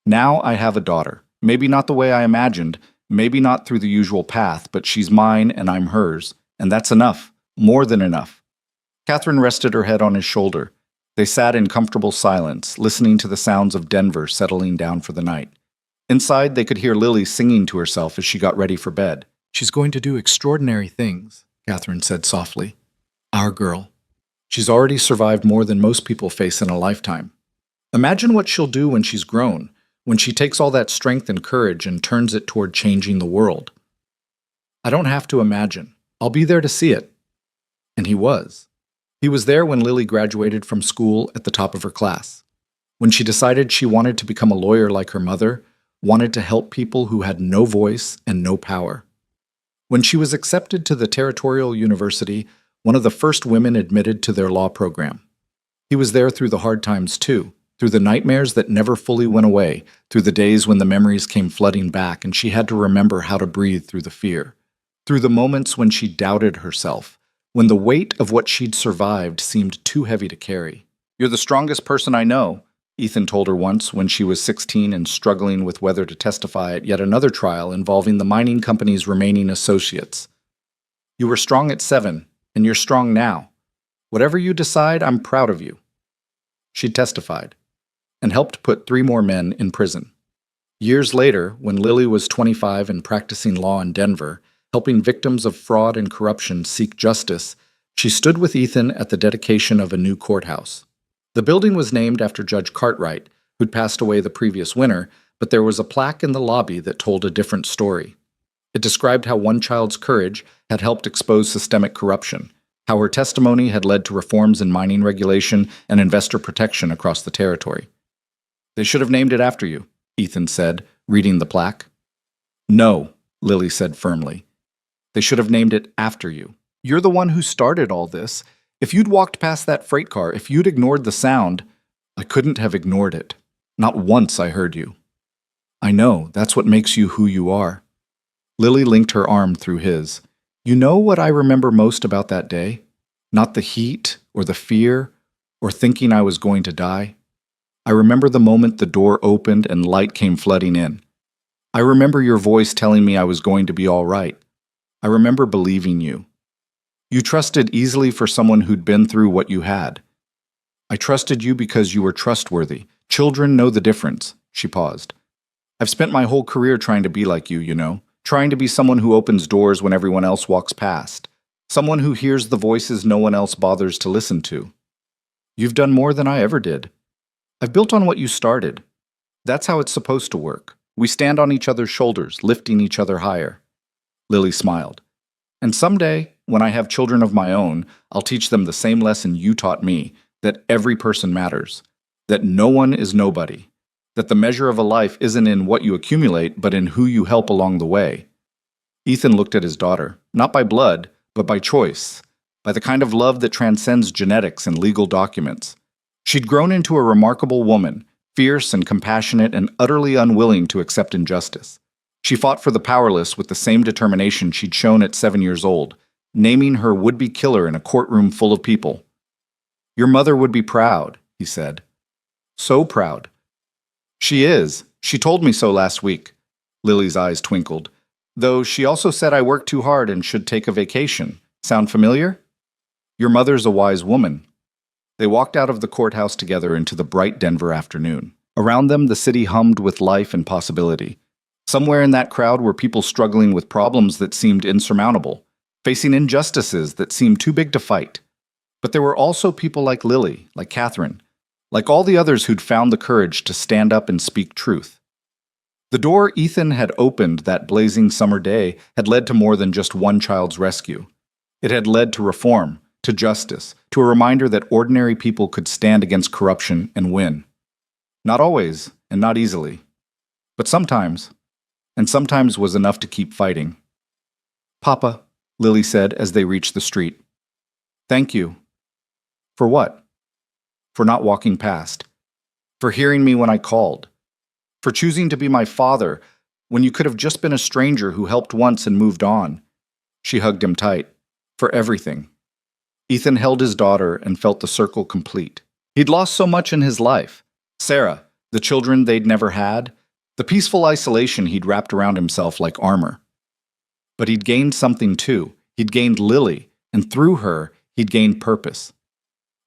Now I have a daughter. Maybe not the way I imagined, maybe not through the usual path, but she's mine and I'm hers. And that's enough, more than enough." Catherine rested her head on his shoulder. They sat in comfortable silence, listening to the sounds of Denver settling down for the night. Inside, they could hear Lily singing to herself as she got ready for bed. "She's going to do extraordinary things," Catherine said softly. "Our girl. She's already survived more than most people face in a lifetime. Imagine what she'll do when she's grown, when she takes all that strength and courage and turns it toward changing the world." "I don't have to imagine. I'll be there to see it." And he was. He was there when Lily graduated from school at the top of her class. When she decided she wanted to become a lawyer like her mother, wanted to help people who had no voice and no power. When she was accepted to the Territorial University, one of the first women admitted to their law program. He was there through the hard times too, through the nightmares that never fully went away, through the days when the memories came flooding back and she had to remember how to breathe through the fear, through the moments when she doubted herself, when the weight of what she'd survived seemed too heavy to carry. "You're the strongest person I know," Ethan told her once when she was 16 and struggling with whether to testify at yet another trial involving the mining company's remaining associates. "You were strong at 7, and you're strong now. Whatever you decide, I'm proud of you." She testified and helped put 3 more men in prison. Years later, when Lily was 25 and practicing law in Denver, helping victims of fraud and corruption seek justice, she stood with Ethan at the dedication of a new courthouse. The building was named after Judge Cartwright, who'd passed away the previous winter, but there was a plaque in the lobby that told a different story. It described how one child's courage had helped expose systemic corruption, how her testimony had led to reforms in mining regulation and investor protection across the territory. "They should have named it after you," Ethan said, reading the plaque. "No," Lily said firmly. "They should have named it after you. You're the one who started all this. If you'd walked past that freight car, if you'd ignored the sound, I couldn't have ignored it. Not once I heard you. I know, that's what makes you who you are." Lily linked her arm through his. "You know what I remember most about that day? Not the heat, or the fear, or thinking I was going to die. I remember the moment the door opened and light came flooding in. I remember your voice telling me I was going to be all right. I remember believing you. You trusted easily for someone who'd been through what you had. I trusted you because you were trustworthy. Children know the difference." She paused. "I've spent my whole career trying to be like you know, trying to be someone who opens doors when everyone else walks past, someone who hears the voices no one else bothers to listen to. You've done more than I ever did. I've built on what you started. That's how it's supposed to work. We stand on each other's shoulders, lifting each other higher." Lily smiled. "And someday, when I have children of my own, I'll teach them the same lesson you taught me, that every person matters, that no one is nobody, that the measure of a life isn't in what you accumulate, but in who you help along the way." Ethan looked at his daughter, not by blood, but by choice, by the kind of love that transcends genetics and legal documents. She'd grown into a remarkable woman, fierce and compassionate and utterly unwilling to accept injustice. She fought for the powerless with the same determination she'd shown at 7 years old, naming her would-be killer in a courtroom full of people. "Your mother would be proud," he said. "So proud." "She is. She told me so last week." Lily's eyes twinkled. "Though she also said I worked too hard and should take a vacation. Sound familiar?" "Your mother's a wise woman." They walked out of the courthouse together into the bright Denver afternoon. Around them, the city hummed with life and possibility. Somewhere in that crowd were people struggling with problems that seemed insurmountable, facing injustices that seemed too big to fight. But there were also people like Lily, like Catherine, like all the others who'd found the courage to stand up and speak truth. The door Ethan had opened that blazing summer day had led to more than just one child's rescue. It had led to reform, to justice, to a reminder that ordinary people could stand against corruption and win. Not always, and not easily. But sometimes, and sometimes was enough to keep fighting. Papa, Lily said as they reached the street. Thank you. For what? For not walking past. For hearing me when I called. For choosing to be my father when you could have just been a stranger who helped once and moved on. She hugged him tight. For everything. Ethan held his daughter and felt the circle complete. He'd lost so much in his life. Sarah, the children they'd never had, the peaceful isolation he'd wrapped around himself like armor. But he'd gained something too. He'd gained Lily, and through her, he'd gained purpose.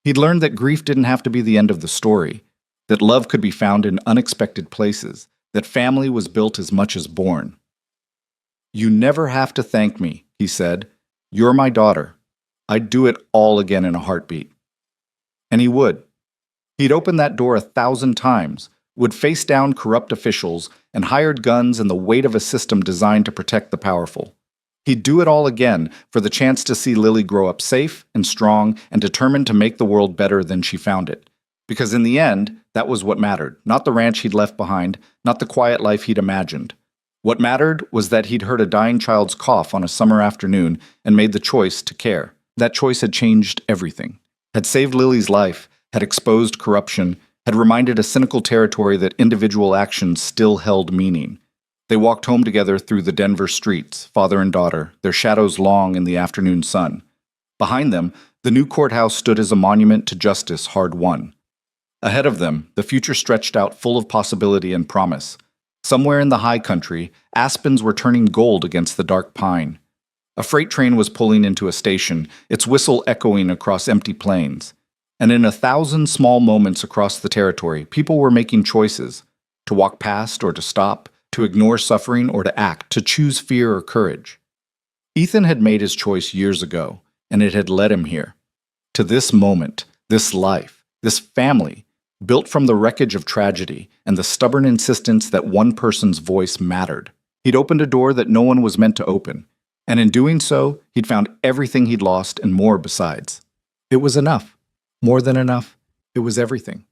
He'd learned that grief didn't have to be the end of the story, that love could be found in unexpected places, that family was built as much as born. You never have to thank me, he said. You're my daughter. I'd do it all again in a heartbeat. And he would. He'd opened that door 1,000 times, would face down corrupt officials, and hired guns and the weight of a system designed to protect the powerful. He'd do it all again for the chance to see Lily grow up safe and strong and determined to make the world better than she found it. Because in the end, that was what mattered, not the ranch he'd left behind, not the quiet life he'd imagined. What mattered was that he'd heard a dying child's cough on a summer afternoon and made the choice to care. That choice had changed everything, had saved Lily's life, had exposed corruption, had reminded a cynical territory that individual actions still held meaning. They walked home together through the Denver streets, father and daughter, their shadows long in the afternoon sun. Behind them, the new courthouse stood as a monument to justice hard won. Ahead of them, the future stretched out full of possibility and promise. Somewhere in the high country, aspens were turning gold against the dark pine. A freight train was pulling into a station, its whistle echoing across empty plains. And in 1,000 small moments across the territory, people were making choices, to walk past or to stop, to ignore suffering or to act, to choose fear or courage. Ethan had made his choice years ago, and it had led him here. To this moment, this life, this family, built from the wreckage of tragedy and the stubborn insistence that one person's voice mattered. He'd opened a door that no one was meant to open, and in doing so, he'd found everything he'd lost and more besides. It was enough. More than enough. It was everything.